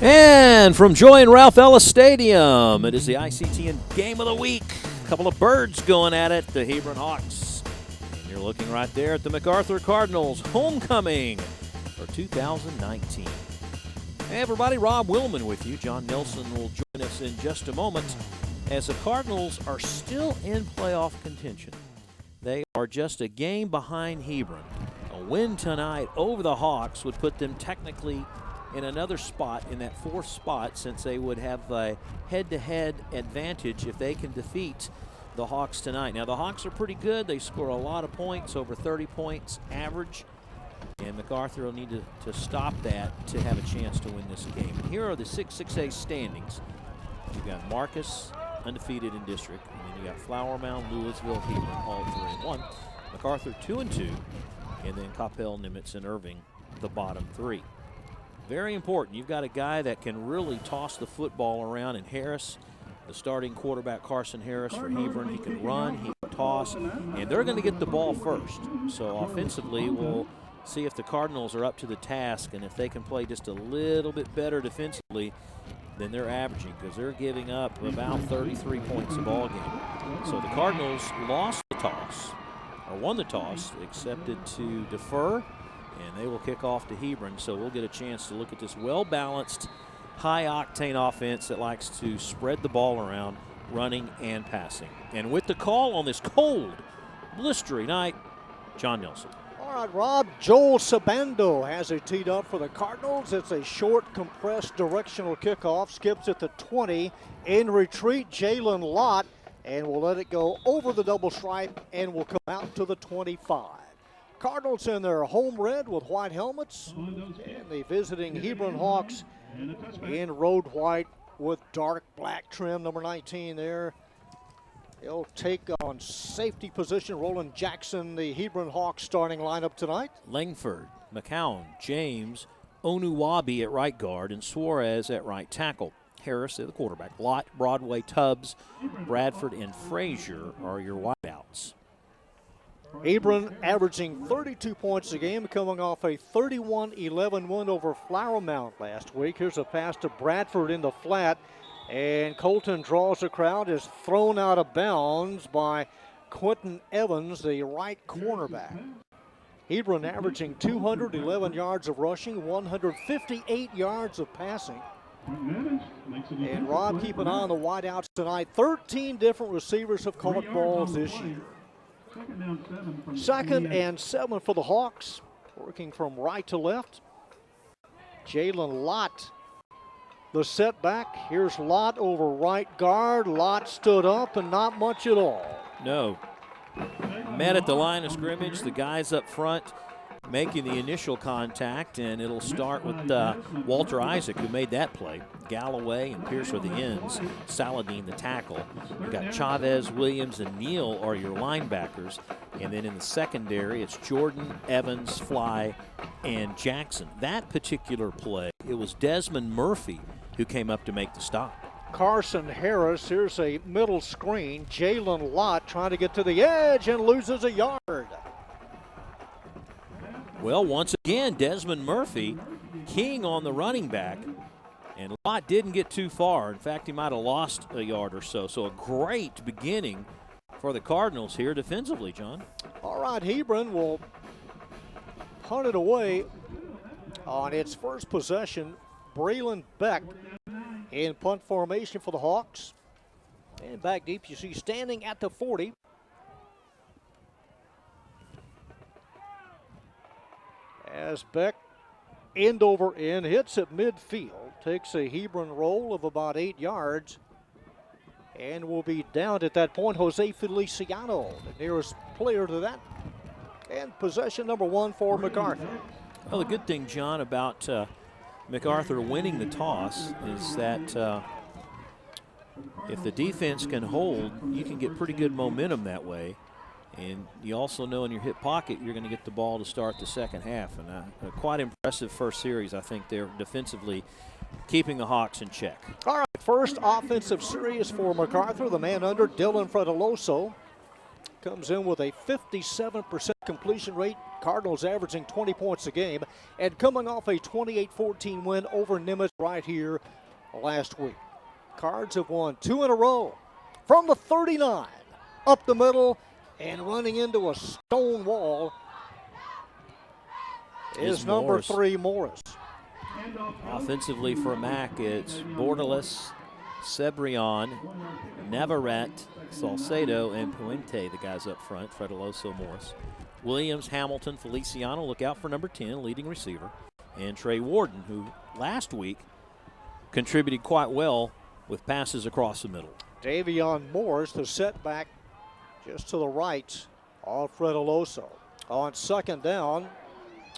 And from Joy and Ralph Ellis Stadium, it is the ICTN Game of the Week. A couple of birds going at it, the Hebron Hawks. And you're looking right there at the MacArthur Cardinals homecoming for 2019. Hey everybody, Rob Willman with you. John Nelson will join us in just a moment as the Cardinals are still in playoff contention. They are just a game behind Hebron. A win tonight over the Hawks would put them technically in another spot, in that fourth spot, since they would have a head-to-head advantage if they can defeat the Hawks tonight. Now, the Hawks are pretty good. They score a lot of points, over 30 points average, and MacArthur will need to stop that to have a chance to win this game. Here are the 6A standings. You've got Marcus, undefeated in district, and then you got Flower Mound, Louisville, Hebron, all 3-1. MacArthur 2-2, and then Coppell, Nimitz, and Irving, the bottom three. Very important. You've got a guy that can really toss the football around in Harris, the starting quarterback Carson Harris for Hebron. He can run, he can toss, and they're going to get the ball first. So offensively, we'll see if the Cardinals are up to the task, and if they can play just a little bit better defensively than they're averaging, because they're giving up about 33 points a ball game. So the Cardinals lost the toss, or won the toss, accepted to defer, and they will kick off to Hebron. So we'll get a chance to look at this well-balanced, high-octane offense that likes to spread the ball around, running and passing. And with the call on this cold, blistery night, John Nelson. All right, Rob, Joel Sabando has it teed up for the Cardinals. It's a short, compressed, directional kickoff. Skips at the 20. In retreat, Jalen Lott, and will let it go over the double stripe and will come out to the 25. Cardinals in their home red with white helmets, and the visiting Hebron Hawks in road white with dark black trim, number 19 there. They'll take on safety position. Roland Jackson, the Hebron Hawks starting lineup tonight. Langford, McCown, James, Onuwabi at right guard, and Suarez at right tackle. Harris, the quarterback. Lott, Broadway, Tubbs, Bradford, and Frazier are your wideouts. Hebron averaging 32 points a game, coming off a 31-11 win over Flower Mound last week. Here's a pass to Bradford in the flat, and Colton draws the crowd, is thrown out of bounds by Quentin Evans, the right cornerback. Hebron averaging 211 yards of rushing, 158 yards of passing. And Rob, keep an eye on the wideouts tonight. 13 different receivers have caught balls this year. 2nd and 7 for the Hawks, working from right to left. Jalen Lott, the setback. Here's Lott over right guard. Lott stood up and not much at all. No. Met at the line of scrimmage. The guys up front making the initial contact, and it'll start with Walter Isaac, who made that play. Galloway and Pierce are the ends. Saladin the tackle. You've got Chavez, Williams, and Neal are your linebackers. And then in the secondary, it's Jordan, Evans, Fly, and Jackson. That particular play, it was Desmond Murphy who came up to make the stop. Carson Harris, here's a middle screen. Jalen Lott trying to get to the edge and loses a yard. Well, once again, Desmond Murphy, king on the running back, and Lott didn't get too far. In fact, he might have lost a yard or so. So a great beginning for the Cardinals here defensively, John. All right, Hebron will punt it away on its first possession. Braylon Beck in punt formation for the Hawks. And back deep, you see standing at the 40. As Beck, end over end, hits at midfield, takes a Hebron roll of about 8 yards, and will be down at that point. Jose Feliciano, the nearest player to that. And possession number 1 for MacArthur. Well, the good thing, John, about MacArthur winning the toss is that if the defense can hold, you can get pretty good momentum that way. And you also know in your hip pocket you're going to get the ball to start the second half. And a quite impressive first series, I think, they're defensively keeping the Hawks in check. All right, first offensive series for MacArthur. The man under, Dylan Frediloso, comes in with a 57% completion rate, Cardinals averaging 20 points a game and coming off a 28-14 win over Nimitz right here last week. Cards have won 2 in a row from the 39, up the middle and running into a stone wall is number 3, Morris. Offensively for Mac, it's Bordalis, Cebrion, Navarrete, Salcedo, and Puente, the guys up front, Fredeloso, Morris. Williams, Hamilton, Feliciano, look out for number 10, leading receiver, and Trey Warden, who last week contributed quite well with passes across the middle. Davion Morris, the setback just to the right of Fredeloso. On second down,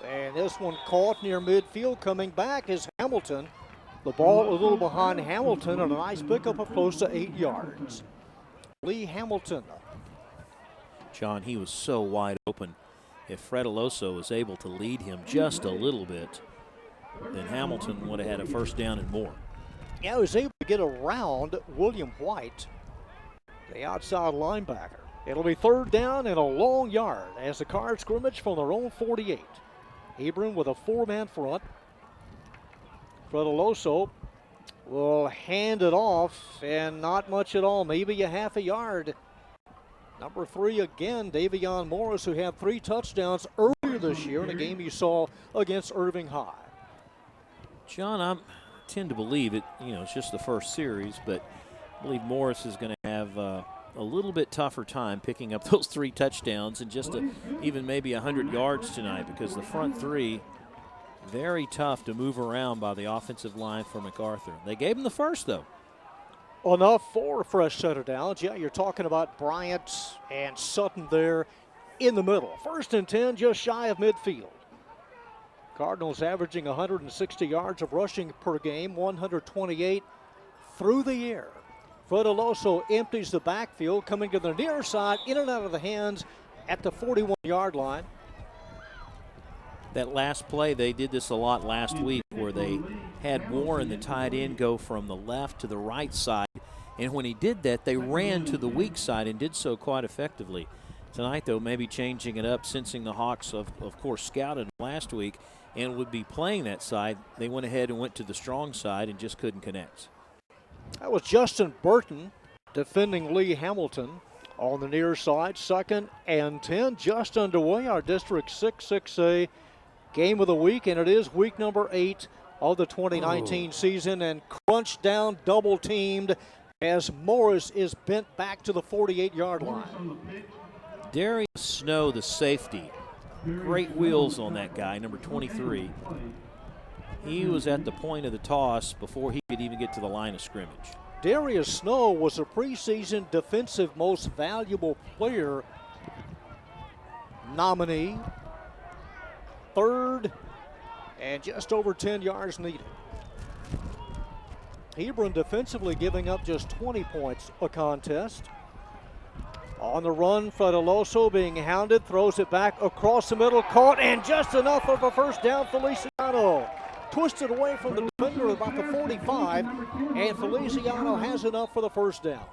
and this one caught near midfield. Coming back is Hamilton. The ball a little behind Hamilton, and a nice pickup of close to 8 yards. Lee Hamilton. John, he was so wide open. If Fredeloso was able to lead him just a little bit, then Hamilton would have had a first down and more. Yeah, he was able to get around William White, the outside linebacker. It'll be third down and a long yard as the Cards scrimmage from their own 48. Hebron with a 4-man front. Fredeloso will hand it off, and not much at all, maybe a half a yard. Number 3 again, Davion Morris, who had 3 touchdowns earlier this year in a game you saw against Irving High. John, I tend to believe it, it's just the first series, but I believe Morris is going to have a little bit tougher time picking up those 3 touchdowns and just even maybe 100 yards tonight, because the front 3, very tough to move around by the offensive line for MacArthur. They gave him the first, though. Enough for a fresh set of downs. Yeah, you're talking about Bryant and Sutton there in the middle. First and 10, just shy of midfield. Cardinals averaging 160 yards of rushing per game, 128 through the air. Fredeloso empties the backfield, coming to the near side, in and out of the hands at the 41-yard line. That last play, they did this a lot last week, where they had Warren, the tight end, go from the left to the right side. And when he did that, they ran to the weak side and did so quite effectively. Tonight, though, maybe changing it up, sensing the Hawks, of course, scouted last week and would be playing that side. They went ahead and went to the strong side and just couldn't connect. That was Justin Burton defending Lee Hamilton on the near side. Second and 10, just underway. Our District 6A game of the week, and it is week number 8 of the 2019 season, and crunched down, double teamed as Morris is bent back to the 48-yard line. Darius Snow, the safety, great wheels on that guy, number 23. He was at the point of the toss before he could even get to the line of scrimmage. Darius Snow was a preseason defensive most valuable player nominee. Third and just over 10 yards needed. Hebron defensively giving up just 20 points a contest. On the run, Fredeloso being hounded, throws it back across the middle, caught, and just enough of a first down. Feliciano twisted away from the defender at about the 45, and Feliciano has enough for the first down.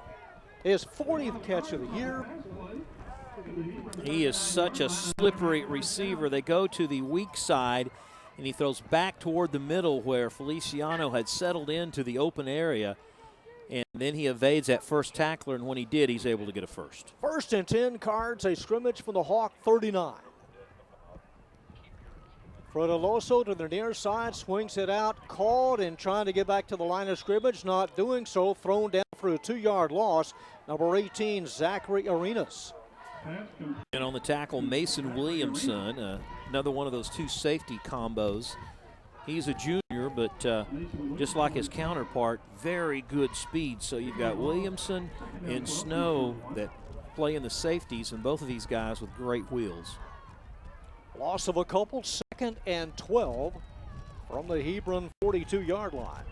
His 40th catch of the year. He is such a slippery receiver. They go to the weak side, and he throws back toward the middle where Feliciano had settled into the open area, and then he evades that first tackler, and when he did, he's able to get a first. First and 10, Cards, a scrimmage from the Hawk 39. Fredeloso to the near side, swings it out, called, and trying to get back to the line of scrimmage, not doing so, thrown down for a 2-yard loss. Number 18, Zachary Arenas. And on the tackle, Mason Williamson, another one of those 2 safety combos. He's a junior, but just like his counterpart, very good speed. So you've got Williamson and Snow that play in the safeties, and both of these guys with great wheels. Loss of a couple, second and 12 from the Hebron 42-yard line.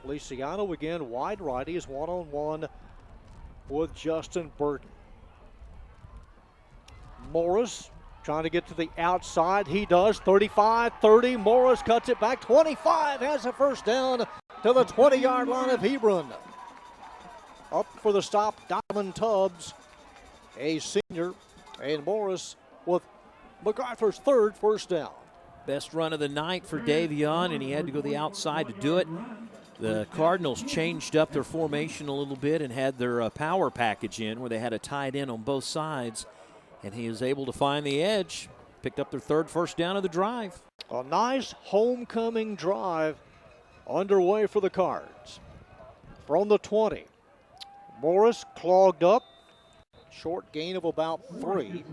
Feliciano again, wide right. He's one-on-one with Justin Burton. Morris trying to get to the outside. He does. 35-30. Morris cuts it back. 25 has a first down to the 20-yard line of Hebron. Up for the stop, Donovan Tubbs, a senior, and Morris with MacArthur's third first down. Best run of the night for Davion, and he had to go the outside to do it. The Cardinals changed up their formation a little bit and had their power package in where they had a tight end on both sides, and he was able to find the edge, picked up their third first down of the drive. A nice homecoming drive underway for the Cards. From the 20, Morris clogged up, short gain of about 3.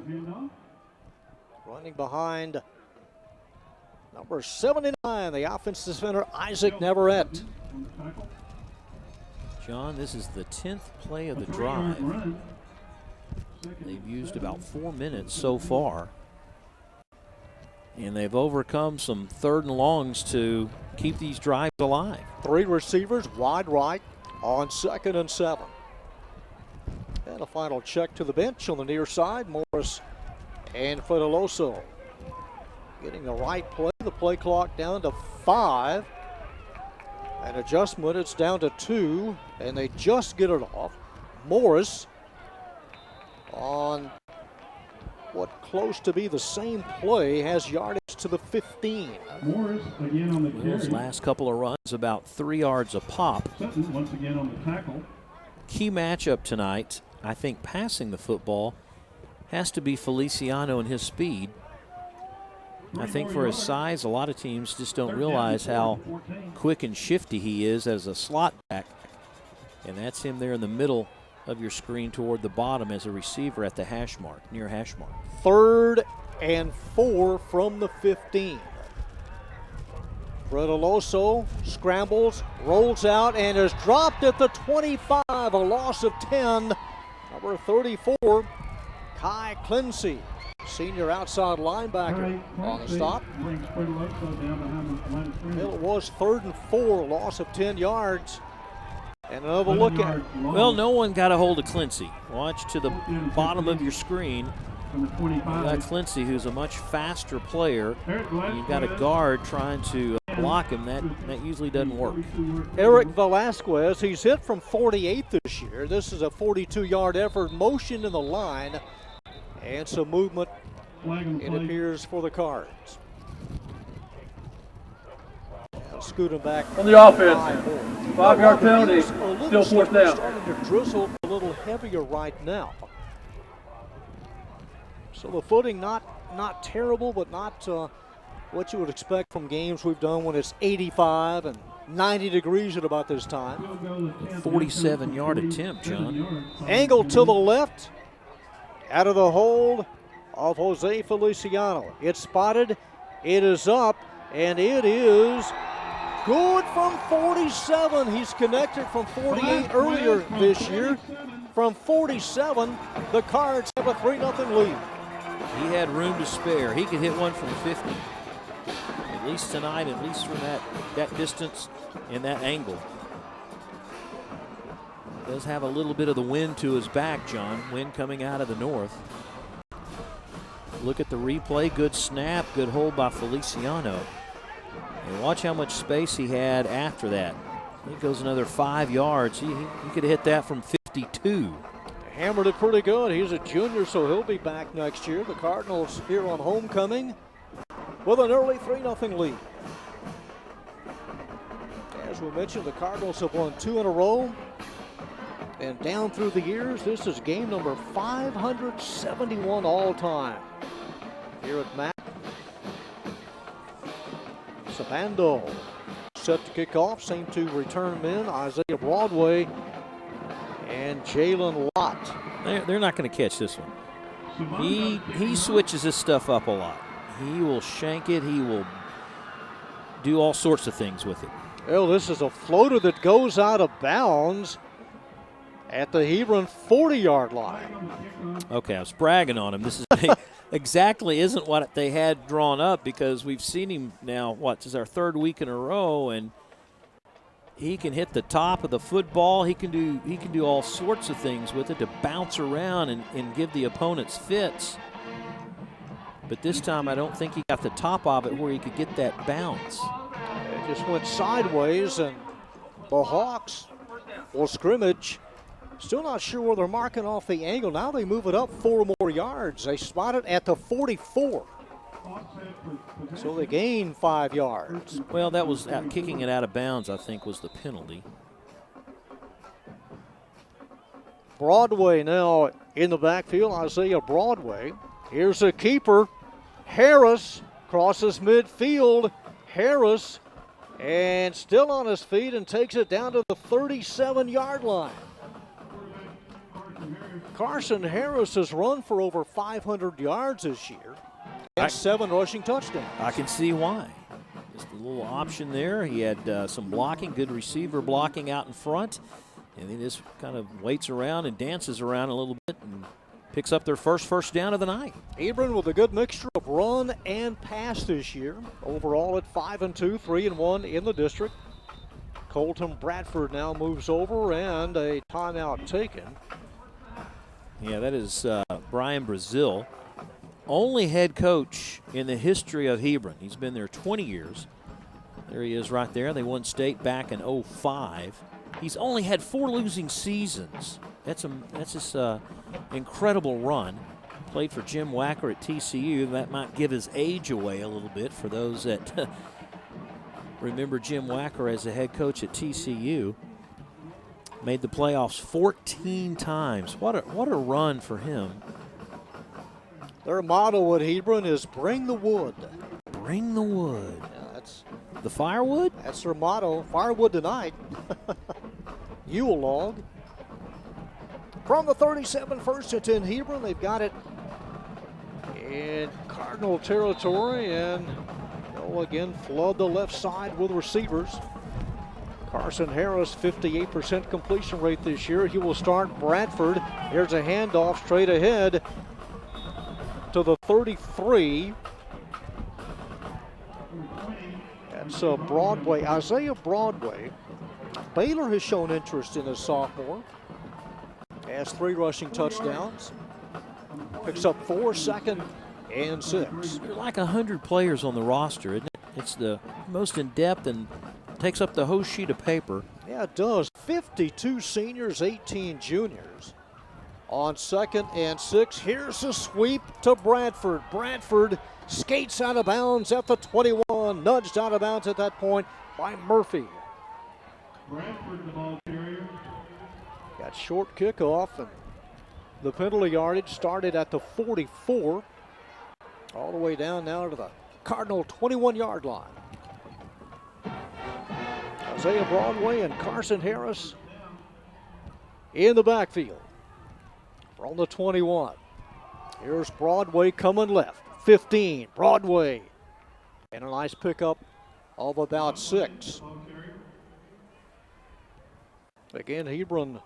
Running behind number 79, the offensive center, Isaac Neverett. John, this is the 10th play of the drive. They've used about 4 minutes so far. And they've overcome some third and longs to keep these drives alive. 3 receivers wide right on 2nd and 7. And a final check to the bench on the near side. Morris and Fediloso getting the right play. The play clock down to 5. An adjustment, it's down to 2, and they just get it off. Morris on what close to be the same play has yardage to the 15. Morris again on the carry. Those last couple of runs about 3 yards a pop. Sutton once again on the tackle. Key matchup tonight, I think passing the football has to be Feliciano and his speed. I think for his size, a lot of teams just don't realize how quick and shifty he is as a slot back. And that's him there in the middle of your screen toward the bottom as a receiver at the hash mark, near hash mark. 3rd and 4 from the 15. Fediloso scrambles, rolls out, and is dropped at the 25, a loss of 10. Number 34, Kai Clancy, senior outside linebacker on the stop. It was 3rd and 4, loss of 10 yards. And another look at it. Well, no one got a hold of Clancy. Watch to the bottom of your screen. You've got Clancy, who's a much faster player. You've got a guard trying to block him. That usually doesn't work. Eric Velasquez, he's hit from 48 this year. This is a 42-yard effort, motion in the line, and some movement, it appears, for the Cards. Now scooting back On the offense, 5-yard penalty, still fourth down. Starting to drizzle a little heavier right now. So the footing not terrible, but not what you would expect from games we've done when it's 85 and 90 degrees at about this time. 47-yard attempt, John. Angle to the left, out of the hold of Jose Feliciano. It's spotted, it is up, and it is good from 47. He's connected from 48 earlier this year. From 47, the Cards have a 3-0 lead. He had room to spare. He could hit one from 50. At least tonight, at least from that distance and that angle. Does have a little bit of the wind to his back, John. Wind coming out of the north. Look at the replay. Good snap. Good hold by Feliciano. And watch how much space he had after that. It goes another 5 yards. He could have hit that from 52. Hammered it pretty good. He's a junior, so he'll be back next year. The Cardinals here on homecoming with an early 3-0 lead. As we mentioned, the Cardinals have won 2 in a row. And down through the years, this is game number 571 all time here at Mac. Sabando set to kick off. Same 2 return men, Isaiah Broadway and Jalen Lott. They're not going to catch this one. He switches his stuff up a lot. He will shank it. He will do all sorts of things with it. Well, this is a floater that goes out of bounds at the Hebron 40-yard line. Okay, I was bragging on him. This is exactly isn't what they had drawn up, because we've seen him now, this is our 3rd week in a row, and he can hit the top of the football. He can do all sorts of things with it to bounce around and give the opponents fits. But this time I don't think he got the top of it where he could get that bounce. It just went sideways, and the Hawks will scrimmage. Still not sure where they're marking off the angle. Now they move it up 4 more yards. They spot it at the 44. So they gain 5 yards. Well, that was kicking it out of bounds, I think, was the penalty. Broadway now in the backfield. Isaiah Broadway. Here's a keeper. Harris crosses midfield. Harris, and still on his feet, and takes it down to the 37-yard line. Carson Harris has run for over 500 yards this year and 7 rushing touchdowns. I can see why. Just a little option there. He had some blocking, good receiver blocking out in front, and he just kind of waits around and dances around a little bit and picks up their first down of the night. Hebron with a good mixture of run and pass this year. Overall at 5-2, 3-1 in the district. Colton Bradford now moves over, and a timeout taken. Yeah, that is Brian Brazil, only head coach in the history of Hebron. He's been there 20 years. There he is right there. They won state back in 05. He's only had 4 losing seasons. That's just incredible run. Played for Jim Wacker at TCU. That might give his age away a little bit for those that remember Jim Wacker as a head coach at TCU. Made the playoffs 14 times. What a run for him. Their motto at Hebron is bring the wood. Bring the wood. Yeah, that's the firewood? That's their motto. Firewood tonight. Yule log. From the 37, first and 10 Hebron. They've got it in Cardinal territory, and they'll again flood the left side with receivers. Carson Harris, 58% completion rate this year. He will start Bradford. Here's a handoff straight ahead to the 33. That's Broadway. Isaiah Broadway. Baylor has shown interest in his sophomore. Has 3 rushing touchdowns. Picks up 4, 2nd and 6. There are like 100 players on the roster, isn't it? It's the most in-depth and takes up the whole sheet of paper. Yeah, it does. 52 seniors, 18 juniors. On 2nd and 6, here's a sweep to Bradford. Bradford skates out of bounds at the 21, nudged out of bounds at that point by Murphy. Bradford, the ball carrier. Got short kickoff, and the penalty yardage started at the 44, all the way down now to the Cardinal 21-yard line. Isaiah Broadway and Carson Harris in the backfield. From the 21. Here's Broadway coming left. 15, Broadway. And a nice pickup of about 6. Again, Hebron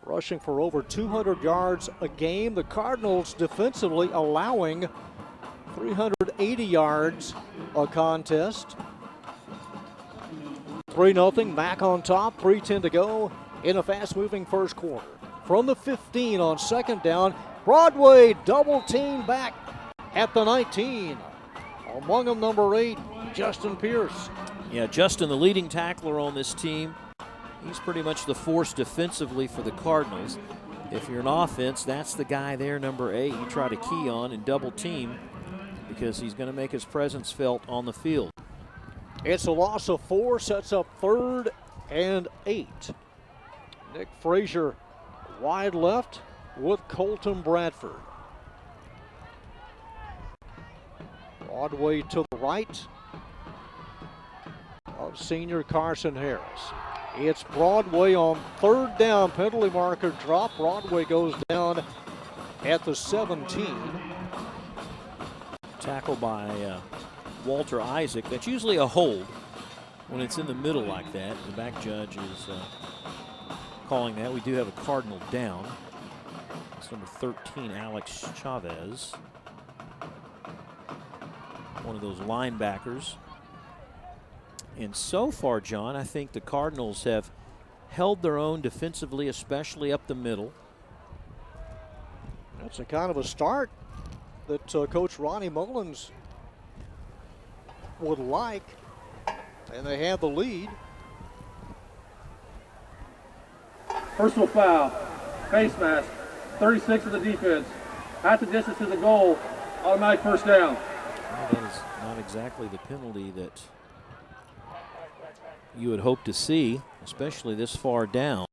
rushing for over 200 yards a game. The Cardinals defensively allowing 380 yards a contest. 3-0, Mac on top, 3:10 to go in a fast-moving first quarter. From the 15 on 2nd down, Broadway double team back at the 19. Among them, number 8, Justin Pierce. Yeah, Justin, the leading tackler on this team. He's pretty much the force defensively for the Cardinals. If you're an offense, that's the guy there, number 8, you try to key on and double team because he's going to make his presence felt on the field. It's a loss of 4, sets up 3rd and 8. Nick Frazier wide left with Colton Bradford. Broadway to the right of senior Carson Harris. It's Broadway on 3rd down, penalty marker drop. Broadway goes down at the 17. Tackle by Walter Isaac. That's usually a hold when it's in the middle like that. The back judge is calling that. We do have a Cardinal down. It's number 13, Alex Chavez. One of those linebackers. And so far, John, I think the Cardinals have held their own defensively, especially up the middle. That's a kind of a start that Coach Ronnie Mullins would like, and they have the lead. Personal foul, face mask, 36 of the defense. At the distance to the goal, automatic first down. Well, that is not exactly the penalty that you would hope to see, especially this far down.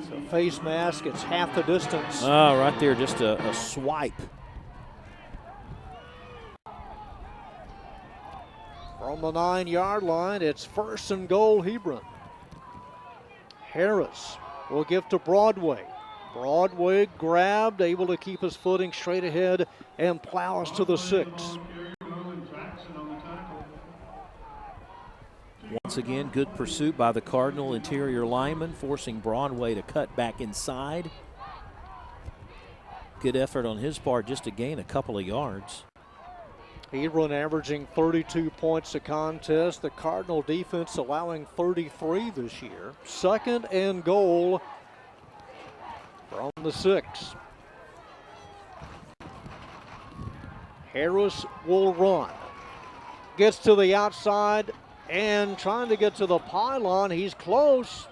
So face mask, it's half the distance. Oh, right there, just a swipe. From the 9-yard line, it's 1st and goal, Hebron. Harris will give to Broadway. Broadway grabbed, able to keep his footing straight ahead and plows to the 6. Once again, good pursuit by the Cardinal interior lineman, forcing Broadway to cut back inside. Good effort on his part just to gain a couple of yards. Hebron averaging 32 points a contest. The Cardinal defense allowing 33 this year. 2nd and goal from the 6. Harris will run. Gets to the outside and trying to get to the pylon. He's close.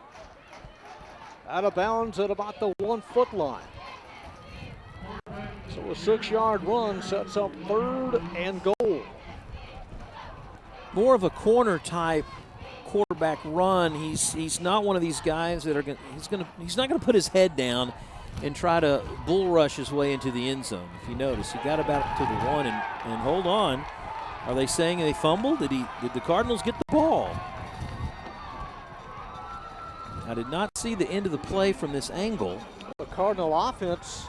Out of bounds at about the 1-foot line. So a 6-yard run sets up 3rd and goal. More of a corner type quarterback run. He's not one of these guys that are he's not gonna put his head down and try to bull rush his way into the end zone. If you notice, he got about to the 1 and hold on. Are they saying they fumbled? Did the Cardinals get the ball? I did not see the end of the play from this angle. The Cardinal offense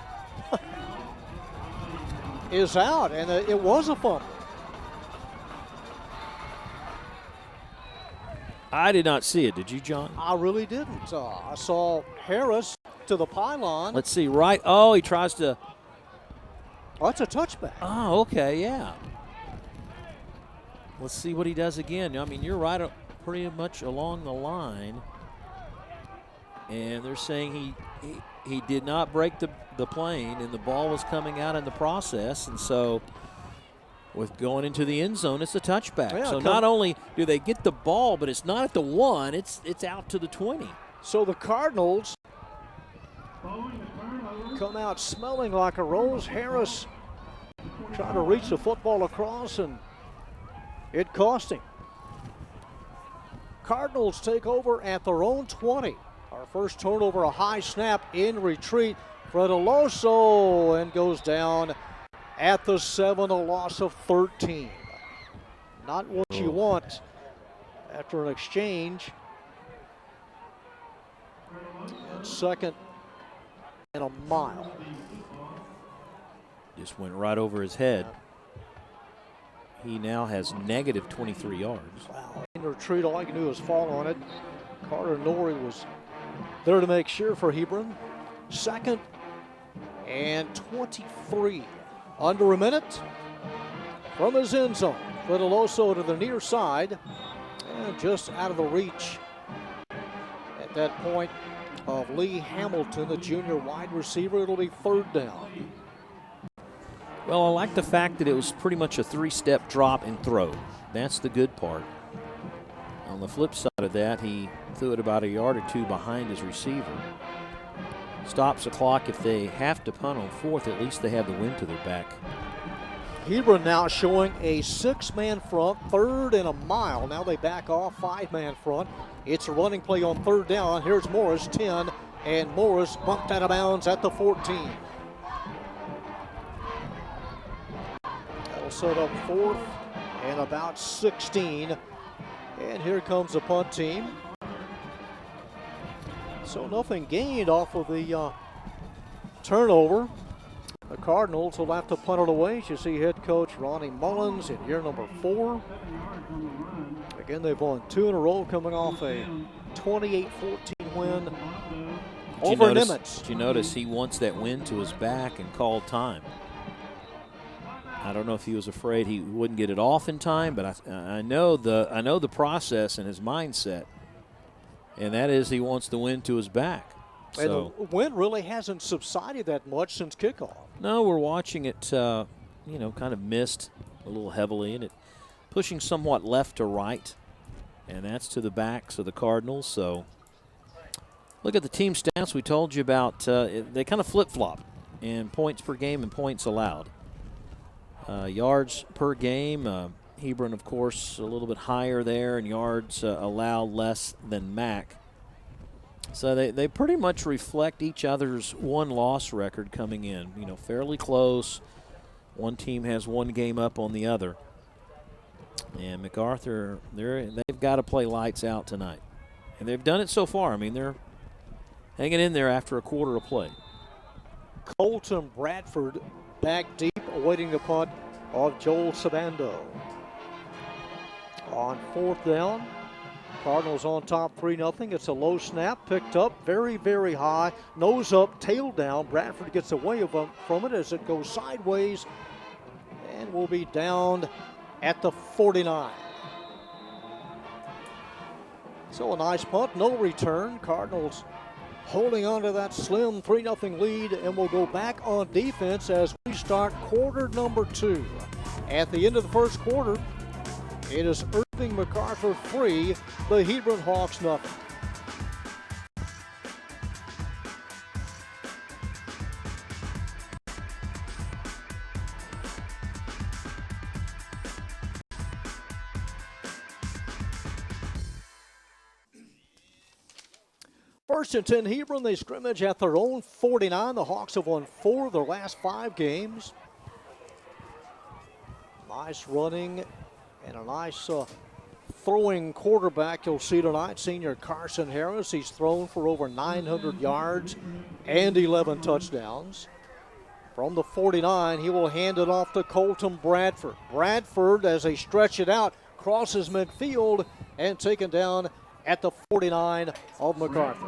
is out, and it was a fumble. I did not see it. Did you, John? I really didn't. I saw Harris to the pylon. Let's see. Right. Oh, he tries to. Oh, that's a touchback. Oh, okay, yeah. Let's see what he does again. I mean, you're right pretty much along the line. And they're saying he did not break the plane, and the ball was coming out in the process. And so with going into the end zone, it's a touchback. Yeah, so not only do they get the ball, but it's not at the 1, it's out to the 20. So the Cardinals come out smelling like a rose. Harris trying to reach the football across, and it cost him. Cardinals take over at their own 20. Our first turnover, a high snap in retreat. Fredeloso and goes down at the 7, a loss of 13. Not what you want after an exchange. And 2nd and a mile. Just went right over his head. He now has negative 23 yards. Wow. In retreat, all I can do is fall on it. Carter Norrie was there to make sure for Hebron. 2nd and 23. Under a minute from his end zone. Fredeloso to the near side and just out of the reach at that point of Lee Hamilton, the junior wide receiver. It'll be 3rd down. Well, I like the fact that it was pretty much a 3-step drop and throw. That's the good part. On the flip side of that, he threw it about a yard or 2 behind his receiver. Stops the clock. If they have to punt on 4th, at least they have the wind to their back. Hebron now showing a 6-man front, 3rd and a mile. Now they back off, 5-man front. It's a running play on 3rd down. Here's Morris, 10, and Morris bumped out of bounds at the 14. That'll set up 4th and about 16. And here comes the punt team. So nothing gained off of the turnover. The Cardinals will have to punt it away. As you see head coach Ronnie Mullins in year number 4. Again, they've won 2 in a row, coming off a 28-14 win over Nimitz. Did you notice he wants that wind to his back and called time? I don't know if he was afraid he wouldn't get it off in time, but I know the process and his mindset, and that is he wants the wind to his back. So, and the wind really hasn't subsided that much since kickoff. No, we're watching it, kind of mist a little heavily, and it pushing somewhat left to right, and that's to the backs of the Cardinals. So look at the team stats we told you about. They kind of flip-flop in points per game and points allowed. yards per game. Hebron, of course, a little bit higher there, and yards allowed less than Mac. So they pretty much reflect each other's one-loss record coming in. You know, fairly close. One team has one game up on the other. And MacArthur, they've got to play lights out tonight. And they've done it so far. I mean, they're hanging in there after a quarter of play. Colton Bradford back deep, awaiting the punt of Joel Sabando. On 4th down, Cardinals on top 3-0. It's a low snap, picked up very, very high. Nose up, tail down. Bradford gets away from it as it goes sideways and will be down at the 49. So a nice punt, no return. Cardinals holding on to that slim 3-0 lead, and we'll go back on defense as we start quarter number 2. At the end of the first quarter, it is Irving MacArthur 3, the Hebron Hawks nothing. First and 10 Hebron, they scrimmage at their own 49. The Hawks have won 4 of their last 5 games. Nice running and a nice throwing quarterback you'll see tonight, senior Carson Harris. He's thrown for over 900 yards and 11 touchdowns. From the 49, he will hand it off to Colton Bradford. Bradford, as they stretch it out, crosses midfield and taken down at the 49 of MacArthur.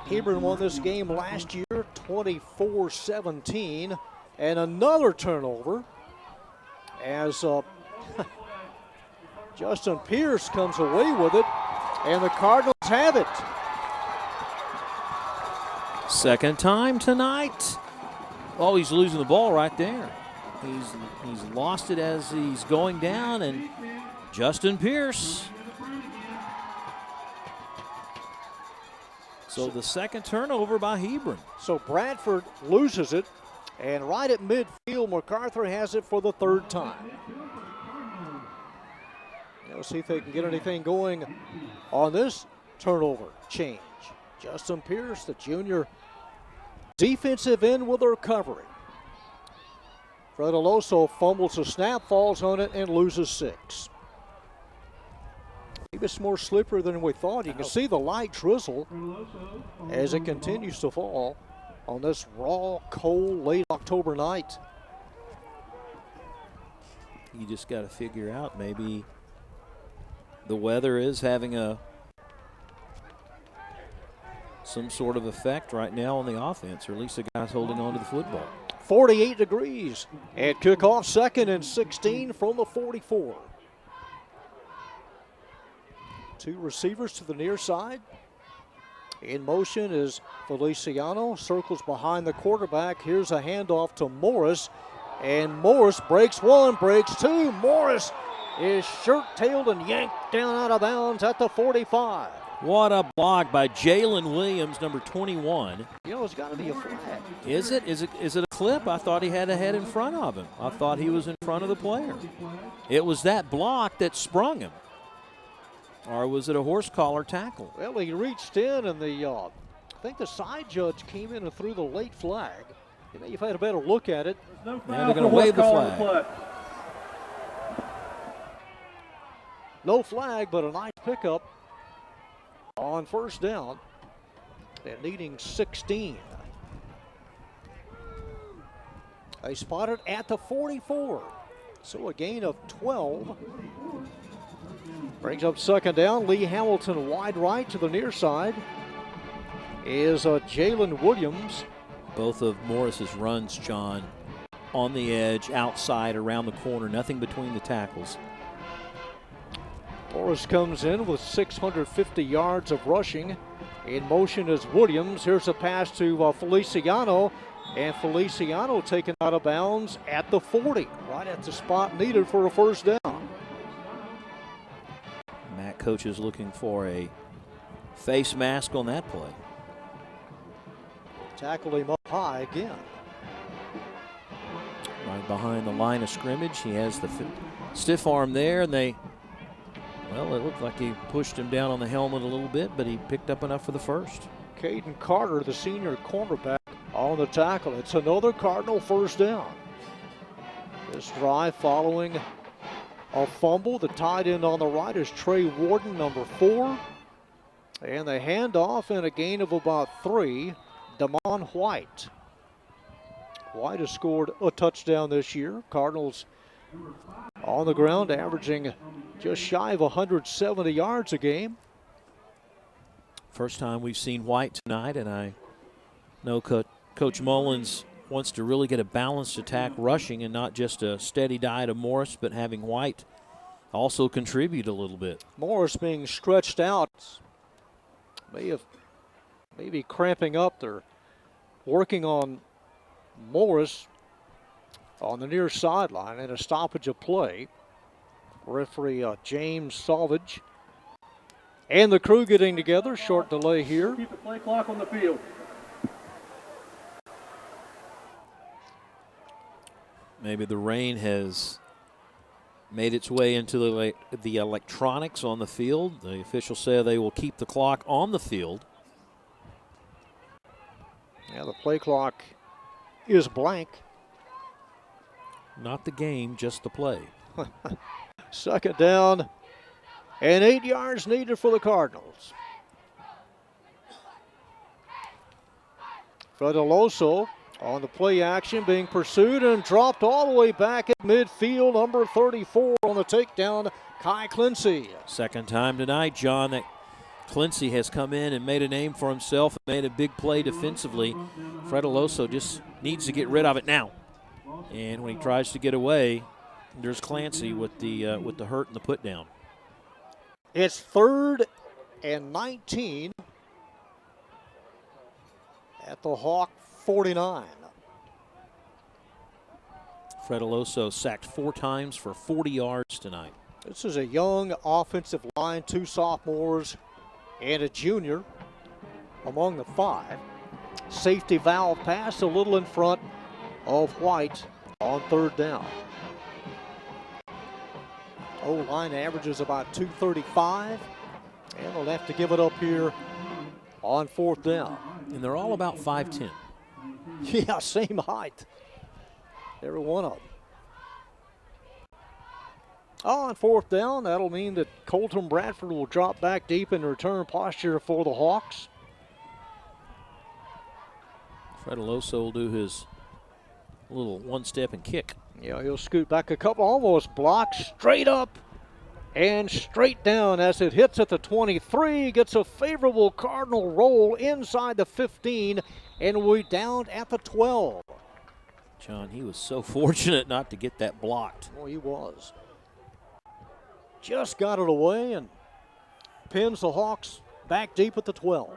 Hebron won this game last year, 24-17, and another turnover as Justin Pierce comes away with it, and the Cardinals have it. Second time tonight. Oh, he's losing the ball right there. He's lost it as he's going down, and Justin Pierce. So the second turnover by Hebron. So Bradford loses it, and right at midfield, MacArthur has it for the 3rd time. Let's see if they can get anything going on this turnover change. Justin Pierce, the junior defensive end, with a recovery. Fred Aloso fumbles the snap, falls on it, and loses 6. Maybe it's more slippery than we thought. You can see the light drizzle as it continues to fall on this raw, cold, late October night. You just got to figure out maybe the weather is having some sort of effect right now on the offense, or at least the guys holding on to the football. 48 degrees at kickoff, 2nd and 16 from the 44. 2 receivers to the near side. In motion is Feliciano, circles behind the quarterback. Here's a handoff to Morris, and Morris breaks 1, breaks 2. Morris is shirt-tailed and yanked down out of bounds at the 45. What a block by Jalen Williams, number 21. You know, it's got to be a flag. Is it? Is it a clip? I thought he had a head in front of him. I thought he was in front of the player. It was that block that sprung him. Or was it a horse collar tackle? Well, he reached in, and I think the side judge came in and threw the late flag. You may have had a better look at it. No foul. Now they're going to wave the flag. No flag, but a nice pickup on 1st down. And needing 16. They spot it at the 44. So a gain of 12. Brings up 2nd down. Lee Hamilton wide right to the near side is Jalen Williams. Both of Morris's runs, John, on the edge, outside, around the corner, nothing between the tackles. Morris comes in with 650 yards of rushing. In motion is Williams. Here's a pass to Feliciano, and Feliciano taken out of bounds at the 40, right at the spot needed for a 1st down. Matt coach is looking for a face mask on that play. Tackled him up high again. right behind the line of scrimmage. He has the stiff arm there, and it looked like he pushed him down on the helmet a little bit, but he picked up enough for the first. Caden Carter, the senior cornerback, on the tackle. It's another Cardinal first down. This drive following a fumble. The tight end on the right is Trey Warden, number 4. And the handoff and a gain of about 3, Damon White. White has scored a touchdown this year. Cardinals on the ground averaging just shy of 170 yards a game. First time we've seen White tonight, and I know Coach Mullins wants to really get a balanced attack rushing and not just a steady diet of Morris, but having White also contribute a little bit. Morris being stretched out, maybe cramping up. They're working on Morris on the near sideline and a stoppage of play. Referee James Salvage and the crew getting together. Short delay here. Keep the play clock on the field. Maybe the rain has made its way into the electronics on the field. The officials say they will keep the clock on the field. Yeah, the play clock is blank. Not the game, just the play. Second down and 8 yards needed for the Cardinals. Fredeloso on the play action, being pursued and dropped all the way back at midfield. Number 34 on the takedown, Kai Clincy. Second time tonight, John, that Clincy has come in and made a name for himself and made a big play defensively. Fredeloso just needs to get rid of it now. And when he tries to get away, there's Clancy with the hurt and the put down. It's 3rd and 19 at the Hawk 49. Fredeloso sacked 4 times for 40 yards tonight. This is a young offensive line, 2 sophomores and a junior among the 5. Safety valve pass a little in front of White on 3rd down. O-line averages about 235, and they'll have to give it up here on 4th down. And they're all about 5'10". Yeah, same height. Every one of them. On 4th down, that'll mean that Colton Bradford will drop back deep in return posture for the Hawks. Fredeloso will do his little one-step and kick. Yeah, he'll scoot back a couple, almost blocked, straight up and straight down as it hits at the 23. Gets a favorable Cardinal roll inside the 15, and we're down at the 12. John, he was so fortunate not to get that blocked. Oh, he was. Just got it away and pins the Hawks back deep at the 12.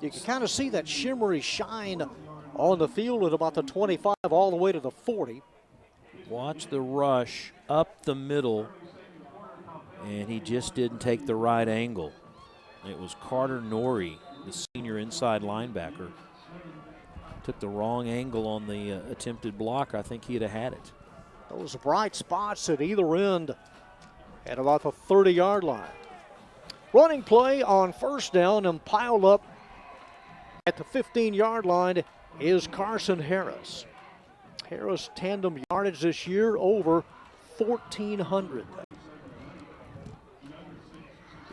You can kind of see that shimmery shine on the field at about the 25 all the way to the 40. Watch the rush up the middle, and he just didn't take the right angle. It was Carter Norrie, the senior inside linebacker. Took the wrong angle on the attempted block. I think he'd have had it. Those bright spots at either end at about the 30-yard line. Running play on 1st down and piled up at the 15-yard line is Carson Harris. Harris tandem yardage this year over 1,400.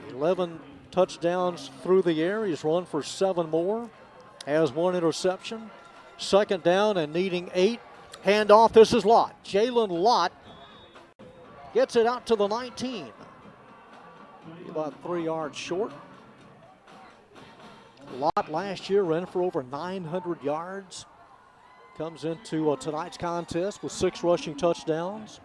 11 touchdowns through the air. He's run for 7 more. Has 1 interception. 2nd down and needing 8. Handoff, this is Lott. Jalen Lott gets it out to the 19. About 3 yards short. Lott last year ran for over 900 yards. Comes into tonight's contest with 6 rushing touchdowns.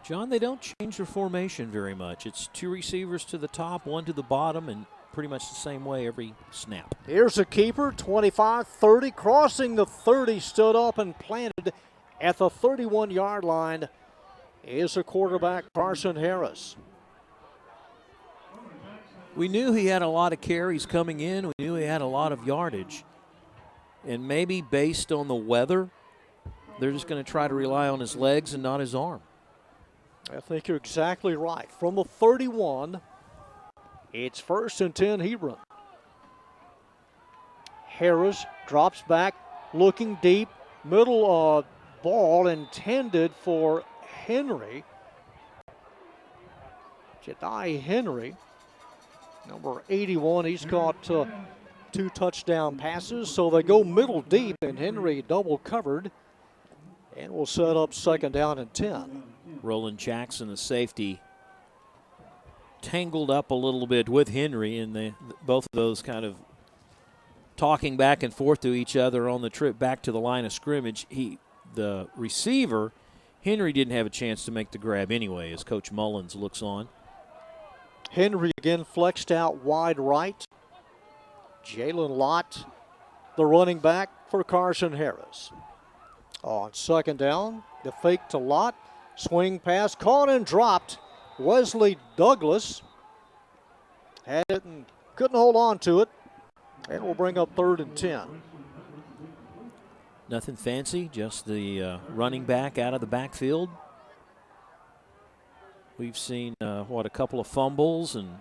John, they don't change their formation very much. It's 2 receivers to the top, 1 to the bottom, and pretty much the same way every snap. Here's a keeper, 25-30, crossing the 30, stood up and planted at the 31-yard line is the quarterback, Carson Harris. We knew he had a lot of carries coming in. We knew he had a lot of yardage. And maybe based on the weather, they're just going to try to rely on his legs and not his arm. I think you're exactly right. From the 31, it's 1st and 10 Hebron. Harris drops back, looking deep. Middle ball intended for Henry. Jedi Henry, number 81. He's caught 2 touchdown passes. So they go middle deep, and Henry double covered. And we'll set up 2nd down and 10. Roland Jackson, the safety, tangled up a little bit with Henry, and both of those kind of talking back and forth to each other on the trip back to the line of scrimmage. The receiver, Henry, didn't have a chance to make the grab anyway as Coach Mullins looks on. Henry again flexed out wide right. Jalen Lott, the running back for Carson Harris. On 2nd down, the fake to Lott. Swing pass, caught and dropped. Wesley Douglas had it and couldn't hold on to it. And we'll bring up 3rd and 10. Nothing fancy, just the running back out of the backfield. We've seen, a couple of fumbles and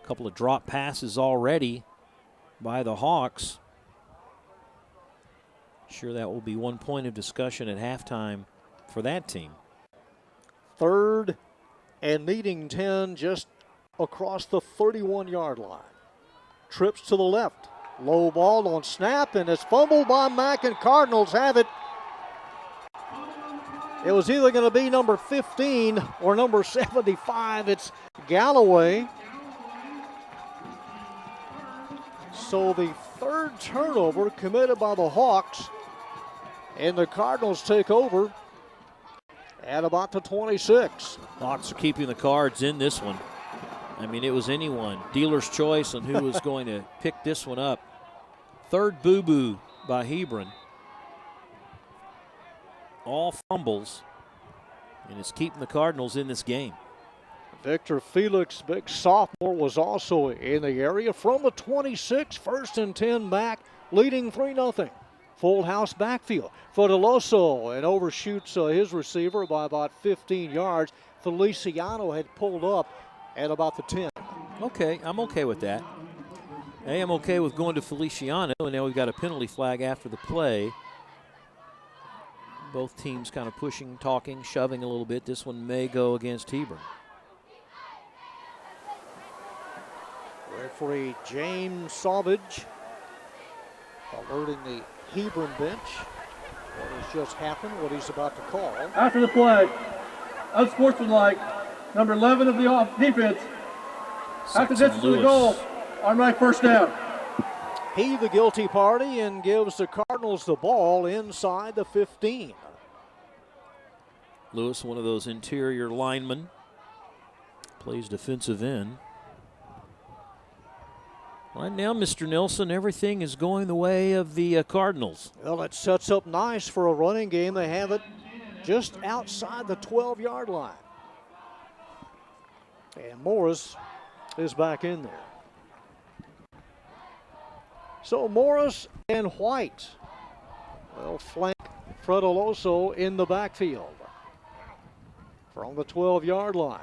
a couple of drop passes already by the Hawks. Sure, that will be one point of discussion at halftime for that team. 3rd and needing 10 just across the 31-yard line. Trips to the left. Low ball on snap, and it's fumbled by Mack, and Cardinals have it. It was either going to be number 15 or number 75. It's Galloway. So the 3rd turnover committed by the Hawks, and the Cardinals take over at about the 26. Hawks are keeping the Cards in this one. I mean, it was anyone. Dealer's choice on who was going to pick this one up. 3rd boo-boo by Hebron. All fumbles, and it's keeping the Cardinals in this game. Victor Felix, big sophomore, was also in the area from the 26. 1st and 10 back, leading 3-0. Full house backfield. Fodeloso and overshoots his receiver by about 15 yards. Feliciano had pulled up at about the 10. Okay, I'm okay with that. Hey, I'm okay with going to Feliciano, and now we've got a penalty flag after the play. Both teams kind of pushing, talking, shoving a little bit. This one may go against Hebron. Referee James Sauvage alerting the Hebron bench what has just happened, what he's about to call. After the play, unsportsmanlike, number 11 of the defense, after distance to the goal, on right 1st down. He the guilty party and gives the Cardinals the ball inside the 15. Lewis, one of those interior linemen, plays defensive end. Right now, Mr. Nelson, everything is going the way of the Cardinals. Well, it sets up nice for a running game. They have it just outside the 12-yard line. And Morris is back in there. So Morris and White will flank Fredoloso in the backfield from the 12-yard line.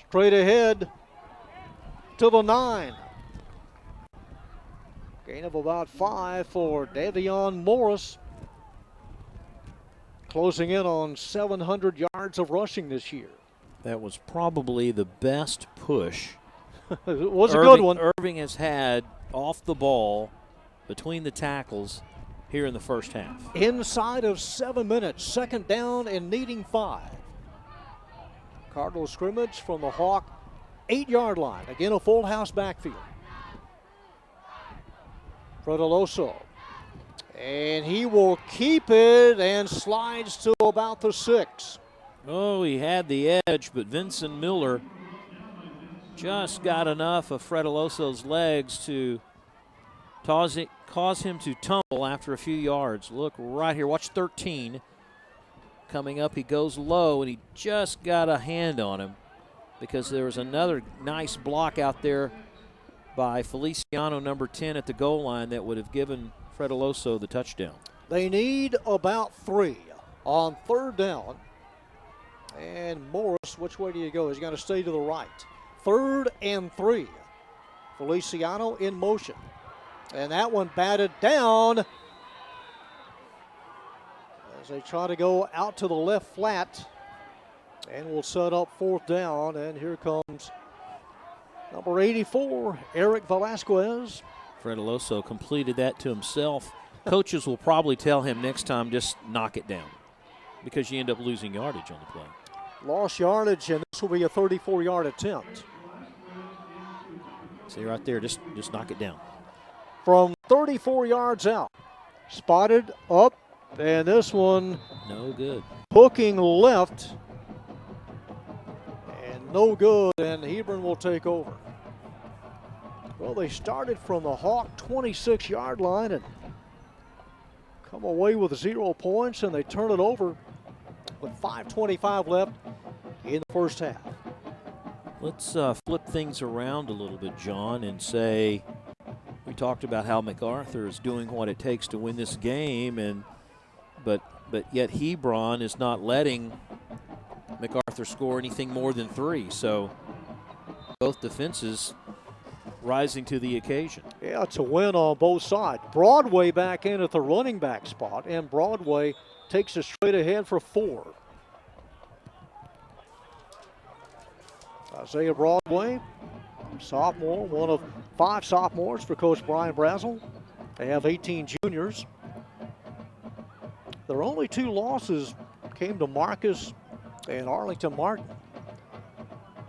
Straight ahead to the 9. Gain of about 5 for Davion Morris. Closing in on 700 yards of rushing this year. That was probably the best push It was a good one. Irving has had off the ball between the tackles here in the first half. Inside of 7 minutes, 2nd down and needing 5. Cardinal scrimmage from the Hawk 8-yard line. Again, a full house backfield. Fredoloso. And he will keep it and slides to about the 6. Oh, he had the edge, but Vincent Miller just got enough of Fredoloso's legs to cause him to tumble after a few yards. Look right here. Watch 13. Coming up, he goes low, and he just got a hand on him because there was another nice block out there by Feliciano, number 10, at the goal line that would have given Fredeloso the touchdown. They need about 3 on 3rd down. And Morris, which way do you go? He's got to stay to the right. 3rd and 3. Feliciano in motion. And that one batted down as they try to go out to the left flat. And we'll set up 4th down. And here comes number 84, Eric Velasquez. Fredeloso completed that to himself. Coaches will probably tell him next time, just knock it down, because you end up losing yardage on the play. Lost yardage, and this will be a 34-yard attempt. See right there, just knock it down. From 34 yards out, spotted up, and this one no good. Hooking left, and no good, and Hebron will take over. Well, they started from the Hawk 26-yard line and come away with 0 points, and they turn it over with 5:25 left in the first half. Let's flip things around a little bit, John, and say we talked about how MacArthur is doing what it takes to win this game, but yet Hebron is not letting MacArthur score anything more than 3. So both defenses rising to the occasion. Yeah, it's a win on both sides. Broadway back in at the running back spot, and Broadway takes it straight ahead for 4. Isaiah Broadway, sophomore, one of 5 sophomores for Coach Brian Brazel. They have 18 juniors. Their only 2 losses came to Marcus and Arlington Martin.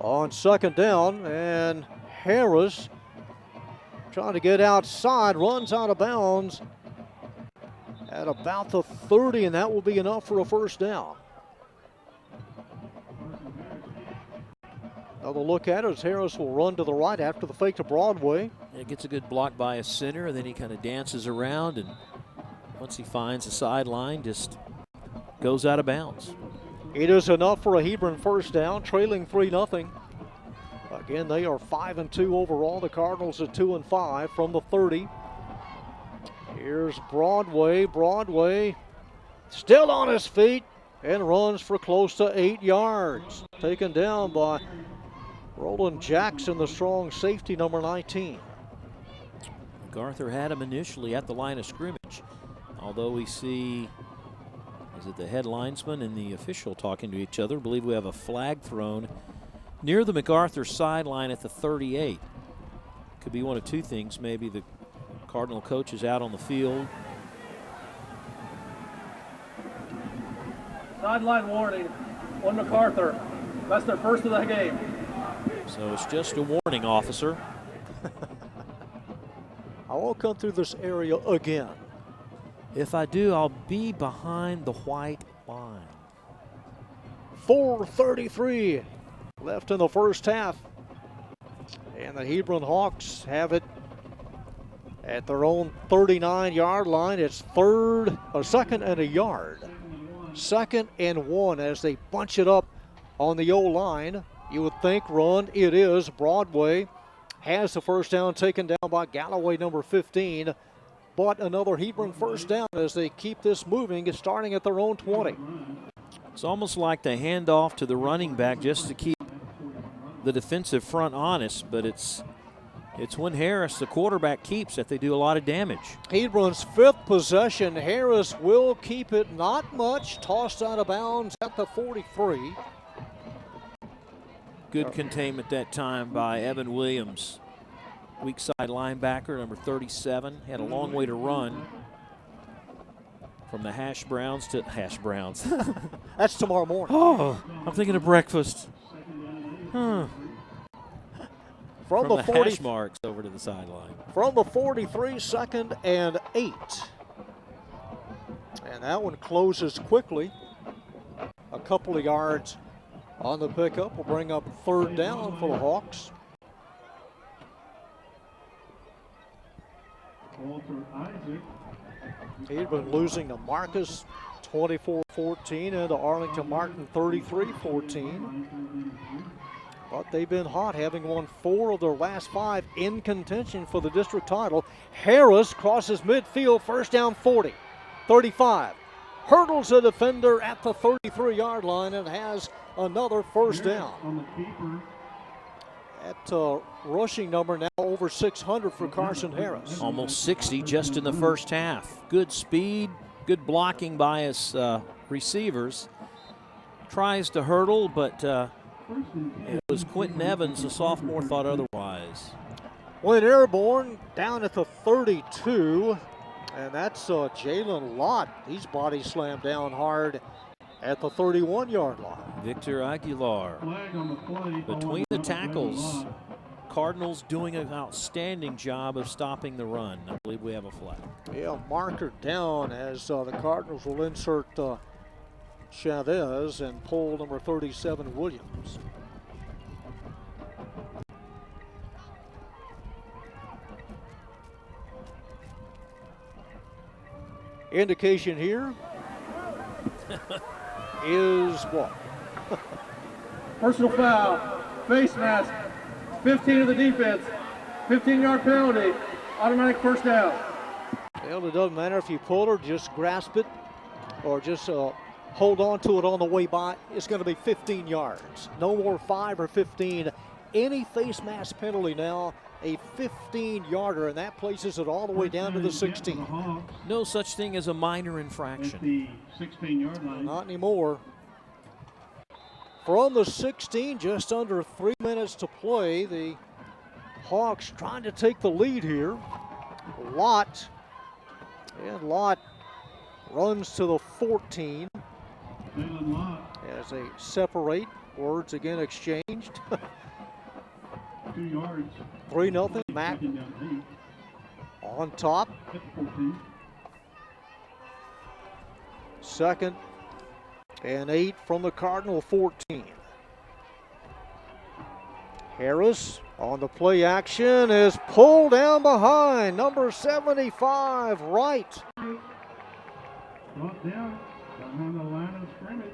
On 2nd down, and Harris trying to get outside, runs out of bounds at about the 30, and that will be enough for a first down. Another look at it as Harris will run to the right after the fake to Broadway. It gets a good block by a center, and then he kind of dances around, and once he finds the sideline, just goes out of bounds. It is enough for a Hebron first down, trailing 3-0. Again, they are 5-2 overall. The Cardinals are 2-5 from the 30. Here's Broadway. Broadway still on his feet and runs for close to 8 yards. Taken down by Roland Jackson, the strong safety, number 19. MacArthur had him initially at the line of scrimmage, although we see, is it the head linesman and the official talking to each other? I believe we have a flag thrown near the MacArthur sideline at the 38. Could be one of 2 things. Maybe the Cardinal coach is out on the field. Sideline warning on MacArthur. That's their first of the game. So it's just a warning, officer. I won't come through this area again. If I do, I'll be behind the white line. 4:33 left in the first half. And the Hebron Hawks have it at their own 39-yard line. It's 2nd and a yard. 2nd and 1 as they bunch it up on the O-line. You would think run. It is. Broadway has the first down taken down by Galloway, number 15. But another Hebron first down as they keep this moving, starting at their own 20. It's almost like they hand off to the running back just to keep the defensive front honest, but it's when Harris, the quarterback, keeps that they do a lot of damage. Hebron's 5th possession. Harris will keep it, not much. Tossed out of bounds at the 43. Good containment that time by Evan Williams, weak side linebacker, number 37. Had a long way to run from the hash browns to hash browns. That's tomorrow morning. Oh, I'm thinking of breakfast. Huh. From the 40 hash marks over to the sideline. From the 43, 2nd and 8. And that one closes quickly. A couple of yards on the pickup will bring up 3rd down for the Hawks. He'd been losing to Marcus 24-14 and to Arlington Martin 33-14. But they've been hot, having won 4 of their last 5 in contention for the district title. Harris crosses midfield, first down 40, 35. Hurdles a defender at the 33-yard line and has another first down. On the keeper. That rushing number now over 600 for Carson Harris. Almost 60 just in the first half. Good speed, good blocking by his receivers. Tries to hurdle, but it was Quentin Evans, the sophomore, thought otherwise. Went airborne down at the 32, and that's Jalen Lott. He's body slammed down hard at the 31-yard line. Victor Aguilar. Between the tackles, Cardinals doing an outstanding job of stopping the run. I believe we have a flag. Yeah, marker down as the Cardinals will insert Chavez and pull number 37, Williams. Indication here is what? Personal foul, face mask, 15 of the defense, 15-yard penalty, automatic first down. Well, it doesn't matter if you pull or just grasp it or just hold on to it on the way by. It's going to be 15 yards. No more 5 or 15. Any face mask penalty now, a 15-yarder, and that places it all the way down to the 16. No such thing as a minor infraction. The 16-yard line. Not anymore. From the 16, just under 3 minutes to play. The Hawks trying to take the lead here. Lott runs to the 14 as they separate. Words again exchanged. 2 yards. 3-0. Mac on top. 2nd and 8 from the Cardinal 14. Harris on the play action is pulled down behind. Number 75, Wright. Brought down behind the line of scrimmage.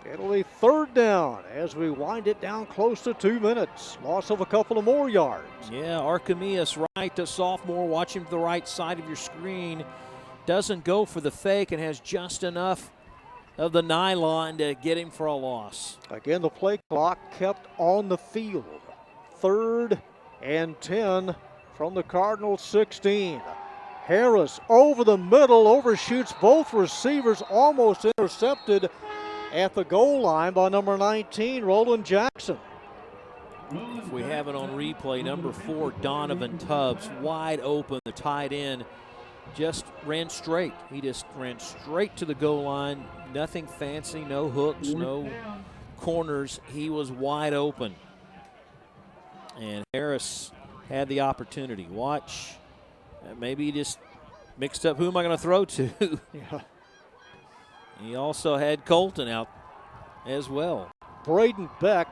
It'll be 3rd down as we wind it down close to 2 minutes. Loss of a couple of more yards. Yeah, Archemius Wright, the sophomore, watching to the right side of your screen. Doesn't go for the fake and has just enough of the nylon to get him for a loss. Again, the play clock kept on the field. 3rd and 10 from the Cardinals 16. Harris over the middle, overshoots both receivers, almost intercepted at the goal line by number 19, Roland Jackson. If we have it on replay, number 4, Donovan Tubbs, wide open, the tight end. Just ran straight. He just ran straight to the goal line. Nothing fancy, no hooks, no corners. He was wide open. And Harris had the opportunity. Watch. Maybe he just mixed up who am I going to throw to. Yeah. He also had Colton out as well. Braden Beck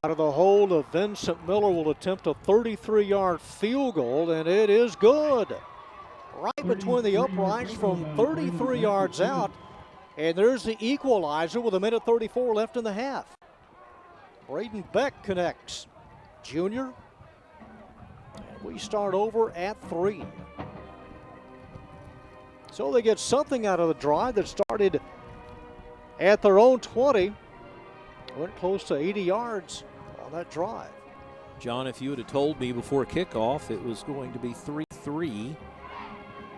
out of the hold of Vincent Miller will attempt a 33-yard field goal, and it is good. Right between the uprights from 33 yards out. And there's the equalizer with 1:34 left in the half. Braden Beck connects. Junior. And we start over at 3. So they get something out of the drive that started at their own 20. Went close to 80 yards on that drive. John, if you would have told me before kickoff it was going to be 3-3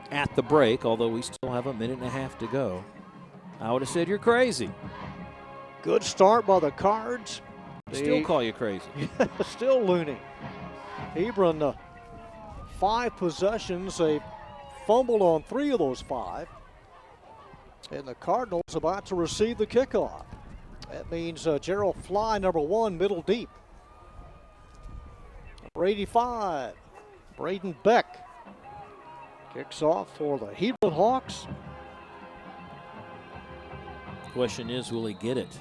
at the break, although we still have 1.5 minutes to go, I would have said you're crazy. Good start by the Cards. Still call you crazy. Still loony. Hebron, 5 possessions. They fumbled on 3 of those 5. And the Cardinals about to receive the kickoff. That means Gerald Fly, number 1, middle deep. Number 85, Braden Beck. Kicks off for the Hebron Hawks. Question is, will he get it?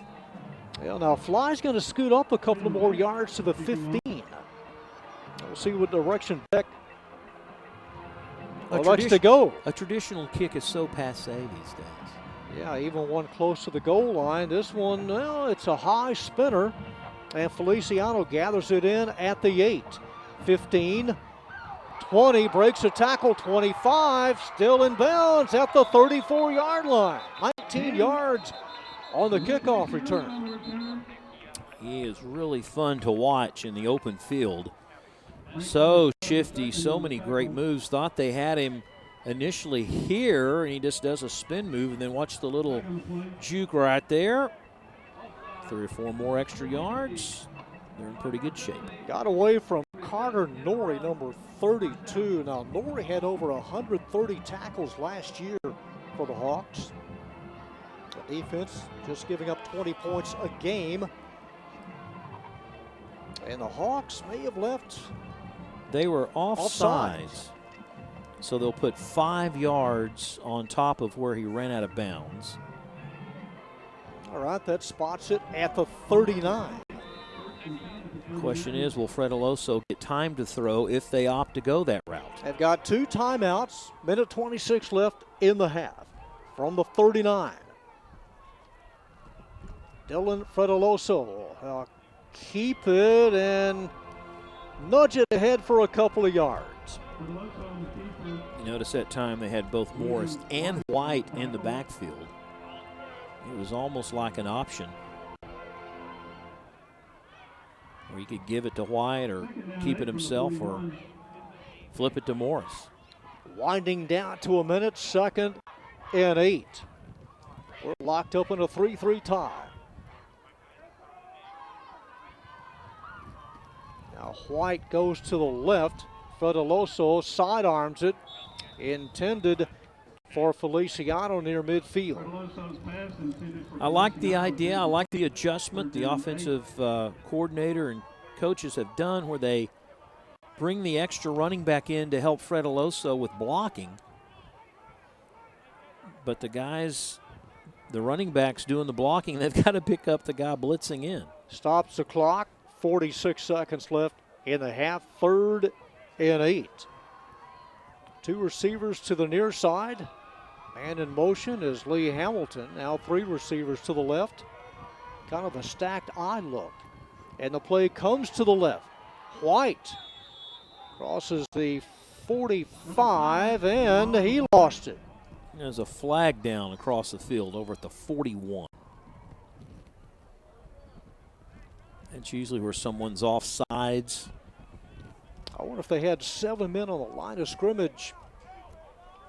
Well, now Fly's going to scoot up a couple of more yards to the 15. We'll see what direction Beck likes to go. A traditional kick is so passé these days. Yeah, even one close to the goal line. This one, well, it's a high spinner And Feliciano gathers it in at the 8. 15, 20, breaks a tackle, 25, still in bounds at the 34-yard line. 19 yards on the kickoff return. He is really fun to watch in the open field. So shifty, so many great moves. Thought they had him initially here, and he just does a spin move, and then watch the little juke right there. 3 or 4 more extra yards. They're in pretty good shape. Got away from Carter Norrie, number 32. Now, Norrie had over 130 tackles last year for the Hawks. The defense just giving up 20 points a game. And the Hawks may have left. They were offsides. So they'll put 5 yards on top of where he ran out of bounds. All right, that spots it at the 39. Question is, will Fred Aloso get time to throw if they opt to go that route? They've got 2 timeouts, minute 26 left in the half from the 39. Dylan Fred Aloso keep it and nudge it ahead for a couple of yards. You notice that time they had both Morris and White in the backfield. It was almost like an option, or he could give it to White or keep it himself or flip it to Morris. Winding down to a minute, 2nd and 8. We're locked up in a 3-3 tie. Now White goes to the left. Fred Aloso sidearms it, intended for Feliciano near midfield. I like the idea. I like the adjustment the offensive coordinator and coaches have done, where they bring the extra running back in to help Fred Aloso with blocking. But the guys, the running backs doing the blocking, they've got to pick up the guy blitzing in. Stops the clock. 46 seconds left in the half. 3rd and 8. 2 receivers to the near side. Man in motion is Lee Hamilton. Now 3 receivers to the left. Kind of a stacked eye look. And the play comes to the left. White crosses the 45, and he lost it. There's a flag down across the field over at the 41. That's usually where someone's offsides. I wonder if they had 7 men on the line of scrimmage.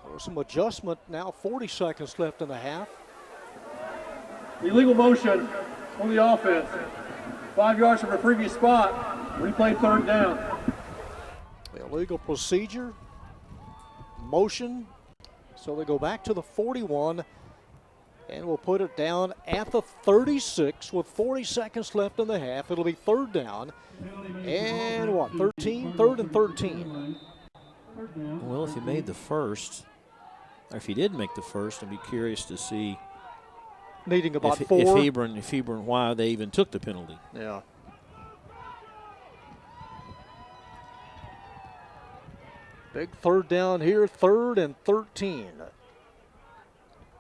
There was some adjustment. Now 40 seconds left in the half. Illegal motion on the offense. 5 yards from the previous spot. Replay 3rd down. The illegal procedure. Motion. So they go back to the 41. And we'll put it down at the 36 with 40 seconds left in the half. It'll be 3rd down. And what, 13? 3rd and 13. Well, if you made the first, or if you did make the first, I'd be curious to see needing about if 4. If Hebron, why they even took the penalty. Yeah. Big 3rd down here, 3rd and 13.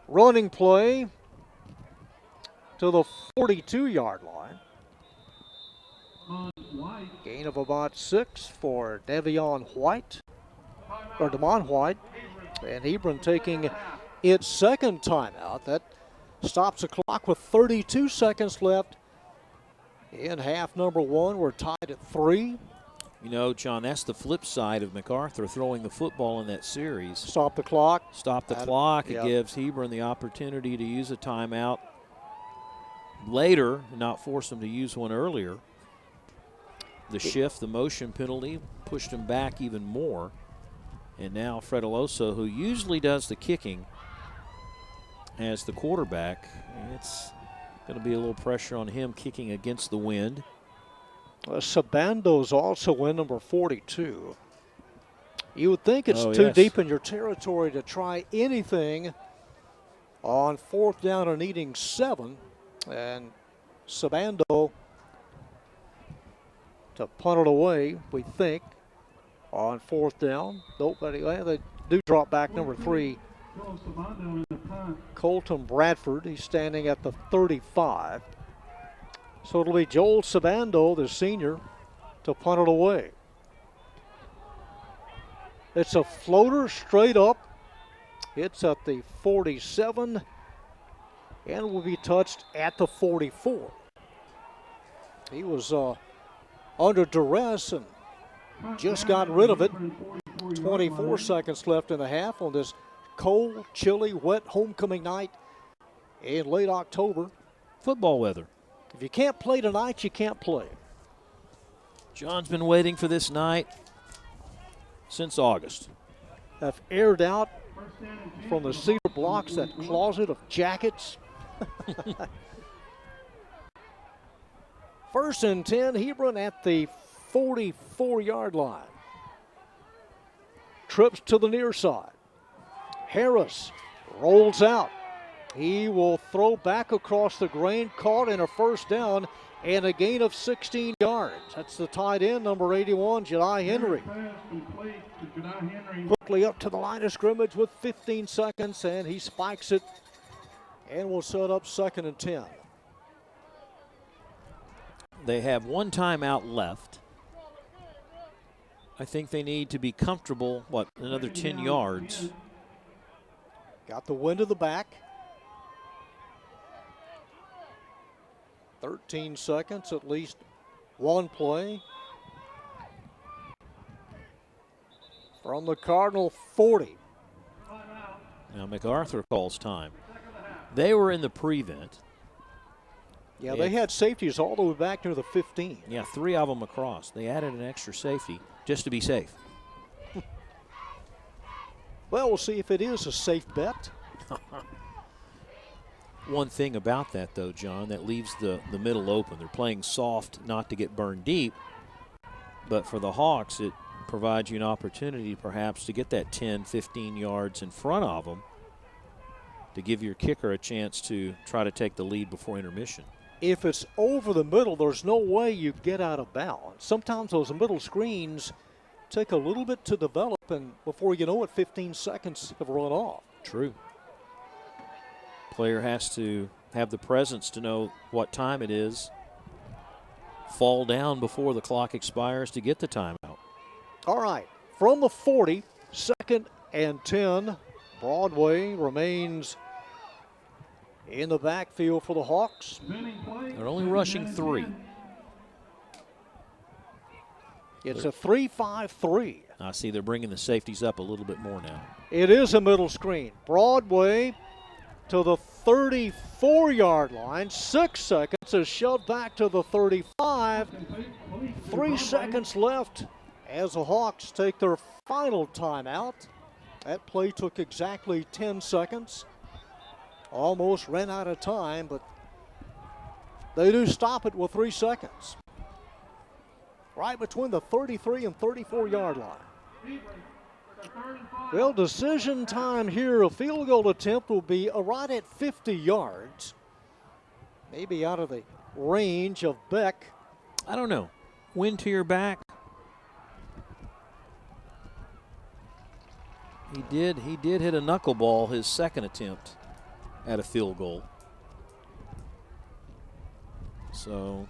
Running play to the 42-yard line. Gain of about 6 for Devion White, or Damon White. And Hebron taking its 2nd timeout. That stops the clock with 32 seconds left in half number 1. We're tied at 3. You know, John, that's the flip side of MacArthur throwing the football in that series. Stop the clock. Stop the clock. It gives Hebron the opportunity to use a timeout later and not force them to use one earlier. The shift, the motion penalty, pushed him back even more. And now Fred Aloso, who usually does the kicking as the quarterback, it's going to be a little pressure on him kicking against the wind. Sabando's also in, number 42. You would think it's too deep in your territory to try anything on 4th down and needing 7. And Sabando to punt it away, we think, on 4th down. Nope, but they do drop back number 3. Colton Bradford, he's standing at the 35. So it'll be Joel Sabando, the senior, to punt it away. It's a floater straight up. It's at the 47 and will be touched at the 44. He was under duress and just got rid of it. 24 seconds left in the half on this cold, chilly, wet homecoming night in late October. Football weather. If you can't play tonight, you can't play. John's been waiting for this night since August. Have aired out from the cedar blocks, that closet of jackets. First and 10, Hebron at the 44-yard line. Trips to the near side. Harris rolls out. He will throw back across the grain, caught in a first down and a gain of 16 yards. That's the tight end, number 81, Jedi Henry. Quickly up to the line of scrimmage with 15 seconds, and he spikes it and will set up 2nd and 10. They have one timeout left. I think they need to be comfortable, another 10 yards. Got the wind of the back. 13 seconds, at least one play. From the Cardinal 40. Now MacArthur calls time. They were in the prevent. Yeah, they had safeties all the way back near the 15. Yeah, 3 of them across. They added an extra safety just to be safe. Well, we'll see if it is a safe bet. One thing about that, though, John, that leaves the middle open. They're playing soft not to get burned deep, but for the Hawks, it provides you an opportunity perhaps to get that 10, 15 yards in front of them to give your kicker a chance to try to take the lead before intermission. If it's over the middle, there's no way you get out of bounds. Sometimes those middle screens take a little bit to develop, and before you know it, 15 seconds have run off. True. Player has to have the presence to know what time it is, fall down before the clock expires to get the timeout. All right, from the 40, 2nd and 10, Broadway remains in the backfield for the Hawks. They're only rushing 3. It's a 3-5-3. I see they're bringing the safeties up a little bit more now. It is a middle screen. Broadway to the 34-yard line. 6 seconds is shoved back to the 35. 3 seconds left as the Hawks take their final timeout. That play took exactly 10 seconds. Almost ran out of time, but they do stop it with 3 seconds. Right between the 33 and 34-yard line. Well, decision time here. A field goal attempt will be right at 50 yards. Maybe out of the range of Beck. I don't know. Wind to your back. He did hit a knuckleball his second attempt at a field goal. So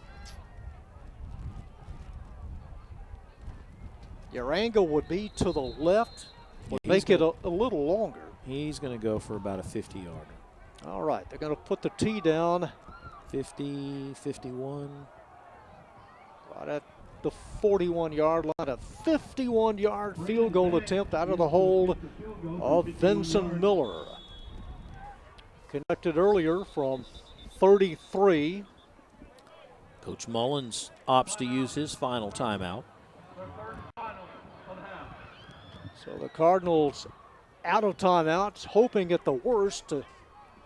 your angle would be to the left, would make it a little longer. He's going to go for about a 50-yarder. All right, they're going to put the tee down. 50, 51. Right at the 41-yard line. A 51-yard field goal attempt out of the hold of Vincent Miller. Connected earlier from 33. Coach Mullins opts to use his final timeout. So the Cardinals out of timeouts, hoping at the worst to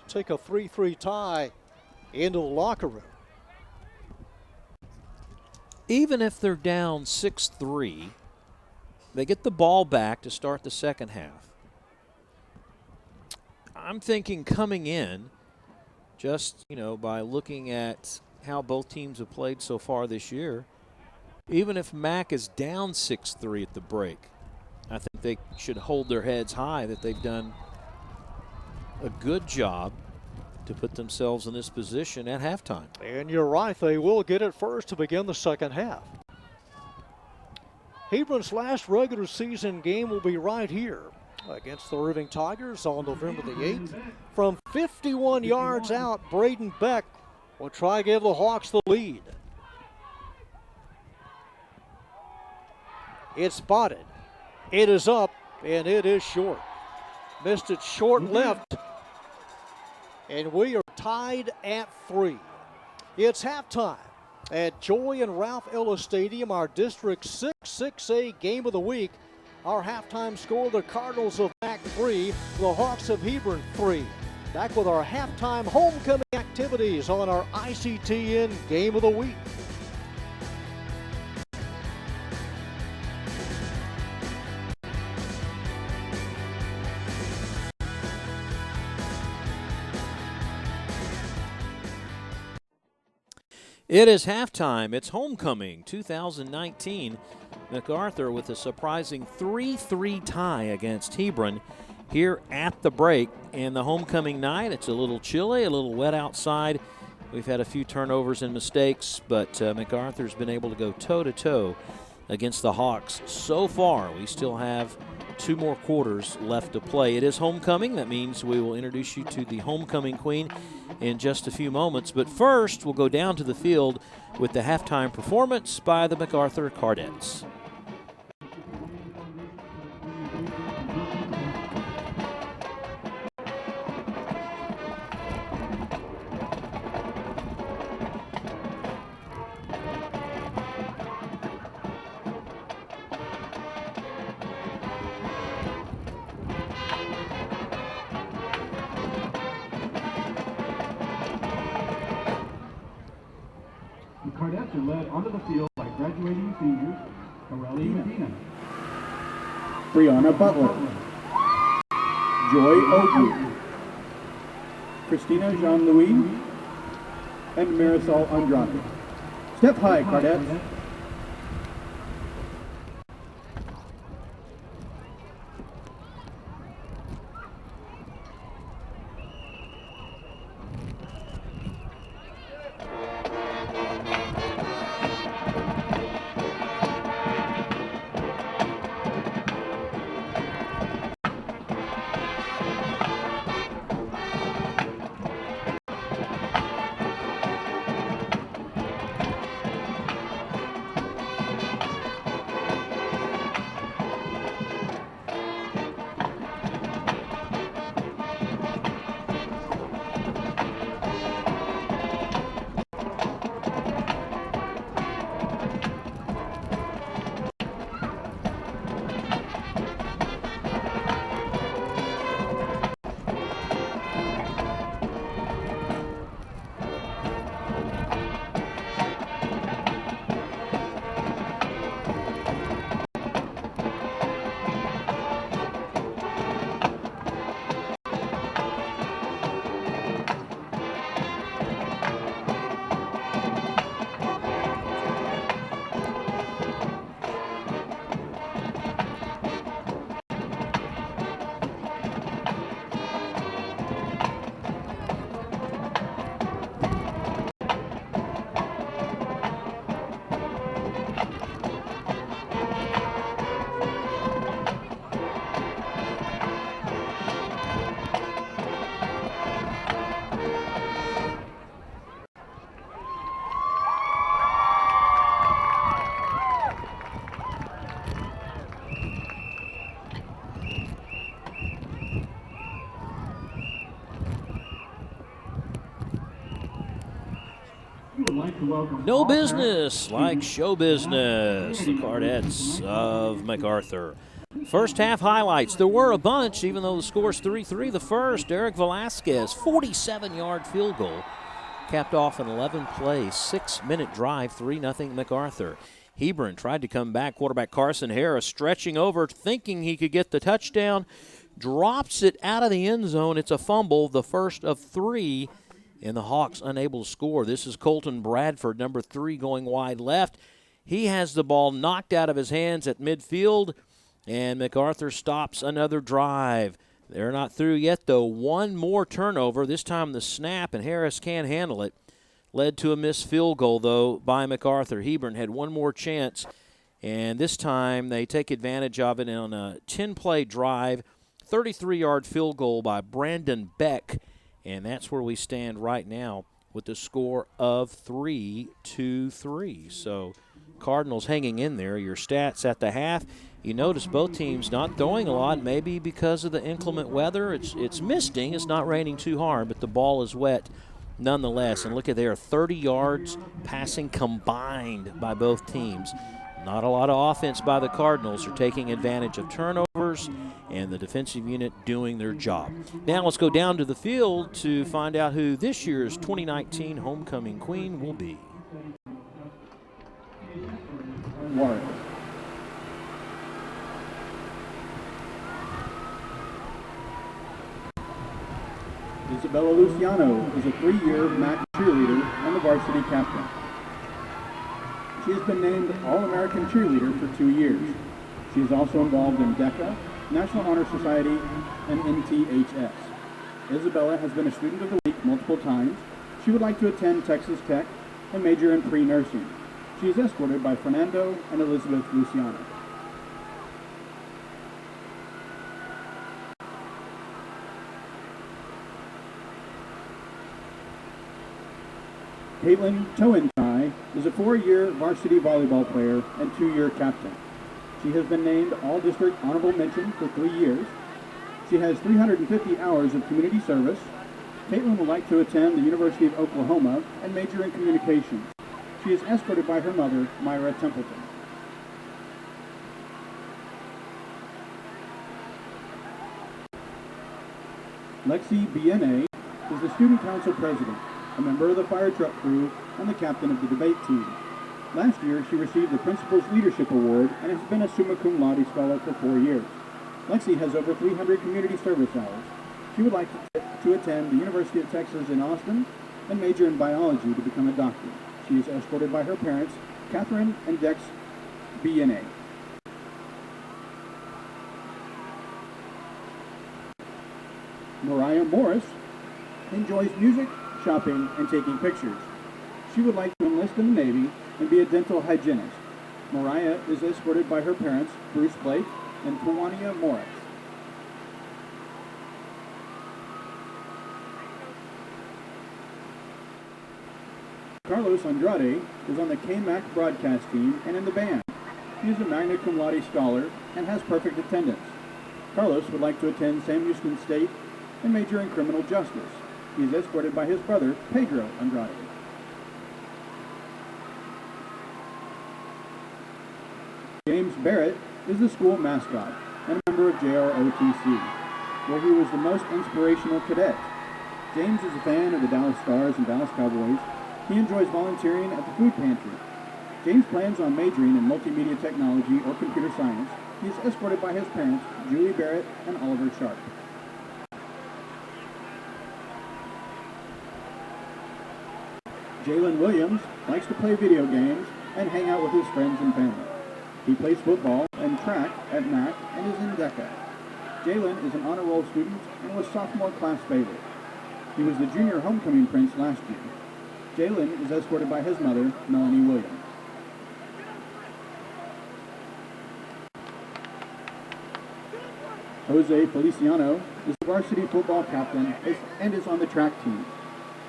take a 3-3 tie into the locker room. Even if they're down 6-3, they get the ball back to start the second half. I'm thinking coming in, just, by looking at how both teams have played so far this year, even if Mac is down 6-3 at the break, I think they should hold their heads high that they've done a good job to put themselves in this position at halftime. And you're right, they will get it first to begin the second half. Hebron's last regular season game will be right here against the Irving Tigers on November the 8th. From 51 yards out, Braden Beck will try to give the Hawks the lead. It's spotted. It is up, and it is short. Missed it short left, and we are tied at 3. It's halftime at Joy and Ralph Ellis Stadium, our District 6A game of the week. Our halftime score, the Cardinals of MAC 3, the Hawks of Hebron 3. Back with our halftime homecoming activities on our ICTN game of the week. It is halftime. It's homecoming 2019. MacArthur with a surprising 3-3 tie against Hebron here at the break. And the homecoming night, it's a little chilly, a little wet outside. We've had a few turnovers and mistakes, but MacArthur's been able to go toe-to-toe against the Hawks so far. We still have 2 more quarters left to play. It is homecoming. That means we will introduce you to the homecoming queen in just a few moments. But first, we'll go down to the field with the halftime performance by the MacArthur Cardettes. Cardettes are led onto the field by graduating seniors Corelli Medina, Brianna Butler, Joy Oakley, Christina Jean-Louis, and Marisol Andrade. Step high, Cardettes. No business like show business. The Cardettes of MacArthur. First half highlights. There were a bunch, even though the score's 3-3. The first, Eric Velasquez, 47-yard field goal. Capped off an 11-play, 6-minute drive, 3-0 MacArthur. Hebron tried to come back. Quarterback Carson Harris stretching over, thinking he could get the touchdown. Drops it out of the end zone. It's a fumble, the first of 3. And the Hawks unable to score. This is Colton Bradford, number 3, going wide left. He has the ball knocked out of his hands at midfield, and MacArthur stops another drive. They're not through yet, though. One more turnover, this time the snap, and Harris can't handle it. Led to a missed field goal, though, by MacArthur. Hebron had one more chance, and this time they take advantage of it on a 10-play drive, 33-yard field goal by Brandon Beck, and that's where we stand right now with the score of 3-3. So Cardinals hanging in there. Your stats at the half, you notice both teams not throwing a lot, maybe because of the inclement weather. It's misting. It's not raining too hard, but the ball is wet nonetheless. And look at there, 30 yards passing combined by both teams. Not a lot of offense by the Cardinals. They're taking advantage of turnovers and the defensive unit doing their job. Now let's go down to the field to find out who this year's 2019 homecoming queen will be. Warwick. Isabella Luciano is a 3-year MAC cheerleader and the varsity captain. She has been named All-American Cheerleader for 2 years. She is also involved in DECA, National Honor Society, and NTHS. Isabella has been a student of the week multiple times. She would like to attend Texas Tech and major in pre-nursing. She is escorted by Fernando and Elizabeth Luciano. Caitlin Toentai is a 4-year varsity volleyball player and 2-year captain. She has been named All-District Honorable Mention for 3 years. She has 350 hours of community service. Caitlin would like to attend the University of Oklahoma and major in communications. She is escorted by her mother, Myra Templeton. Lexi BNA is the student council president, a member of the fire truck crew, and the captain of the debate team. Last year, she received the Principal's Leadership Award and has been a summa cum laude scholar for 4 years. Lexi has over 300 community service hours. She would like to attend the University of Texas in Austin and major in biology to become a doctor. She is escorted by her parents, Catherine and Dex BNA. Mariah Morris enjoys music, shopping, and taking pictures. She would like to enlist in the Navy and be a dental hygienist. Mariah is escorted by her parents, Bruce Blake and Tawania Morris. Carlos Andrade is on the KMAC broadcast team and in the band. He is a magna cum laude scholar and has perfect attendance. Carlos would like to attend Sam Houston State and major in criminal justice. He is escorted by his brother, Pedro Andrade. James Barrett is the school mascot and a member of JROTC, where he was the most inspirational cadet. James is a fan of the Dallas Stars and Dallas Cowboys. He enjoys volunteering at the food pantry. James plans on majoring in multimedia technology or computer science. He is escorted by his parents, Julie Barrett and Oliver Sharp. Jalen Williams likes to play video games and hang out with his friends and family. He plays football and track at MAC and is in DECA. Jalen is an honor roll student and was sophomore class favorite. He was the junior homecoming prince last year. Jalen is escorted by his mother, Melanie Williams. Jose Feliciano is the varsity football captain and is on the track team.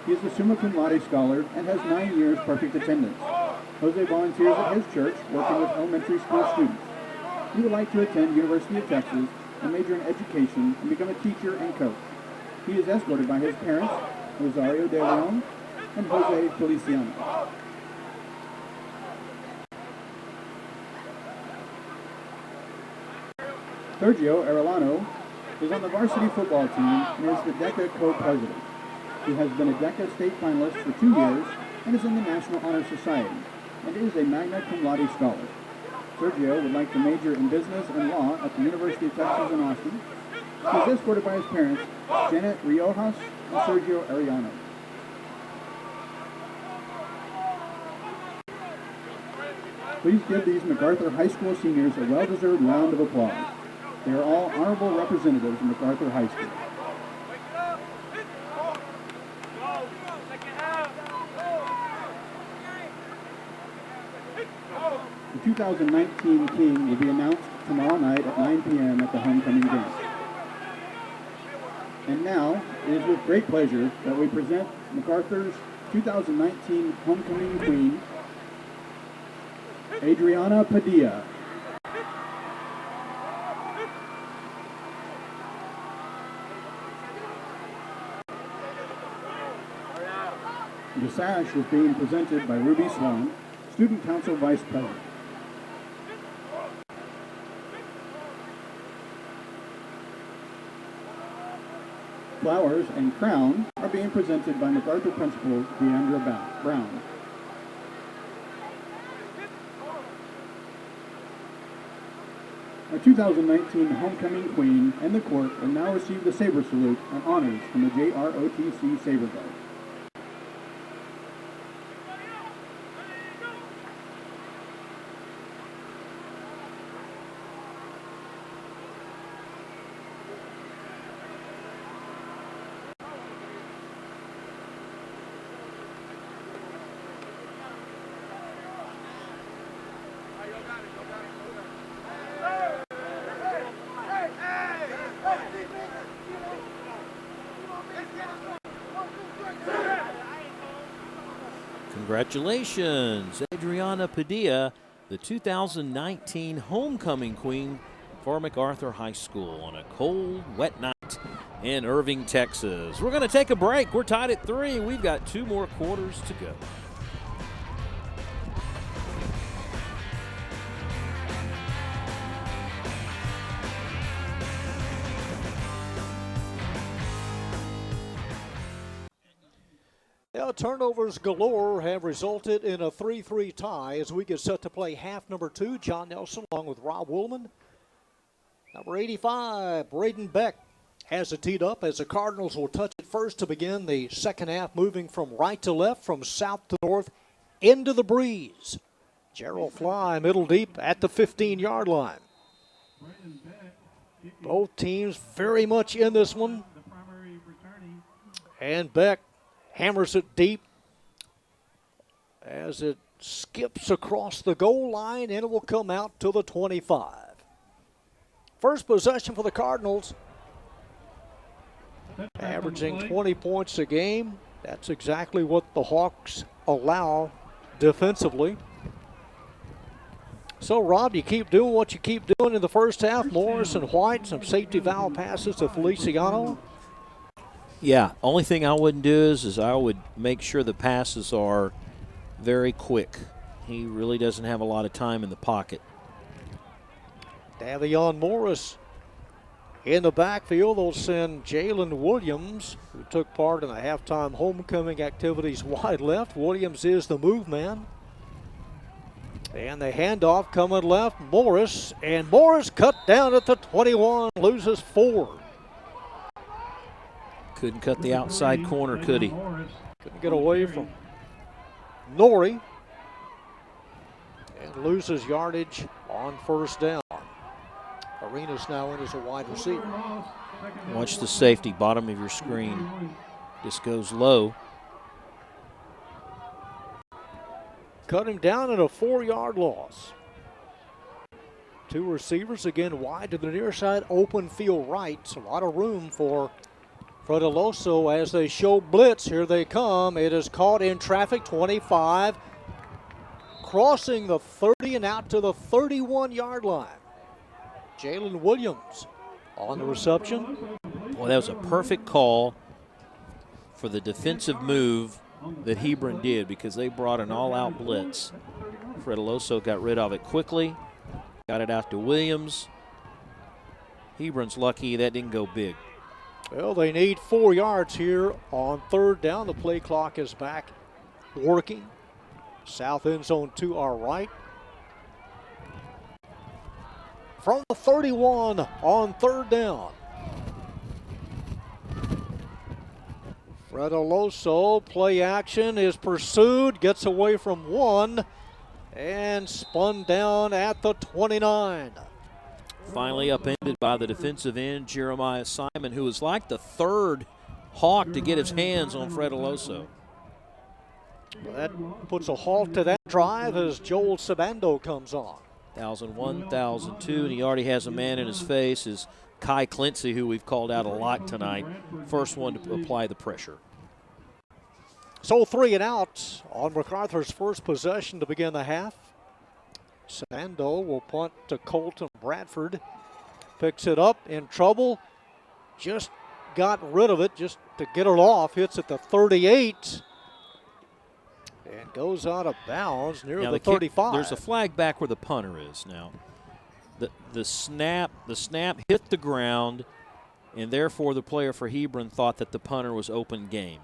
He is a summa cum laude scholar and has 9 years perfect attendance. Jose volunteers at his church working with elementary school students. He would like to attend University of Texas and major in education and become a teacher and coach. He is escorted by his parents, Rosario de Leon and Jose Feliciano. Sergio Arellano is on the varsity football team and is the DECA co-president. He has been a DECA state finalist for 2 years and is in the National Honor Society and is a magna cum laude scholar. Sergio would like to major in business and law at the University of Texas in Austin. He is escorted by his parents, Janet Riojas and Sergio Arellano. Please give these MacArthur High School seniors a well-deserved round of applause. They are all honorable representatives of MacArthur High School. The 2019 King will be announced tomorrow night at 9 p.m. at the homecoming game. And now, it is with great pleasure that we present MacArthur's 2019 homecoming queen, Adriana Padilla. The sash is being presented by Ruby Sloan, Student Council Vice President. Flowers and crown are being presented by MacArthur Principal Deandra Brown. Our 2019 homecoming queen and the court will now receive the saber salute and honors from the JROTC Saber Guard. Congratulations, Adriana Padilla, the 2019 homecoming queen for MacArthur High School on a cold, wet night in Irving, Texas. We're going to take a break. We're tied at 3. We've got 2 more quarters to go. Now, turnovers galore have resulted in a 3-3 tie as we get set to play half number 2. John Nelson along with Rob Woolman. Number 85, Braden Beck, has it teed up as the Cardinals will touch it first to begin the second half, moving from right to left, from south to north, into the breeze. Gerald fly middle deep at the 15-yard line. Both teams very much in this one. And Beck hammers it deep as it skips across the goal line, and it will come out to the 25. First possession for the Cardinals, averaging 20 points a game. That's exactly what the Hawks allow defensively. So, Rob, you keep doing what you keep doing in the first half. Morris and White, some safety valve passes to Feliciano. Yeah, only thing I wouldn't do is I would make sure the passes are very quick. He really doesn't have a lot of time in the pocket. Davion Morris in the backfield. They'll send Jalen Williams, who took part in the halftime homecoming activities, wide left. Williams is the move man. And the handoff coming left, Morris. And Morris cut down at the 21, loses 4. Couldn't cut the outside corner, could he? Couldn't get away from Norrie. And loses yardage on first down. Arenas now in as a wide receiver. Watch the safety, bottom of your screen. This goes low. Cut him down at a 4-yard loss. 2 receivers again wide to the near side, open field right. It's a lot of room for Frediloso as they show blitz. Here they come. It is caught in traffic, 25. Crossing the 30 and out to the 31-yard line. Jalen Williams on the reception. Well, that was a perfect call for the defensive move that Hebron did, because they brought an all-out blitz. Frediloso got rid of it quickly, got it out to Williams. Hebron's lucky that didn't go big. Well, they need 4 yards here on third down. The play clock is back working. South end zone to our right. From the 31 on third down. Frediloso, play action, is pursued, gets away from 1, and spun down at the 29. Finally upended by the defensive end, Jeremiah Simon, who was like the third Hawk to get his hands on Fred Aloso. Well, that puts a halt to that drive as Joel Sabando comes on. 1,001, 1,002, and he already has a man in his face, is Kai Clancy, who we've called out a lot tonight. First one to apply the pressure. So 3 and out on MacArthur's first possession to begin the half. Sabando will punt to Colton Bradford. Picks it up, in trouble. Just got rid of it just to get it off. Hits at the 38. And goes out of bounds near the 35. There's a flag back where the punter is now. The snap hit the ground, and therefore the player for Hebron thought that the punter was open game.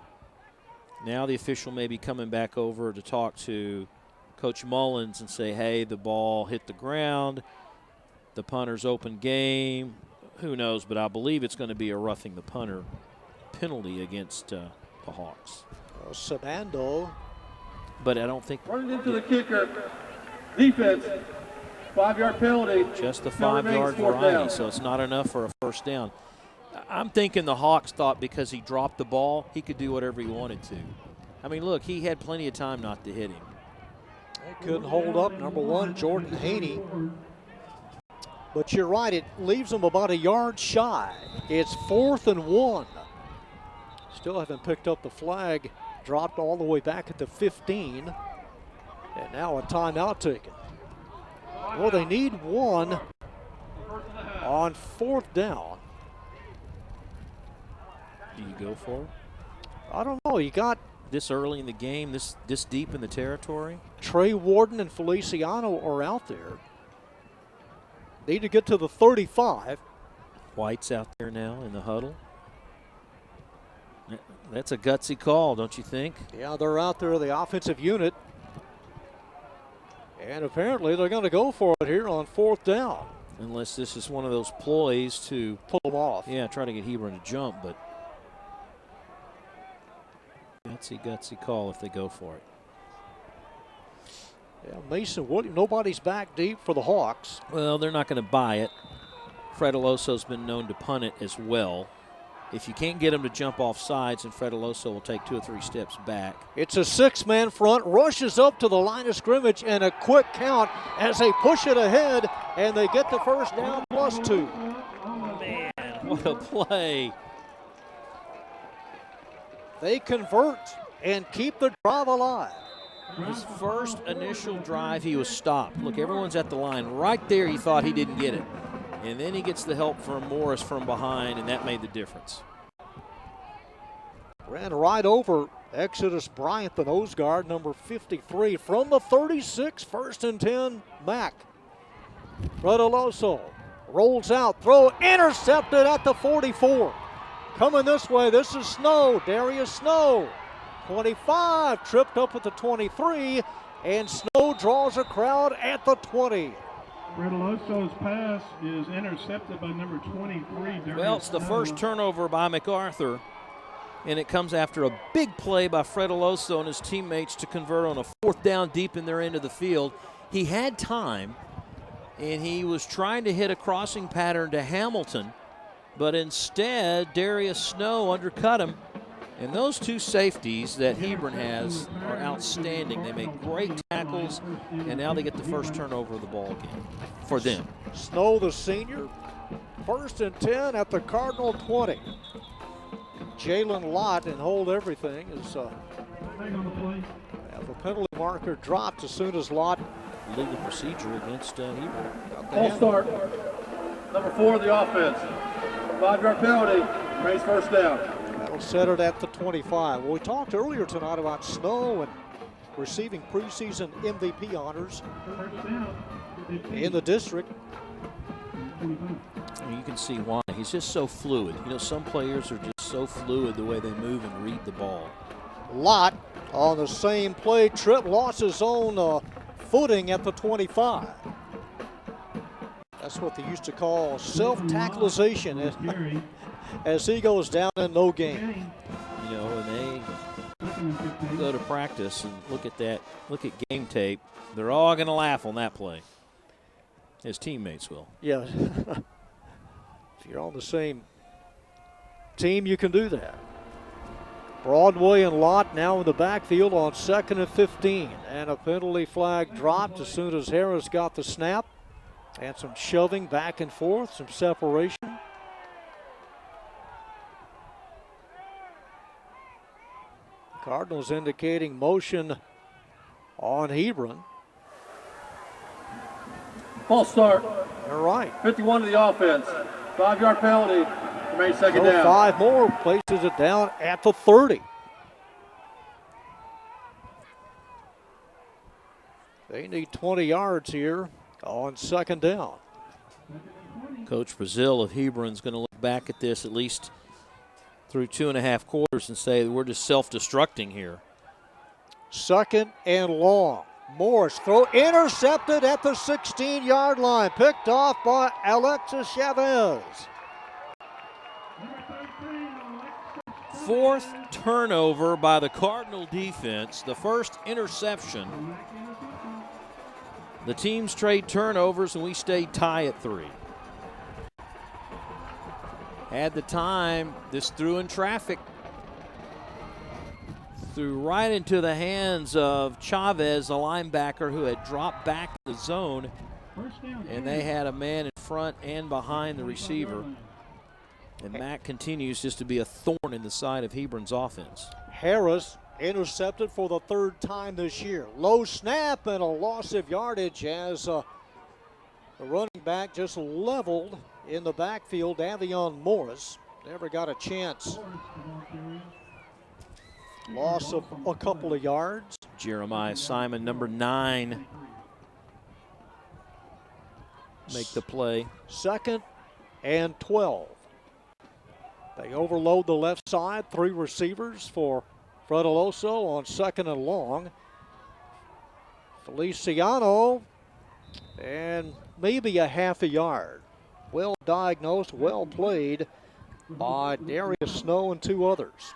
Now the official may be coming back over to talk to Coach Mullins and say, hey, the ball hit the ground. The punter's open game. Who knows, but I believe it's going to be a roughing the punter penalty against the Hawks. Sabando. But I don't think. Running into the kicker. Defense. 5-yard penalty. Just the 5-yard variety, so it's not enough for a first down. I'm thinking the Hawks thought because he dropped the ball, he could do whatever he wanted to. I mean, look, he had plenty of time not to hit him. They couldn't hold up. Number 1, Jordan Haney. But you're right, it leaves them about a yard shy. It's 4th and 1. Still haven't picked up the flag. Dropped all the way back at the 15. And now a timeout taken. Well, they need one on 4th down. Do you go for it? I don't know. You got this early in the game, this deep in the territory. Trey Warden and Feliciano are out there. Need to get to the 35. White's out there now in the huddle. That's a gutsy call, don't you think? Yeah, they're out there, the offensive unit. And apparently they're going to go for it here on 4th down. Unless this is one of those ploys to pull them off. Yeah, try to get Hebron to jump, but gutsy call if they go for it. Yeah, Mason Williams, nobody's back deep for the Hawks. Well, they're not going to buy it. Fred Aloso's been known to punt it as well. If you can't get him to jump off sides, and Fred Aloso will take 2 or 3 steps back. It's a 6-man front, rushes up to the line of scrimmage, and a quick count as they push it ahead, and they get the first down +2. Man, what a play. They convert and keep the drive alive. His first initial drive, he was stopped. Look, everyone's at the line. Right there, he thought he didn't get it. And then he gets the help from Morris from behind, and that made the difference. Ran right over Exodus Bryant, the nose guard, number 53. From the 36, 1st and 10, Mack. Fred Aloso rolls out, throw intercepted at the 44. Coming this way, this is Snow, Darius Snow. 25, tripped up at the 23, and Snow draws a crowd at the 20. Fred Aloso's pass is intercepted by number 23. Well, it's the first turnover by MacArthur, and it comes after a big play by Fred Aloso and his teammates to convert on a 4th down deep in their end of the field. He had time, and he was trying to hit a crossing pattern to Hamilton, but instead Darius Snow undercut him. And those 2 safeties that Hebron has are outstanding. They make great tackles, and now they get the first turnover of the ball game for them. Snow, the senior, 1st and 10 at the Cardinal 20. Jalen Lott, and hold everything, is the penalty marker dropped as soon as Lott. Legal procedure against Hebron. Full start. Number 4 the offense. 5-yard penalty. Raise first down. That'll set it at the 25. Well, we talked earlier tonight about Snow and receiving preseason MVP honors in the district. You can see why. He's just so fluid. You know, some players are just so fluid the way they move and read the ball. Lott on the same play. Tripp lost his own footing at the 25. That's what they used to call self-tackleization as he goes down in no gain. You know, when they go to practice and look at game tape, they're all going to laugh on that play. His teammates will. Yeah. If you're on the same team, you can do that. Broadway and Lott now in the backfield on 2nd and 15. And a penalty flag dropped as soon as Harris got the snap. And some shoving back and forth, some separation. Cardinals indicating motion on Hebron. False start. All right. 51 to the offense. 5-yard penalty. Remains second So down. 5 more, places it down at the 30. They need 20 yards here on 2nd down. Coach Brazil of Hebron's going to look back at this at least through 2.5 quarters and say we're just self-destructing here. 2nd and long. Morris throw intercepted at the 16-yard line. Picked off by Alexis Chavez. 4th turnover by the Cardinal defense. The first interception. The teams trade turnovers and we stayed tie at 3. Had the time, this threw in traffic. Threw right into the hands of Chavez, a linebacker who had dropped back in the zone. And they had a man in front and behind the receiver. And Mack continues just to be a thorn in the side of Hebron's offense. Harris intercepted for the 3rd time this year. Low snap and a loss of yardage as the running back just leveled in the backfield. Davion Morris never got a chance. Loss of a couple of yards. Jeremiah Simon, number 9, make the play. 2nd and 12. They overload the left side. 3 receivers for Fredeloso on 2nd and long. Feliciano, and maybe a half a yard. Well diagnosed, well played by Darius Snow and 2 others.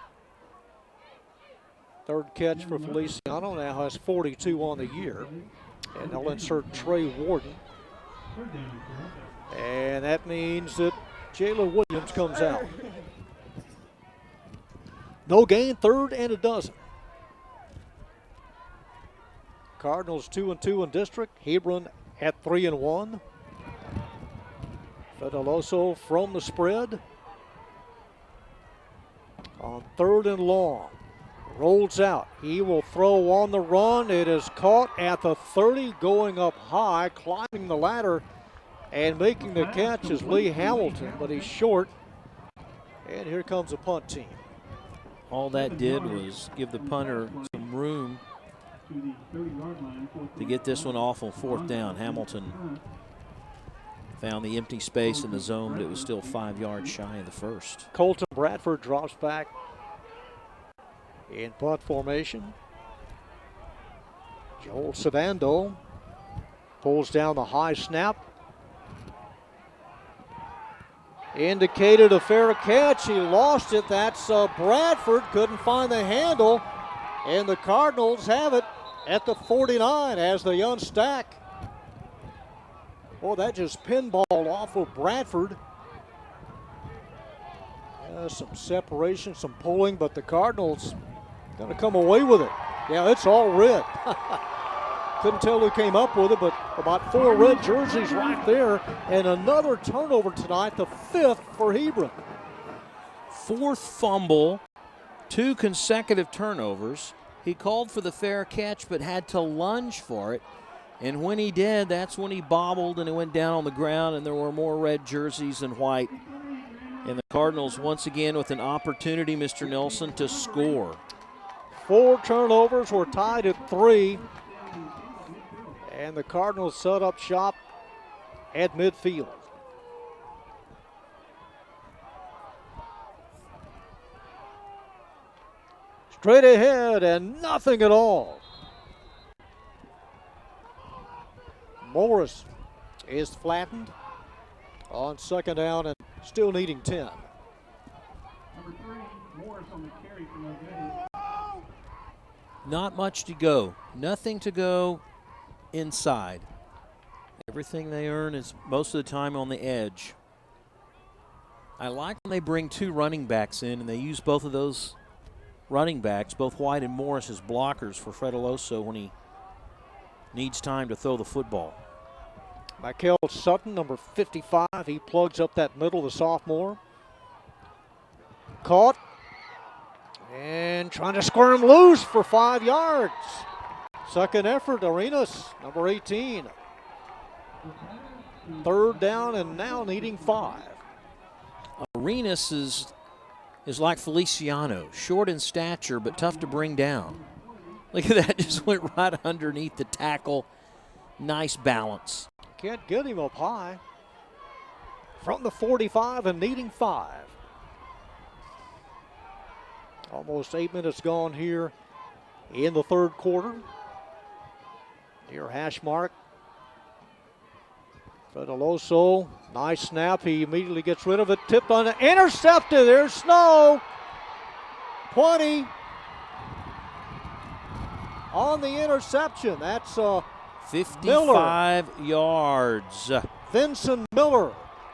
3rd catch for Feliciano, now has 42 on the year. And they'll insert Trey Warden. And that means that Jalen Williams comes out. No gain, 3rd and a dozen. Cardinals 2-2 in district. Hebron at 3-1. Fredeloso from the spread. On 3rd and long. Rolls out. He will throw on the run. It is caught at the 30, going up high, climbing the ladder, and making the catch is Lee Hamilton, but he's short. And here comes a punt team. All that did was give the punter some room to get this one off on 4th down. Hamilton found the empty space in the zone, but it was still 5 yards shy of the 1st. Colton Bradford drops back in punt formation. Joel Savando pulls down the high snap. Indicated a fair catch. He lost it. That's Bradford. Couldn't find the handle. And the Cardinals have it at the 49 as they unstack. Oh, that just pinballed off of Bradford. Some separation, some pulling, but the Cardinals going to come away with it. Yeah, it's all red. Couldn't tell who came up with it, but about 4 red jerseys right there. And another turnover tonight, the 5th for Hebron. 4th fumble, 2 consecutive turnovers. He called for the fair catch, but had to lunge for it. And when he did, that's when he bobbled and it went down on the ground, and there were more red jerseys than white. And the Cardinals once again with an opportunity, Mr. Nelson, to score. 4 turnovers. Were tied at 3. And the Cardinals set up shop at midfield. Straight ahead and nothing at all. Morris is flattened on 2nd down and still needing 10. Number 3, Morris on the carry from O'Day. Not much to go. Nothing to go inside. Everything they earn is most of the time on the edge. I like when they bring two running backs in and they use both of those running backs, both White and Morris, as blockers for Fred Aloso when he needs time to throw the football. Michael Sutton, number 55, he plugs up that middle, the sophomore. Caught and trying to squirm loose for 5 yards. Second effort, Arenas, number 18. Third down and now needing 5. Arenas is like Feliciano, short in stature but tough to bring down. Look at that, just went right underneath the tackle. Nice balance. Can't get him up high. From the 45 and needing 5. Almost 8 minutes gone here in the third quarter. Near hash mark. Fred Aloso, nice snap. He immediately gets rid of it. Tipped on it. Intercepted. There's Snow. 20. On the interception. That's 55 yards. Vincent Miller.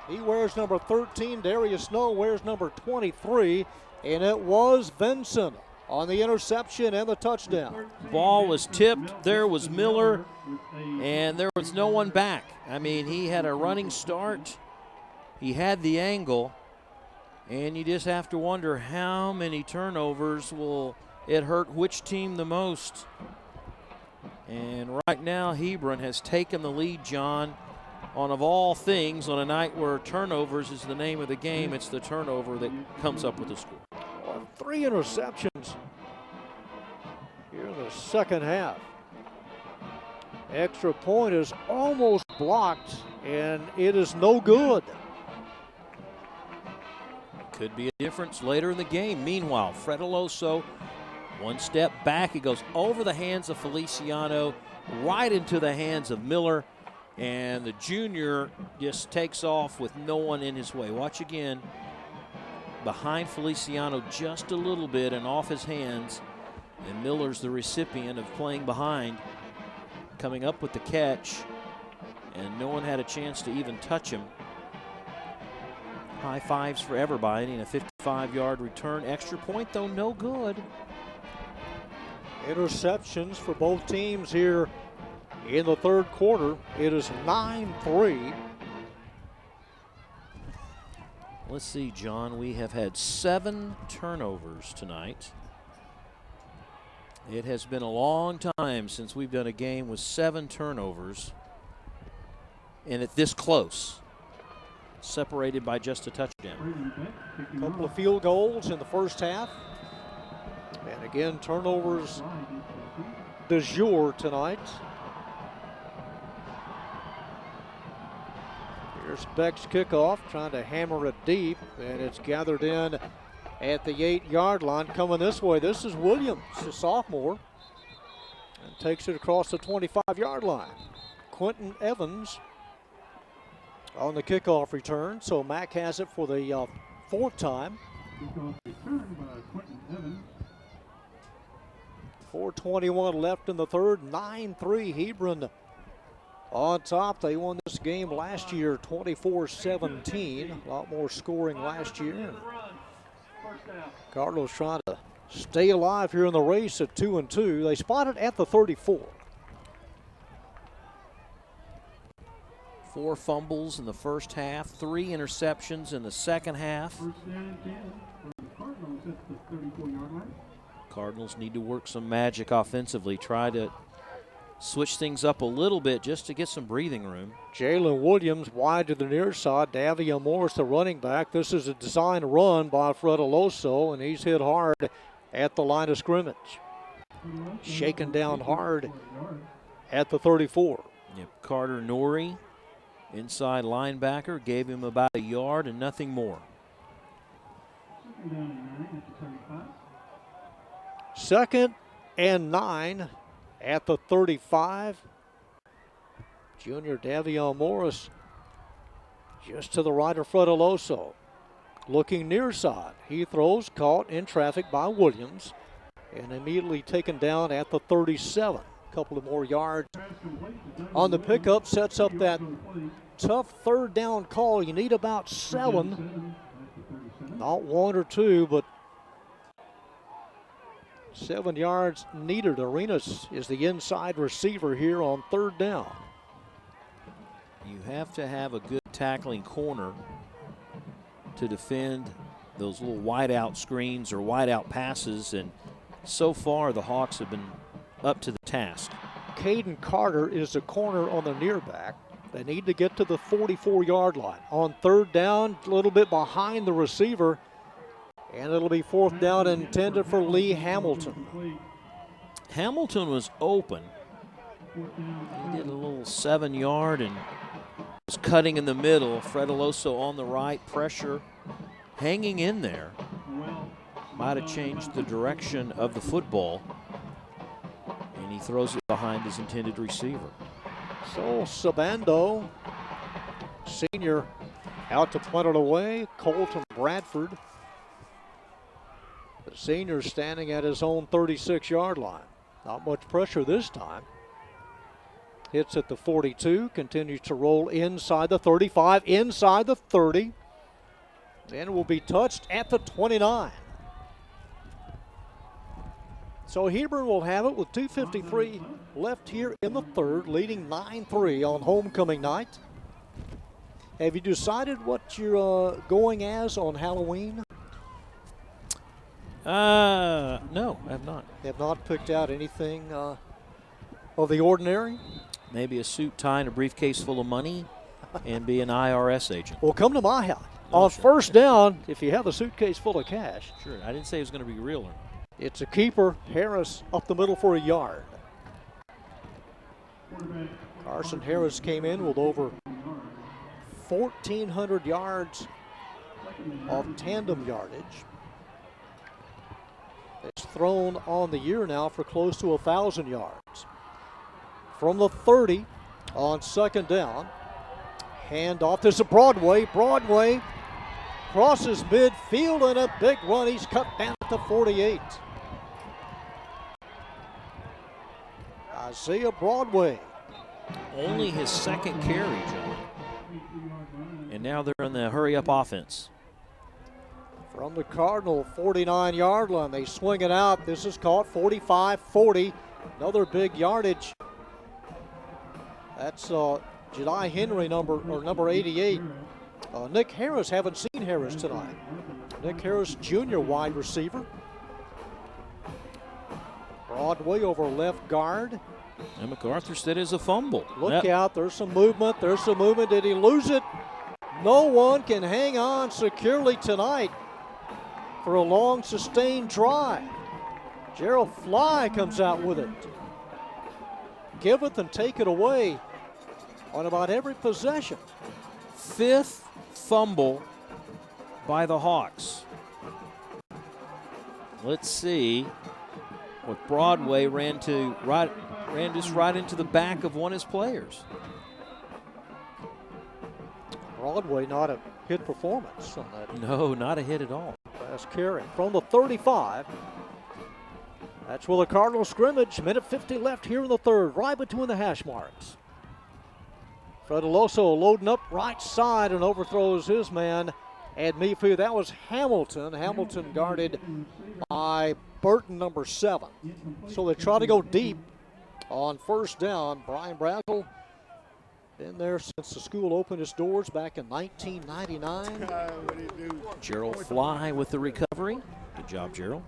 He wears number 13. Darius Snow wears number 23. And it was Vincent on the interception and the touchdown. Ball was tipped. There was Miller. And there was no one back. I mean, he had a running start. He had the angle. And you just have to wonder how many turnovers will it hurt which team the most. And right now, Hebron has taken the lead, John, on, of all things, on a night where turnovers is the name of the game. It's the turnover that comes up with the score. 3 interceptions here in the second half. Extra point is almost blocked, and it is no good. Could be a difference later in the game. Meanwhile, Fred Aloso, one step back. He goes over the hands of Feliciano, right into the hands of Miller, and the junior just takes off with no one in his way. Watch again. Behind Feliciano just a little bit and off his hands, and Miller's the recipient of playing behind, coming up with the catch, and no one had a chance to even touch him. High fives for everybody, and a 55-yard return. Extra point, though, no good. Interceptions for both teams here in the third quarter. It is 9-3. Let's see, John. We have had 7 turnovers tonight. It has been a long time since we've done a game with 7 turnovers. And it's this close. Separated by just a touchdown. A couple of field goals in the first half. And again, turnovers du jour tonight. Here's Beck's kickoff, trying to hammer it deep, and it's gathered in at the 8-yard line. Coming this way, this is Williams, the sophomore, and takes it across the 25-yard line. Quentin Evans on the kickoff return, so Mac has it for the 4th time. Kickoff return by Quentin Evans. 4:21 left in the third. 9-3 Hebron on top. They won this game last year 24-17. A lot more scoring last year. Cardinals trying to stay alive here in the race at 2-2. They spot it at the 34. 4 fumbles in the first half, 3 interceptions in the second half. First down and 10 for the Cardinals at the 34-yard line. Cardinals need to work some magic offensively, try to switch things up a little bit just to get some breathing room. Jalen Williams wide to the near side. Davion Morris, the running back. This is a design run by Fred Aloso, and he's hit hard at the line of scrimmage. Shaken down hard at the 34. Yep. Carter Norrie, inside linebacker, gave him about a yard and nothing more. Second down and 9 at the 35. 2nd and 9 at the 35. Junior Davion Morris just to the right of Fred Aloso. Looking near side. He throws, caught in traffic by Williams, and immediately taken down at the 37. A couple of more yards on the pickup, sets up that tough third down call. You need about 7, not 1 or 2, but 7 yards needed. Arenas is the inside receiver here on third down. You have to have a good tackling corner to defend those little wide-out screens or wide-out passes, and so far the Hawks have been up to the task. Caden Carter is the corner on the near back. They need to get to the 44-yard line. On third down, a little bit behind the receiver, and it'll be fourth down intended for Lee Hamilton. Hamilton was open. He did a little 7-yard and was cutting in the middle. Fred Aloso on the right, pressure hanging in there. Might have changed the direction of the football, and he throws it behind his intended receiver. So Sabando, senior, out to punt it away. Colton Bradford, the senior, standing at his own 36-yard line. Not much pressure this time. Hits at the 42, continues to roll inside the 35, inside the 30, and will be touched at the 29. So Hebron will have it with 2:53 left here in the third, leading 9-3 on homecoming night. Have you decided what you're going as on Halloween? No, I have not. Have not picked out anything of the ordinary? Maybe a suit, tie, and a briefcase full of money, and be an IRS agent. Well, come to my house. Oh, On sure. first down, if you have a suitcase full of cash. Sure, I didn't say it was going to be real. It's a keeper. Harris up the middle for a yard. Carson Harris came in with over 1,400 yards of tandem yardage. It's thrown on the year now for close to 1,000 yards. From the 30 on second down. Hand off. This is Broadway. Broadway crosses midfield and a big run. He's cut down at the 48. Isaiah Broadway. Only his second carry, John. And now they're in the hurry-up offense. From the Cardinal 49-yard line, they swing it out. This is caught 45-40. Another big yardage. That's Jedi Henry, number 88. Nick Harris, haven't seen Harris tonight. Nick Harris, junior wide receiver. Broadway over left guard. And MacArthur said it's a fumble. Look out, there's some movement. There's some movement. Did he lose it? No one can hang on securely tonight for a long, sustained drive. Gerald Fly comes out with it. Give it and take it away on about every possession. 5th fumble by the Hawks. Let's see what Broadway ran just right into the back of one of his players. Broadway not a hit performance on that. No, not a hit at all. Last carry from the 35. That's where the Cardinals scrimmage. Minute 50 left here in the third, right between the hash marks. Fred Aloso loading up right side and overthrows his man at midfield. That was Hamilton. Hamilton guarded by Burton, number 7. So they try to go deep on first down. Brian Brackle been there since the school opened its doors back in 1999. Gerald Fly with the recovery. Good job, Gerald.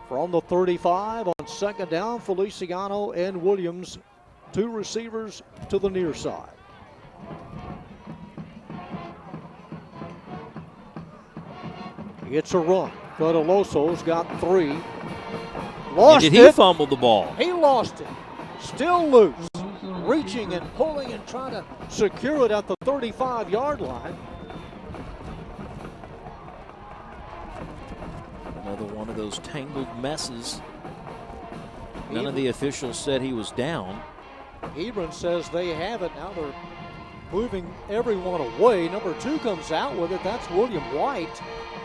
From the 35 on second down, Feliciano and Williams, 2 receivers to the near side. It's a run. Aloso's got 3. Lost Did it. he fumble the ball? He lost it. Still loose. Reaching and pulling and trying to secure it at the 35-yard line. Another one of those tangled messes. None of the officials said he was down. Hebron says they have it. Now they're moving everyone away. Number 2 comes out with it. That's William White,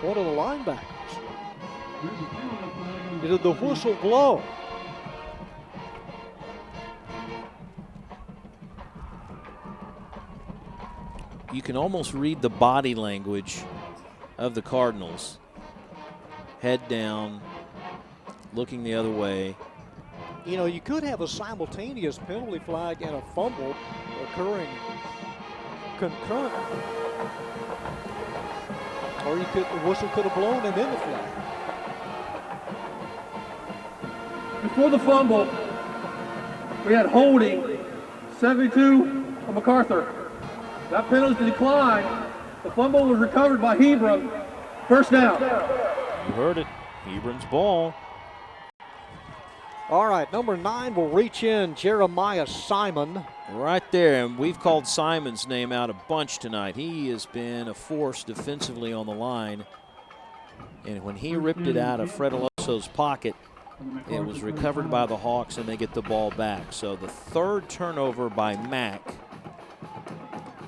one of the linebackers. Did the whistle blow? you can almost read the body language of the Cardinals. Head down, looking the other way. You know, you could have a simultaneous penalty flag and a fumble occurring concurrently. Or the whistle could have blown and then the flag. Before the fumble, we had holding 72 of MacArthur. That penalty declined. The fumble was recovered by Hebron. First down. You heard it. Hebron's ball. All right, number 9 will reach in, Jeremiah Simon. Right there, and we've called Simon's name out a bunch tonight. He has been a force defensively on the line. And when he ripped it out of Fred Alonso's pocket, it was recovered by the Hawks, and they get the ball back. So the third turnover by Mac,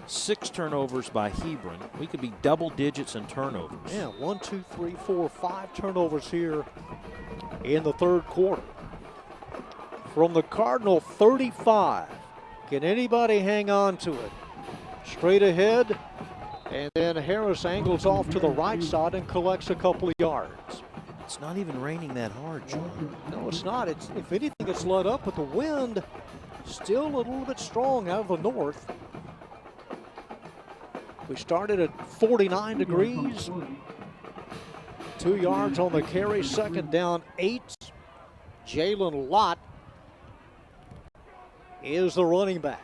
6 turnovers by Hebron. We could be double digits in turnovers. Yeah, 1, 2, 3, 4, 5 turnovers here in the third quarter. From the Cardinal 35, can anybody hang on to it? Straight ahead, and then Harris angles off to the right side and collects a couple of yards. It's not even raining that hard, John. No, it's not. It's, if anything, it's let up, but the wind still a little bit strong out of the north. We started at 49 degrees. 2 yards on the carry, second down, 8. Jalen Lott is the running back,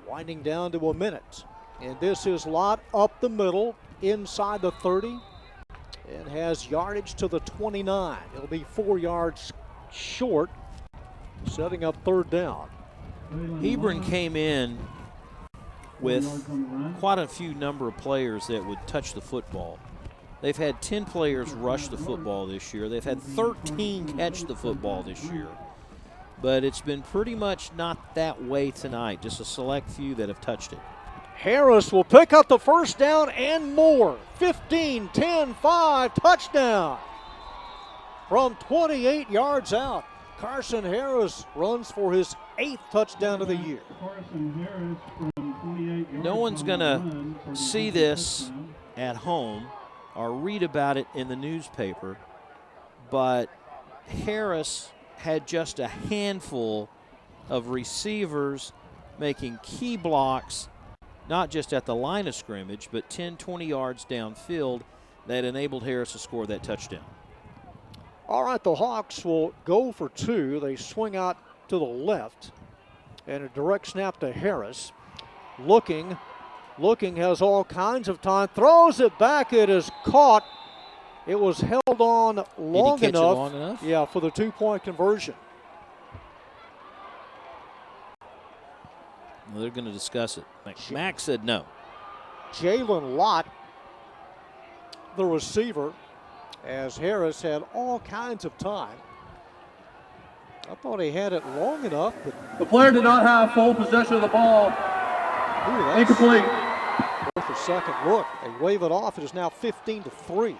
winding down to a minute. And this is Lott up the middle, inside the 30, and has yardage to the 29. It'll be 4 yards short, setting up third down. Hebron came in with quite a few number of players that would touch the football. They've had 10 players rush the football this year. They've had 13 catch the football this year. But it's been pretty much not that way tonight, just a select few that have touched it. Harris will pick up the first down and more. 15, 10, 5, touchdown. From 28 yards out, Carson Harris runs for his 8th touchdown of the year. No one's going to see this at home or read about it in the newspaper, but Harris had just a handful of receivers making key blocks, not just at the line of scrimmage, but 10, 20 yards downfield that enabled Harris to score that touchdown. All right, the Hawks will go for 2. They swing out to the left, and a direct snap to Harris. Looking, has all kinds of time, throws it back, it is caught. It was held on long enough. Yeah, for the 2-point conversion. Well, they're going to discuss it. Mac said no. Jalen Lott, the receiver, as Harris had all kinds of time. I thought he had it long enough, but the player did not have full possession of the ball. Incomplete. Worth a second look. They wave it off. It is now 15-3.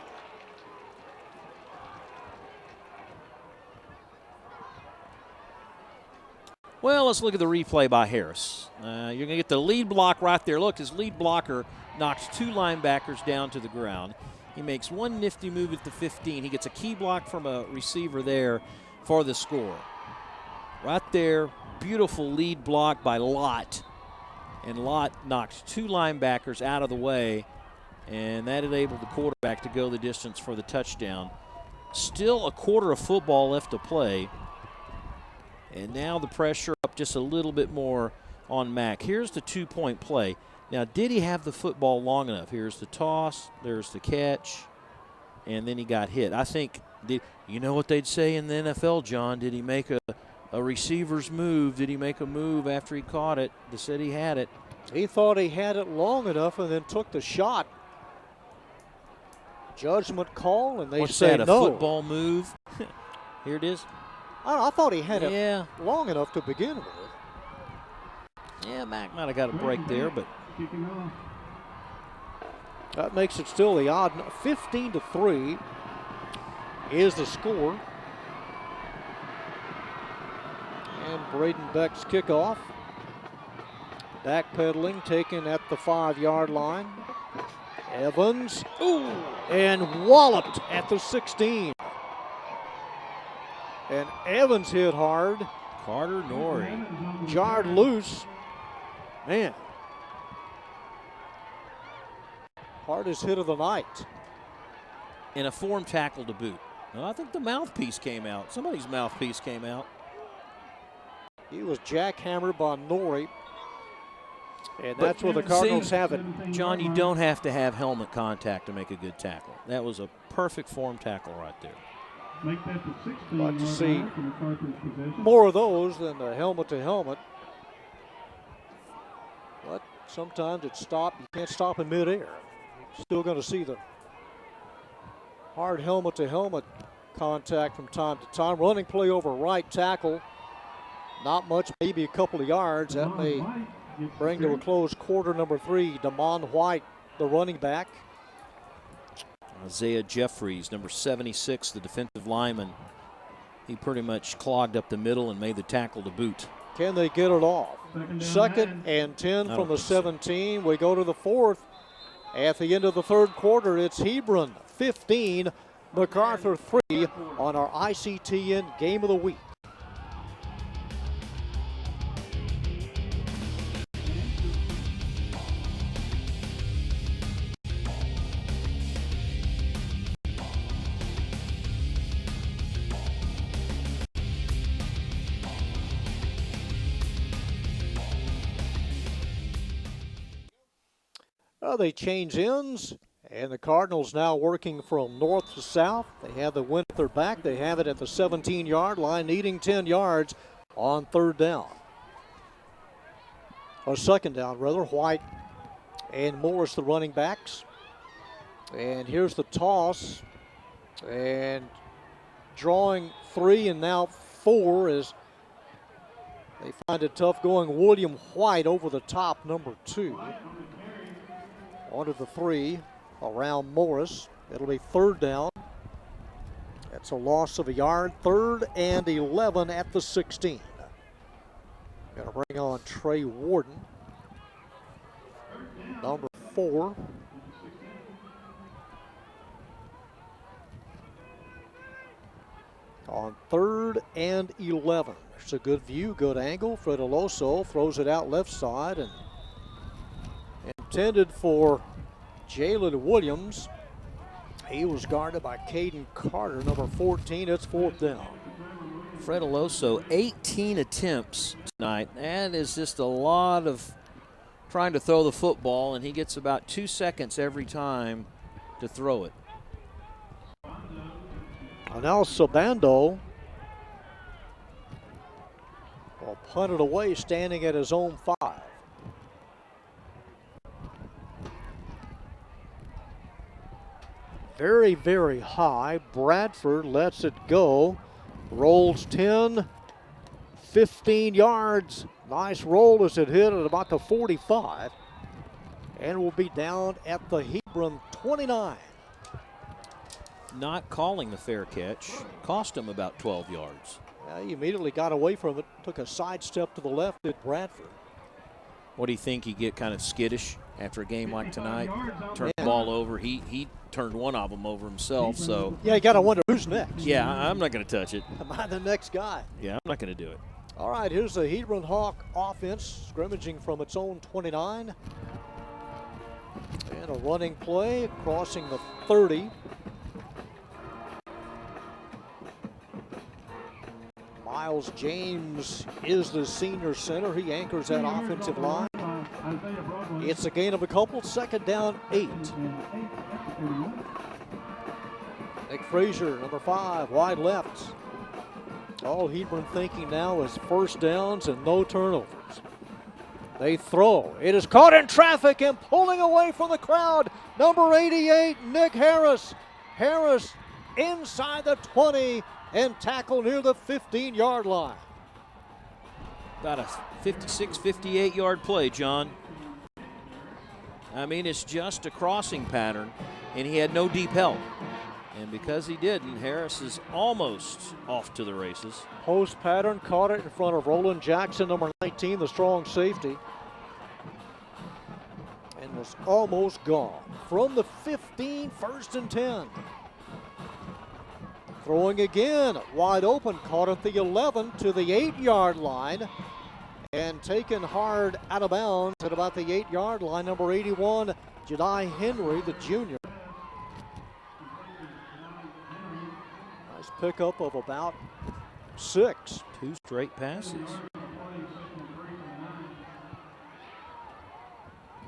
Well, let's look at the replay by Harris. You're going to get the lead block right there. Look, his lead blocker knocks 2 linebackers down to the ground. He makes one nifty move at the 15. He gets a key block from a receiver there for the score. Right there, beautiful lead block by Lott. And Lott knocks 2 linebackers out of the way, and that enabled the quarterback to go the distance for the touchdown. Still a quarter of football left to play. And now the pressure up just a little bit more on Mac. Here's the 2-point play. Now, did he have the football long enough? Here's the toss, there's the catch, and then he got hit. I think, you know what they'd say in the NFL, John? Did he make a receiver's move? Did he make a move after he caught it? They said he had it. He thought he had it long enough and then took the shot. Judgment call, and they say no. no. A football move? Here it is. I thought he had it long enough to begin with. Yeah, Mac might have got a break there, but that makes it still the odd. 15-3 is the score. And Braden Beck's kickoff. Backpedaling, taken at the 5-yard line. Evans, and walloped at the 16. And Evans hit hard. Carter Norrie. Jarred loose. Man. Hardest hit of the night. And a form tackle to boot. No, I think the mouthpiece came out. Somebody's mouthpiece came out. He was jackhammered by Norrie. And that's where the Cardinals have it. John, you don't have to have helmet contact to make a good tackle. That was a perfect form tackle right there. Make that the 16 Like to see for MacArthur's possession. more of those than the helmet to helmet. But sometimes it's stopped. You can't stop in midair. You're still going to see the hard helmet to helmet contact from time to time. Running play over right tackle. Not much, maybe a couple of yards. That may bring to a close quarter number 3. Damon White, the running back. Isaiah Jeffries, number 76, the defensive lineman. He pretty much clogged up the middle and made the tackle to boot. Can they get it off? Second and 10 from the 17. We go to the 4th. At the end of the 3rd quarter, it's Hebron 15, MacArthur 3 on our ICTN Game of the Week. They change ends, and the Cardinals now working from north to south. They have the wind at their back. They have it at the 17-yard line, needing 10 yards on 3rd down. Or 2nd down, rather. White and Morris, the running backs. And here's the toss. And drawing 3 and now 4 as they find it tough going William White over the top, number 2. Onto the 3 around Morris. It'll be 3rd down. That's a loss of a yard. 3rd and 11 at the 16. Going to bring on Trey Warden, number 4. On 3rd and 11. It's a good view, good angle. Fred Aloso throws it out left side and intended for Jalen Williams. He was guarded by Caden Carter, number 14. It's 4th down. Fred Aloso, 18 attempts tonight. That is just a lot of trying to throw the football, and he gets about 2 seconds every time to throw it. And now Sabando will punt it away, standing at his own 5. Very, very high. Bradford lets it go. Rolls 10, 15 yards. Nice roll as it hit at about the 45. And will be down at the Hebron 29. Not calling the fair catch cost him about 12 yards. He immediately got away from it. Took a sidestep to the left at Bradford. What do you think? He get kind of skittish after a game like tonight? Turn the ball over. He turned one of them over himself. So yeah, you got to wonder who's next. Yeah, I'm not going to touch it. Am I the next guy? Yeah, I'm not going to do it. All right, here's the Hebron Hawk offense scrimmaging from its own 29. And a running play crossing the 30. Miles James is the senior center. He anchors that offensive line. It's a gain of a couple. 2nd down, 8. Nick Frazier, number 5, wide left. All Hebron thinking now is 1st downs and no turnovers. They throw. It is caught in traffic and pulling away from the crowd. Number 88, Nick Harris. Harris inside the 20 and tackle near the 15-yard line. About a 56, 58-yard play, John. I mean, it's just a crossing pattern, and he had no deep help. And because he didn't, Harris is almost off to the races. Post pattern, caught it in front of Roland Jackson, number 19, the strong safety. was almost gone. From the 15, 1st and 10. Throwing again, wide open, caught at the 11 to the 8-yard line and taken hard out of bounds at about the 8-yard line. Number 81, Jedi Henry, the junior. Nice pickup of about 6. 2 straight passes.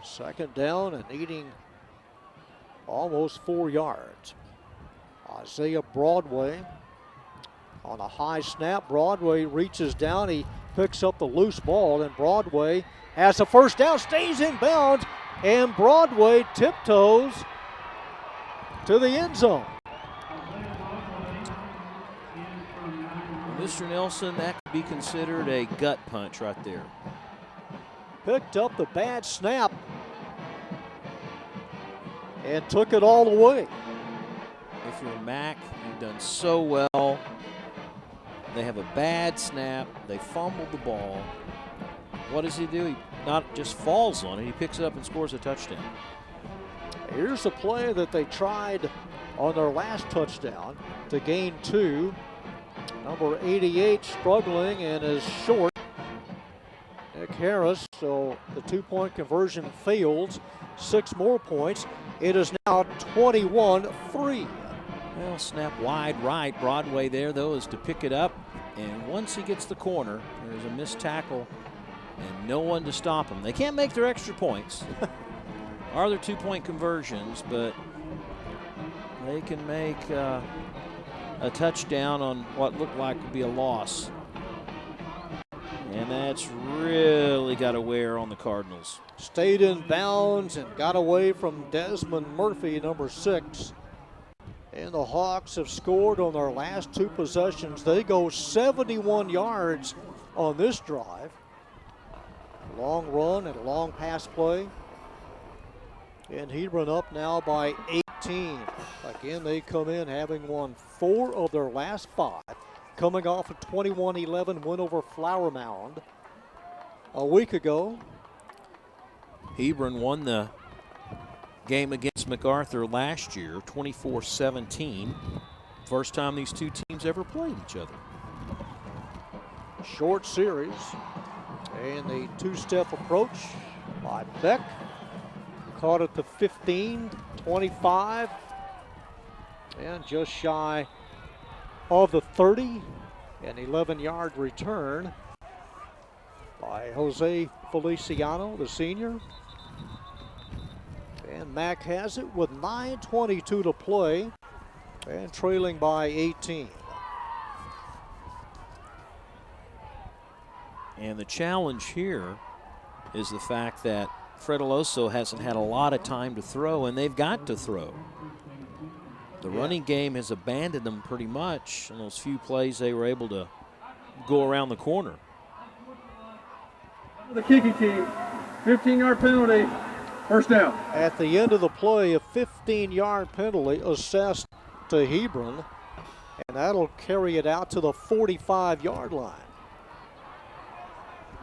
Second down and needing almost 4 yards. Isaiah Broadway on a high snap. Broadway reaches down. He picks up the loose ball, and Broadway has a first down, stays in bounds, and Broadway tiptoes to the end zone. Mr. Nelson, that could be considered a gut punch right there. Picked up the bad snap and took it all the way. If you're Mac, you've done so well. They have a bad snap. They fumbled the ball. What does he do? He not just falls on it. He picks it up and scores a touchdown. Here's a play that they tried on their last touchdown to gain 2. Number 88 struggling and is short. Nick Harris, so the 2-point conversion fails. 6 more points. It is now 21-3. Well, snap wide right. Broadway there, though, is to pick it up. And once he gets the corner, there's a missed tackle and no one to stop him. They can't make their extra points. Are there 2-point conversions, but they can make a touchdown on what looked like would be a loss. And that's really got to wear on the Cardinals. Stayed in bounds and got away from Desmond Murphy, number 6. And the Hawks have scored on their last 2 possessions. They go 71 yards on this drive. Long run and long pass play. And Hebron up now by 18. Again, they come in having won 4 of their last 5. Coming off a 21-11 win over Flower Mound a week ago. Hebron won the game against MacArthur last year, 24-17. First time these 2 teams ever played each other. Short series. And the 2-step approach by Beck. Caught at the 15, 25, and just shy of the 30. An 11-yard return by Jose Feliciano, the senior. And Mac has it with 9:22 to play and trailing by 18. And the challenge here is the fact that Fredeloso hasn't had a lot of time to throw, and they've got to throw. The running game has abandoned them pretty much in those few plays they were able to go around the corner. The kicking team, 15-yard penalty, first down. At the end of the play, a 15-yard penalty assessed to Hebron, and that'll carry it out to the 45-yard line.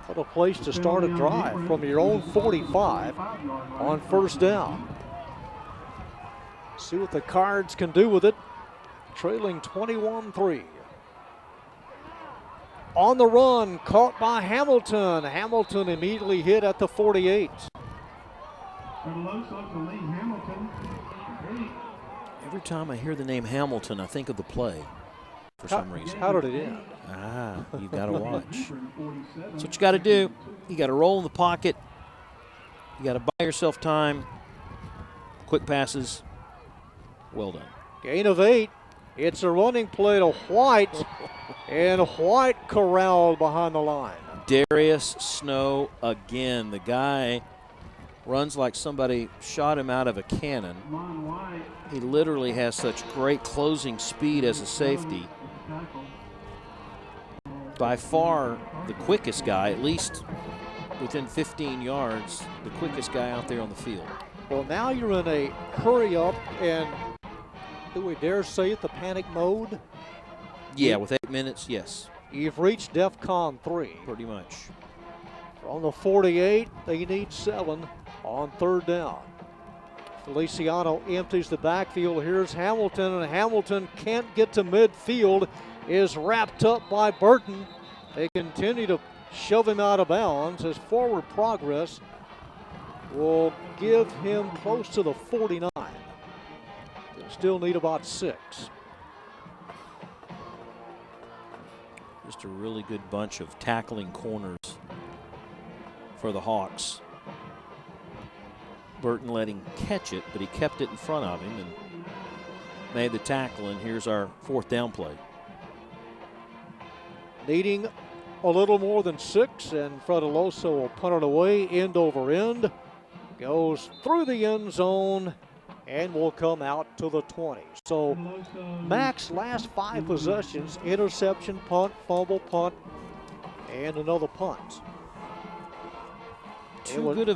What a place to start a drive from your own 45 on first down. See what the Cards can do with it. Trailing 21-3. On the run, caught by Hamilton. Hamilton immediately hit at the 48. Every time I hear the name Hamilton, I think of the play for some reason. How did it end? You've got to watch. That's what you got to do. You got to roll in the pocket. You got to buy yourself time. Quick passes. Well done. Gain of 8. It's a running play to White, and White corralled behind the line. Darius Snow again. The guy runs like somebody shot him out of a cannon. He literally has such great closing speed as a safety. By far the quickest guy, at least within 15 yards, the quickest guy out there on the field. Well, now you're in a hurry up and, do we dare say it, the panic mode? Yeah, with 8 minutes, yes. You've reached DEFCON 3. Pretty much. From the 48, they need 7 on 3rd down. Feliciano empties the backfield. Here's Hamilton, and Hamilton can't get to midfield. Is wrapped up by Burton. They continue to shove him out of bounds. His forward progress will give him close to the 49. They'll still need about 6. Just a really good bunch of tackling corners for the Hawks. Burton let him catch it, but he kept it in front of him and made the tackle, and here's our 4th down play. Needing a little more than 6, and Frediloso will punt it away, end over end. Goes through the end zone and will come out to the 20. So Mac's last 5 possessions: interception, punt, fumble, punt, and another punt. Too good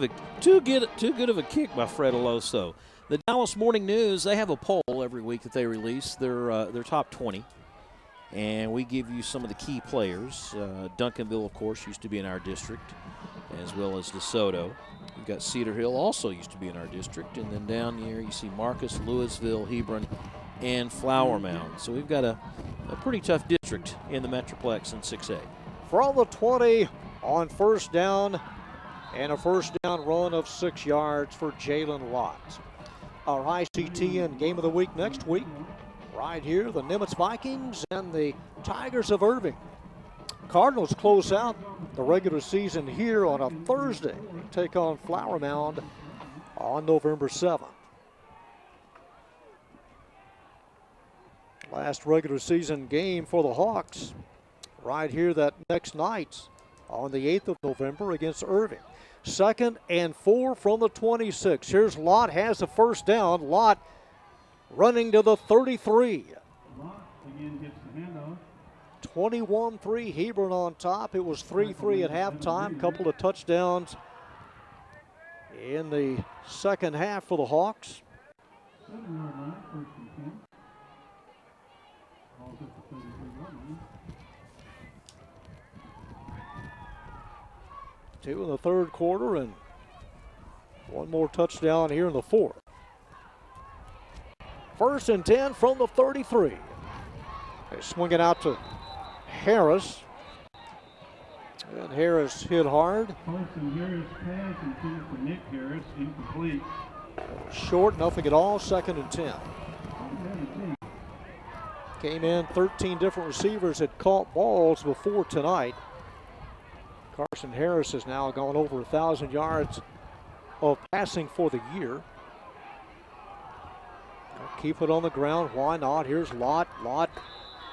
of a kick by Frediloso. The Dallas Morning News, they have a poll every week that they release, their top 20. And we give you some of the key players. Duncanville, of course, used to be in our district, as well as DeSoto. We've got Cedar Hill, also used to be in our district. And then down here you see Marcus, Louisville, Hebron, and Flower Mound. So we've got a pretty tough district in the Metroplex in 6A. From the 20 on 1st down, and a 1st down run of 6 yards for Jalen Lott. Our ICTN Game of the Week next week. Right here, the Nimitz Vikings and the Tigers of Irving. Cardinals close out the regular season here on a Thursday. They take on Flower Mound on November 7th. Last regular season game for the Hawks right here that next night on the 8th of November against Irving. 2nd and 4 from the 26. Here's Lott, has the 1st down. Lott running to the 33. Again gets the handoff. 21-3, Hebron on top. It was 3-3 at halftime. Couple of touchdowns in the second half for the Hawks. 7-yard line, 1st and 10. Ball's at the 33-yard line. 2 in the 3rd quarter and 1 more touchdown here in the 4th. 1st and 10 from the 33. They swing it out to Harris. And Harris hit hard. Colson Harris pass intended for Nick Harris, incomplete. Short, nothing at all. 2nd and 10. Came in, 13 different receivers had caught balls before tonight. Carson Harris has now gone over 1,000 yards of passing for the year. Keep it on the ground, why not? Here's Lott. Lott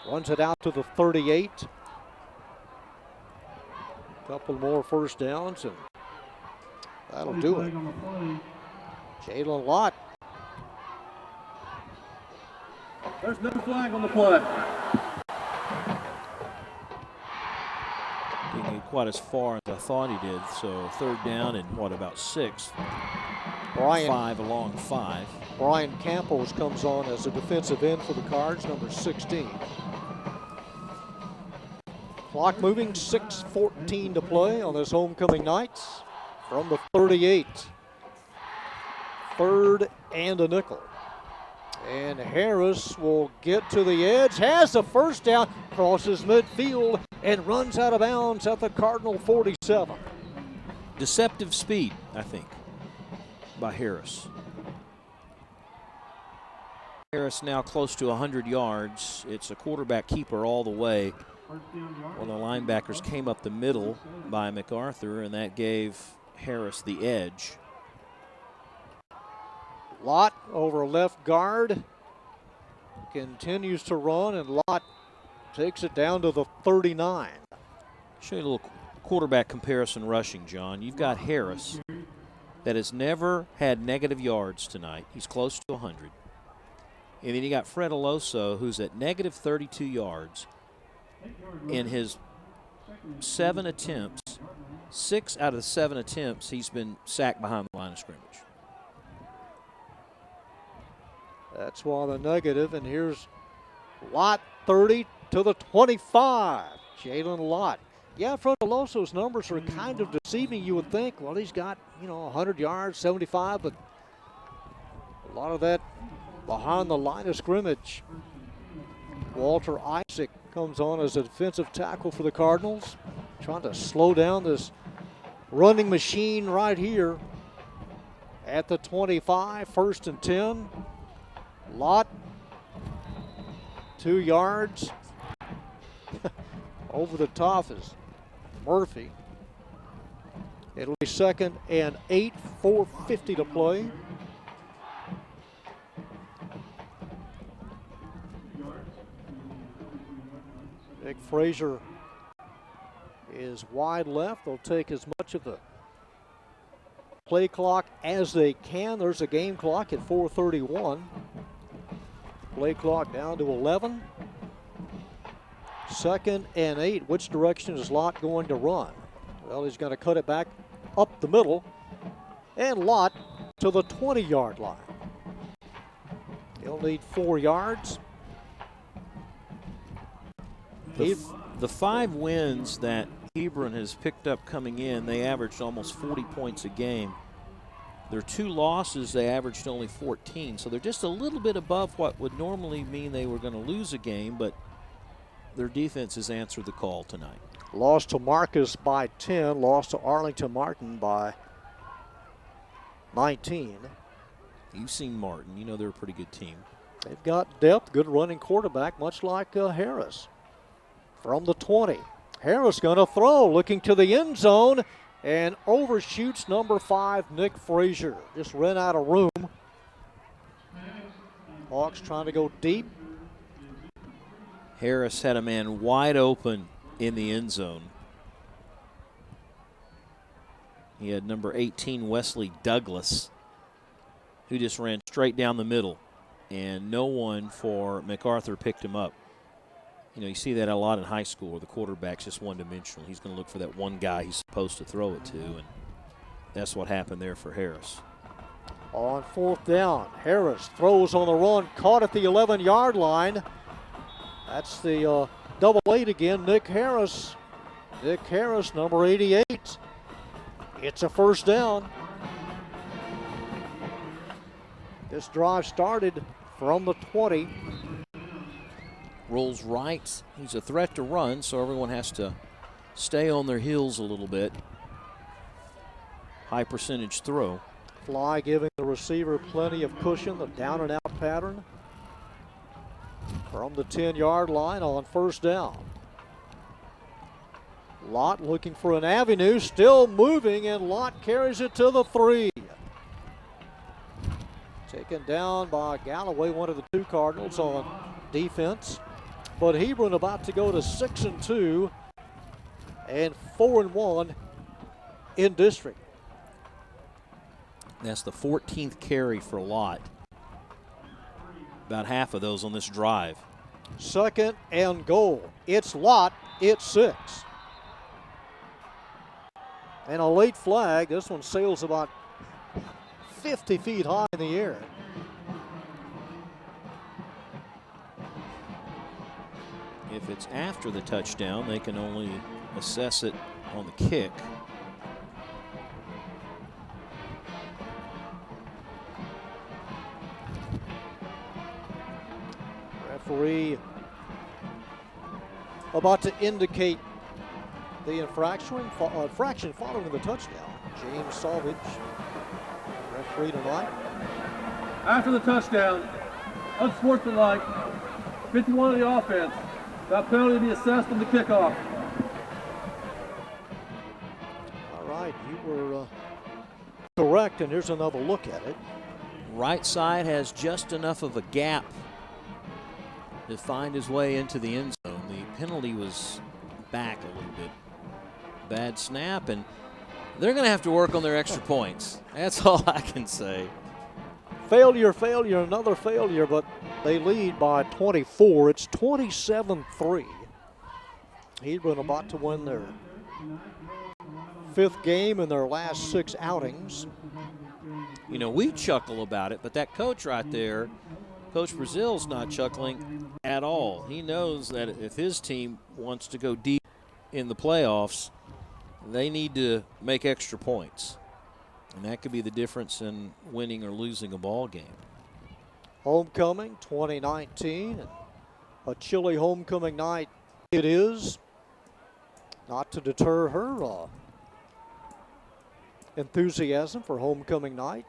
runs it out to the 38. Couple more 1st downs, and that'll do it. Jalen Lott. There's no flag on the play. Didn't get quite as far as I thought he did. So 3rd down and what, about 6? 5 along 5. Brian Campos comes on as a defensive end for the Cards, number 16. Clock moving, 6:14 to play on this homecoming night from the 38. 3rd and a nickel. And Harris will get to the edge, has the 1st down, crosses midfield, and runs out of bounds at the Cardinal 47. Deceptive speed, I think, by Harris. Harris now close to 100 yards. It's a quarterback keeper all the way. Well, the linebackers came up the middle by MacArthur, and that gave Harris the edge. Lott over left guard. Continues to run, and Lott takes it down to the 39. Show you a little quarterback comparison rushing, John. You've got Harris that has never had negative yards tonight. He's close to 100. And then you got Frediloso, who's at negative 32 yards. In his 7 attempts, 6 out of the 7 attempts, he's been sacked behind the line of scrimmage. That's why the negative, and here's Lott, 30 to the 25. Jalen Lott Yeah, Fronteloso's numbers are kind of deceiving. You would think, well, he's got, 100 yards, 75, but a lot of that behind the line of scrimmage. Walter Isaac comes on as a defensive tackle for the Cardinals, trying to slow down this running machine right here at the 25, 1st and 10. Lott, 2 yards. Over the top is Murphy. It'll be 2nd and 8, 4:50 to play. Nick Frazier is wide left. They'll take as much of the play clock as they can. There's a game clock at 4:31. Play clock down to 11. 2nd and 8. Which direction is Lott going to run? Well, he's going to cut it back up the middle. And Lott to the 20-yard line. He'll need 4 yards. The 5 wins that Hebron has picked up coming in, they averaged almost 40 points a game. Their 2 losses, they averaged only 14. So they're just a little bit above what would normally mean they were going to lose a game, but their defense has answered the call tonight. Lost to Marcus by 10, lost to Arlington Martin by 19. You've seen Martin. You know they're a pretty good team. They've got depth, good running quarterback, much like Harris. From the 20, Harris going to throw, looking to the end zone, and overshoots number 5, Nick Frazier. Just ran out of room. Hawks trying to go deep. Harris had a man wide open in the end zone. He had number 18, Wesley Douglas, who just ran straight down the middle, and no one for MacArthur picked him up. You see that a lot in high school where the quarterback's just one-dimensional. He's going to look for that one guy he's supposed to throw it to, and that's what happened there for Harris. On 4th down, Harris throws on the run, caught at the 11-yard line. That's the double 8 again, Nick Harris. Nick Harris, number 88. It's a 1st down. This drive started from the 20. Rolls right. He's a threat to run, so everyone has to stay on their heels a little bit. High percentage throw. Fly giving the receiver plenty of cushion, the down and out pattern. From the 10-yard line on 1st down. Lott looking for an avenue, still moving, and Lott carries it to the 3. Taken down by Galloway, one of the 2 Cardinals on defense. But Hebron about to go to 6-2 and 4-1 in district. That's the 14th carry for Lott. About half of those on this drive. 2nd and goal. It's Lott. It's 6. And a late flag. This one sails about 50 feet high in the air. If it's after the touchdown, they can only assess it on the kick. Referee about to indicate the infraction following the touchdown. James Salvage, referee tonight. After the touchdown, unsportsmanlike, 51 of the offense. That penalty to be assessed on the kickoff. All right, you were correct, and here's another look at it. Right side has just enough of a gap to find his way into the end zone. The penalty was back a little bit. Bad snap, and they're going to have to work on their extra points. That's all I can say. Failure, another failure, but they lead by 24. It's 27-3. Hebron about to win their 5th game in their last 6 outings. We chuckle about it, but that coach right there, Coach Brazil's not chuckling at all. He knows that if his team wants to go deep in the playoffs, they need to make extra points. And that could be the difference in winning or losing a ball game. Homecoming 2019, and a chilly homecoming night it is. Not to deter her enthusiasm for homecoming night.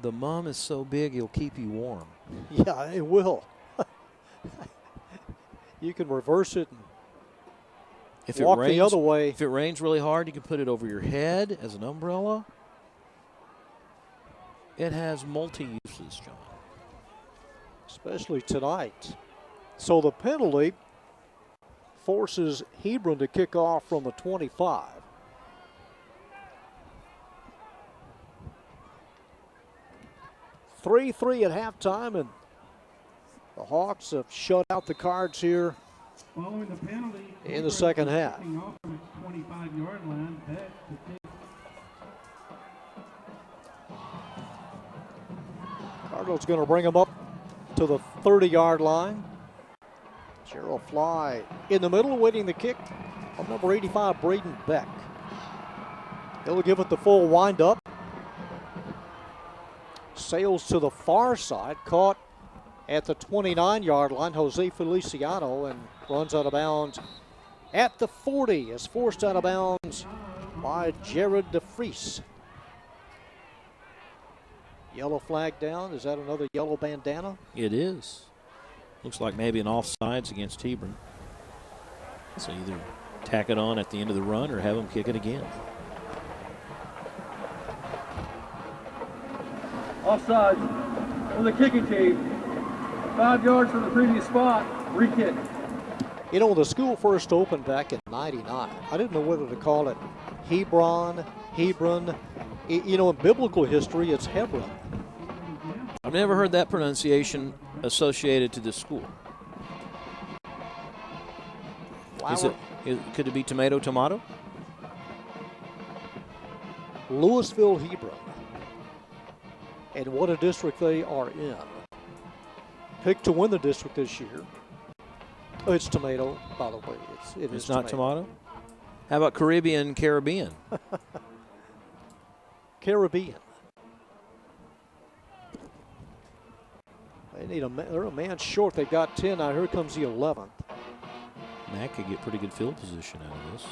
The mum is so big it'll keep you warm. Yeah, it will. You can reverse it and if walk it rains, the other way. If it rains really hard, you can put it over your head as an umbrella. It has multi-uses, John. Especially tonight. So the penalty forces Hebron to kick off from the 25. Three at halftime, and the Hawks have shut out the Cards here Following the penalty, in the second half. kicking off from its 25-yard line, back to kick. Cardinals going to bring them up to the 30-yard line. Gerald Fly in the middle, waiting the kick of number 85, Braden Beck. He'll give it the full windup. Sails to the far side, caught at the 29-yard line. Jose Feliciano, and runs out of bounds at the 40. Is forced out of bounds by Jared DeFries. Yellow flag down. Is that another yellow bandana? It is. Looks like maybe an offsides against Hebron. So either tack it on at the end of the run or have them kick it again. Offside for the kicking team. 5 yards from the previous spot. Re-kick. You know, when the school first opened back in '99, I didn't know whether to call it Hebron. You know, in biblical history, it's Hebron. I've never heard that pronunciation associated to this school. Could it be tomato? Louisville Hebron. And what a district they are in. Picked to win the district this year. Oh, it's tomato, by the way. It's not tomato? How about Caribbean? Caribbean. They're a man short. They've got 10. Now here comes the 11th. Mac could get pretty good field position out of this.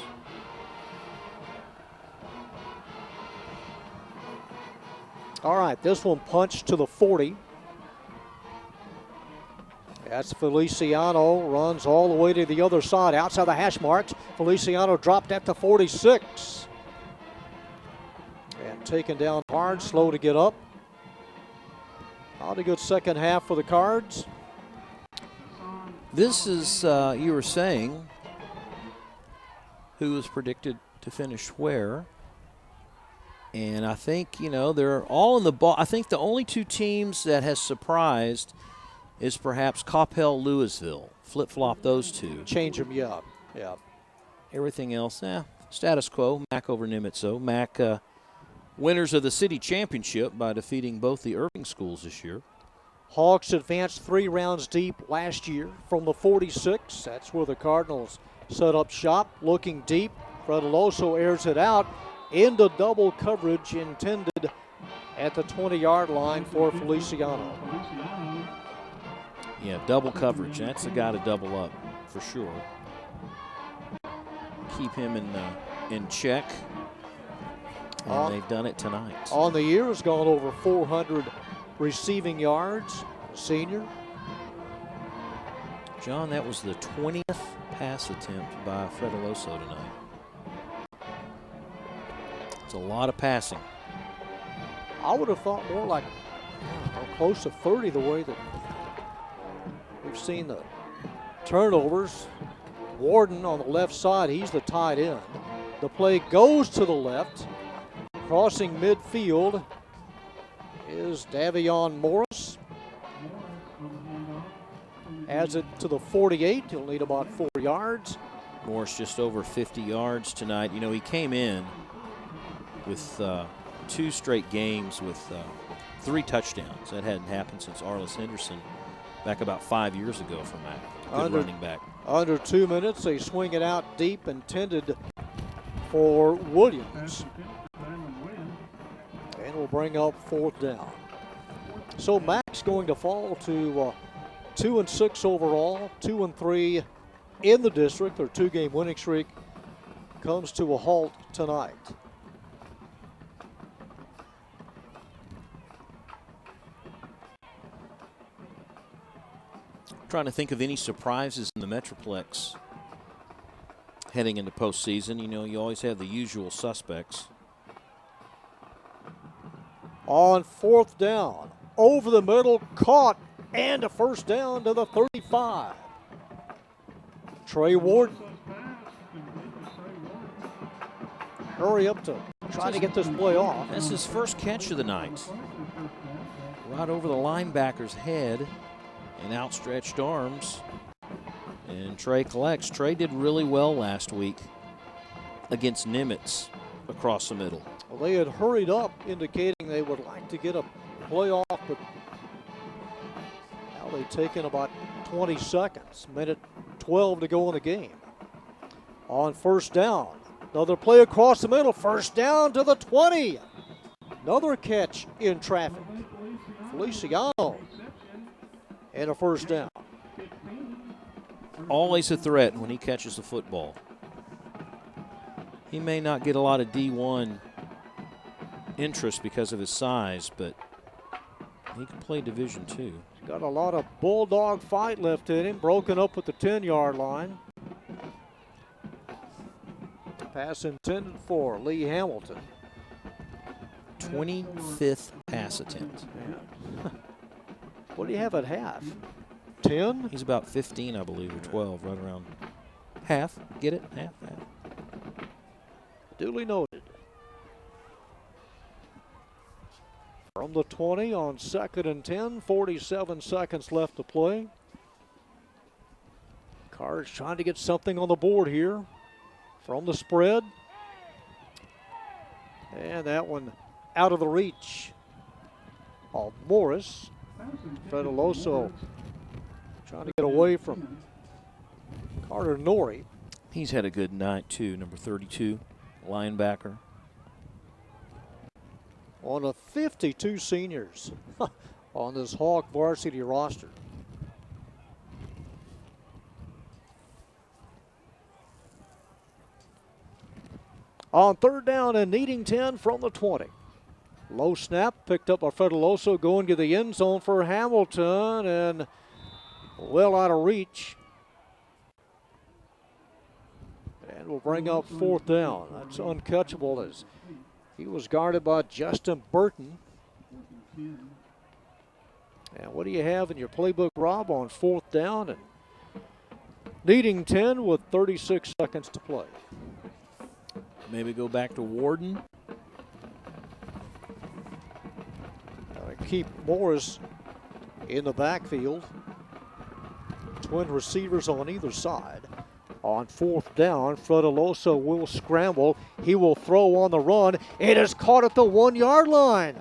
All right, this one punched to the 40. That's Feliciano, runs all the way to the other side, outside the hash marks. Feliciano dropped at the 46. And taken down hard, slow to get up. Not a good second half for the Cards. This is, you were saying, who was predicted to finish where. And I think, you know, they're all in the ball. I think the only two teams that has surprised is perhaps Coppell, Louisville. Flip-flop those two. Change them, yeah. Everything else, status quo. Mac over Nimitz. Mac winners of the city championship by defeating both the Irving schools this year. Hawks advanced 3 rounds deep last year from the 46. That's where the Cardinals set up shop. Looking deep, Fredeloso airs it out into double coverage intended at the 20-yard line for Feliciano. Yeah, double coverage. That's the guy to double up for sure. Keep him in check. And they've done it tonight. On the year has gone over 400 receiving yards. Senior. John, that was the 20th pass attempt by Fredeloso tonight. It's a lot of passing. I would have thought more like close to 30 the way that we've seen the turnovers. Warden on the left side, he's the tight end. The play goes to the left. Crossing midfield is Davion Morris. Adds it to the 48. He'll need about 4 yards. Morris just over 50 yards tonight. You know, he came in with 2 straight games with 3 touchdowns. That hadn't happened since Arliss Henderson back about 5 years ago for Mac. Good running back. Under 2 minutes, they swing it out deep, intended for Williams. And will bring up 4th down. So Mac's going to fall to 2-6 overall, 2-3 in the district. Their 2-game winning streak comes to a halt tonight. Trying to think of any surprises in the Metroplex heading into postseason. You know, you always have the usual suspects. On 4th down, over the middle, caught, and a 1st down to the 35. Trey Warden. Hurry up to try to get this play off. That's his first catch of the night. Right over the linebacker's head and outstretched arms. And Trey collects. Trey did really well last week against Nimitz across the middle. Well, they had hurried up, indicating they would like to get a play off, but now they've taken about 20 seconds. Minute 12 to go in the game. On 1st down, another play across the middle. 1st down to the 20. Another catch in traffic. Feliciano. And a 1st down. Always a threat when he catches the football. He may not get a lot of D1 interest because of his size, but he can play Division II. He's got a lot of bulldog fight left in him. Broken up at the 10-yard line. Pass intended for Lee Hamilton. 25th pass attempt. What do you have at half? 10? He's about 15, I believe, or 12, right around half. Get it? Half. Duly noted. From the 20 on 2nd and 10, 47 seconds left to play. Cards trying to get something on the board here from the spread. And that one out of the reach of Morris. Federloso trying to get away from Carter Norrie. He's had a good night, too, number 32, linebacker. One of 52 seniors on this Hawk varsity roster. On 3rd down and needing 10 from the 20. Low snap picked up by Federloso, going to the end zone for Hamilton, and well out of reach. And will bring up 4th down. That's uncatchable as he was guarded by Justin Burton. And what do you have in your playbook, Rob, on 4th down and needing 10 with 36 seconds to play? Maybe go back to Warden. Keep Morris in the backfield. Twin receivers on either side. On 4th down, Fredoloso will scramble. He will throw on the run. It is caught at the 1-yard line.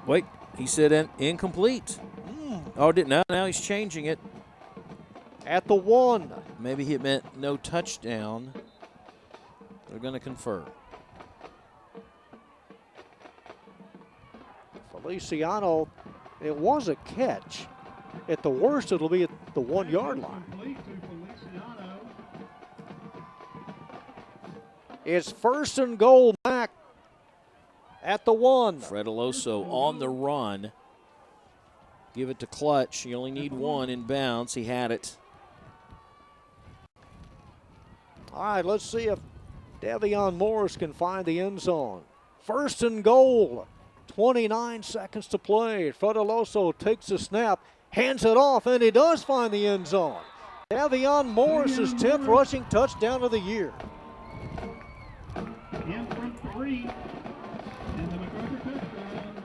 Wait, he said incomplete. Oh, now he's changing it. At the 1. Maybe he meant no touchdown. They're going to confer. Feliciano, it was a catch. At the worst, it'll be at the 1-yard line. It's 1st and goal, Mac at the 1. Fredoloso on the run. Give it to Clutch. You only need 1 in bounds. He had it. All right, let's see if Davion Morris can find the end zone. 1st and goal. 29 seconds to play. Fredoloso takes the snap, hands it off, and he does find the end zone. Davion Morris' 10th rushing touchdown of the year. In from 3. And the MacArthur touchdown.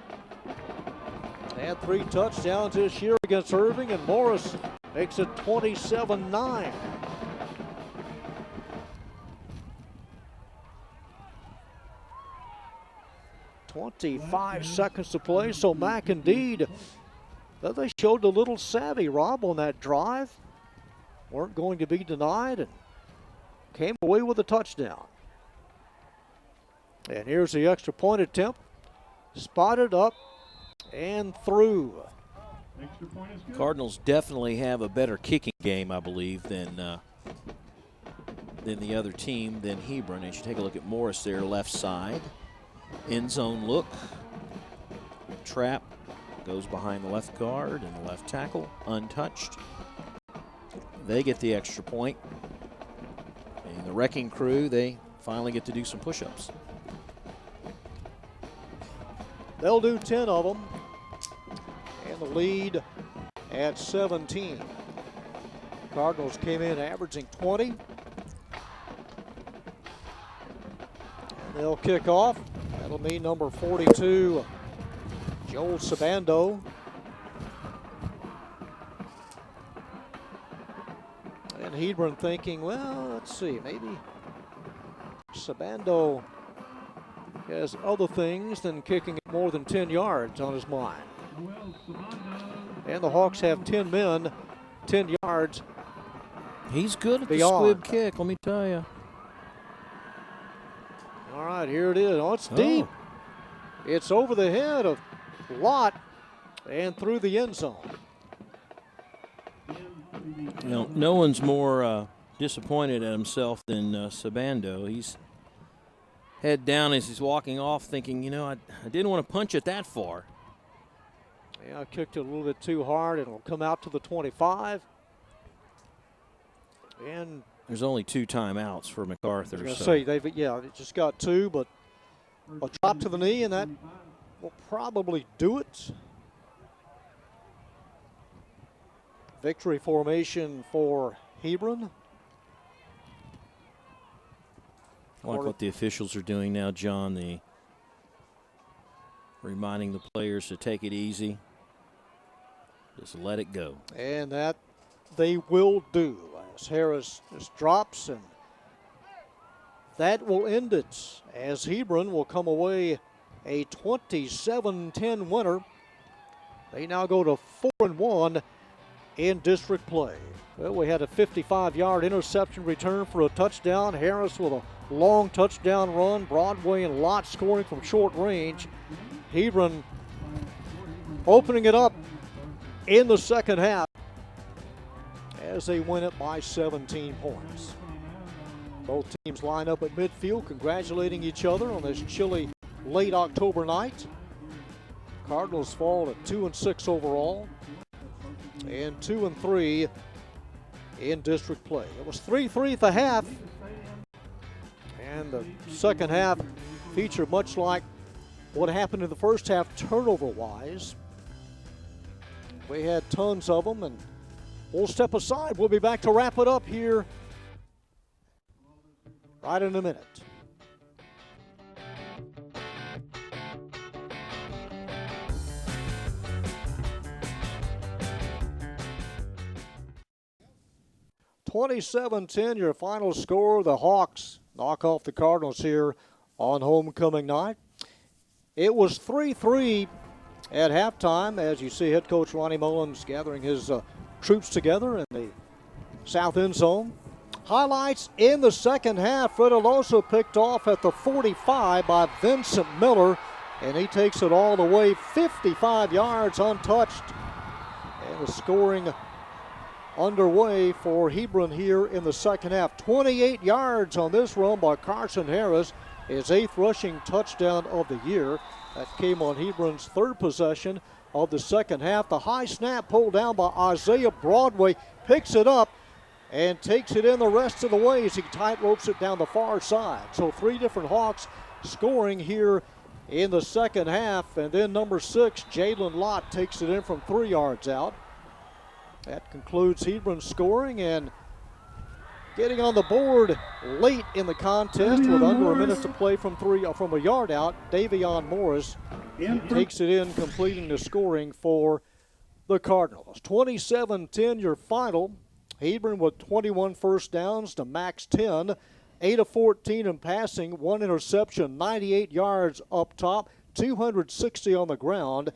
Had 3 touchdowns this year against Irving, and Morris makes it 27-9. .25 seconds to play, so Mac indeed, they showed a little savvy, Rob, on that drive. weren't going to be denied and came away with a touchdown. And here's the extra point attempt. Spotted up and through. Extra point is good. Cardinals definitely have a better kicking game, I believe, than the other team, than Hebron. As you take a look at Morris there, left side. End zone look. Trap goes behind the left guard and the left tackle, untouched. They get the extra point. And the Wrecking Crew, they finally get to do some push-ups. They'll do 10 of them. And the lead at 17. Cardinals came in averaging 20. And they'll kick off. That'll mean number 42, Joel Sabando. And Hebron thinking, well, let's see, maybe Sabando has other things than kicking it more than 10 yards on his mind. And the Hawks have 10 men, 10 yards. He's good at beyond. the squib kick, let me tell you. All right, here it is. Oh, it's deep. It's over the head of Lott and through the end zone. You know, no one's more disappointed at himself than Sabando. He's head down as he's walking off thinking, you know, I didn't want to punch it that far. Yeah, I kicked it a little bit too hard. It'll come out to the 25. And there's only 2 timeouts for MacArthur. I was going to say, they just got 2, but a drop to the knee, and that will probably do it. Victory formation for Hebron. I like what the officials are doing now, John. Reminding the players to take it easy. Just let it go. And that they will do as Harris just drops, and that will end it as Hebron will come away a 27-10 winner. They now go to 4-1 in district play. Well, we had a 55-yard interception return for a touchdown. Harris with a long touchdown run. Broadway and Lott scoring from short range. Hebron opening it up in the second half as they win it by 17 points. Both teams line up at midfield congratulating each other on this chilly late October night. Cardinals fall at 2-6 overall and 2-3 in district play. It was 3-3 at the half, and the second half featured much like what happened in the first half turnover-wise. We had tons of them, and we'll step aside. We'll be back to wrap it up here right in a minute. (27-10) your final score. The Hawks knock off the Cardinals here on homecoming night. It was 3-3 at halftime, as you see head coach Ronnie Mullins gathering his troops together in the south end zone. Highlights in the second half. Fred Aloso picked off at the 45 by Vincent Miller, and he takes it all the way 55 yards untouched. And the scoring underway for Hebron here in the second half. 28 yards on this run by Carson Harris, his 8th rushing touchdown of the year. That came on Hebron's 3rd possession of the second half. The high snap pulled down by Isaiah Broadway, picks it up and takes it in the rest of the way as he tight ropes it down the far side. So 3 different Hawks scoring here in the second half. And then number 6, Jalen Lott, takes it in from 3 yards out. That concludes Hebron's scoring, and getting on the board late in the contest with under a minute to play from a yard out, Davion Morris takes it in, completing the scoring for the Cardinals. 27-10 your final. Hebron with 21 first downs to Mac's 10. 8 of 14 in passing, 1 interception, 98 yards up top, 260 on the ground.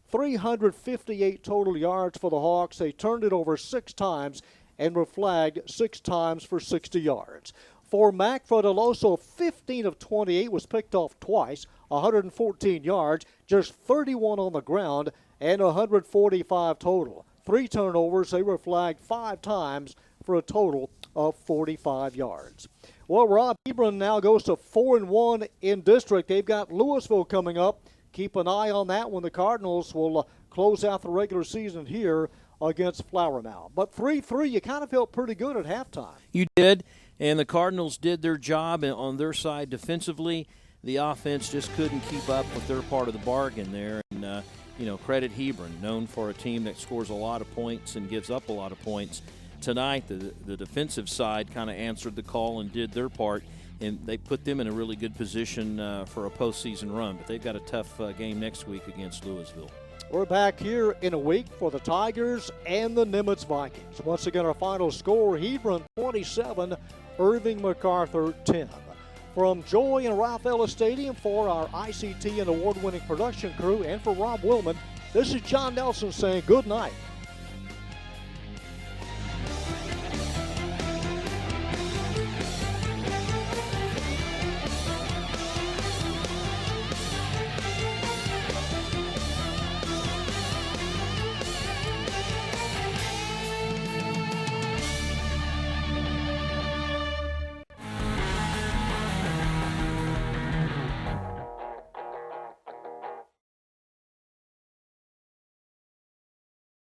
358 total yards for the Hawks. They turned it over 6 times and were flagged 6 times for 60 yards. For Mac Fredeloso, 15 of 28 was picked off twice, 114 yards, just 31 on the ground, and 145 total. 3 turnovers, they were flagged 5 times for a total of 45 yards. Well, Rob, Hebron now goes to 4-1 in district. They've got Louisville coming up. Keep an eye on that when the Cardinals will close out the regular season here against Flower Mound. But 3-3, you kind of felt pretty good at halftime. You did, and the Cardinals did their job on their side defensively. The offense just couldn't keep up with their part of the bargain there. And, credit Hebron, known for a team that scores a lot of points and gives up a lot of points. Tonight, the defensive side kind of answered the call and did their part, and they put them in a really good position for a postseason run. But they've got a tough game next week against Louisville. We're back here in a week for the Tigers and the Nimitz Vikings. Once again, our final score, Hebron 27, Irving MacArthur 10. From Joy and Ralph Ellis Stadium, for our ICT and award-winning production crew, and for Rob Willman, this is John Nelson saying good night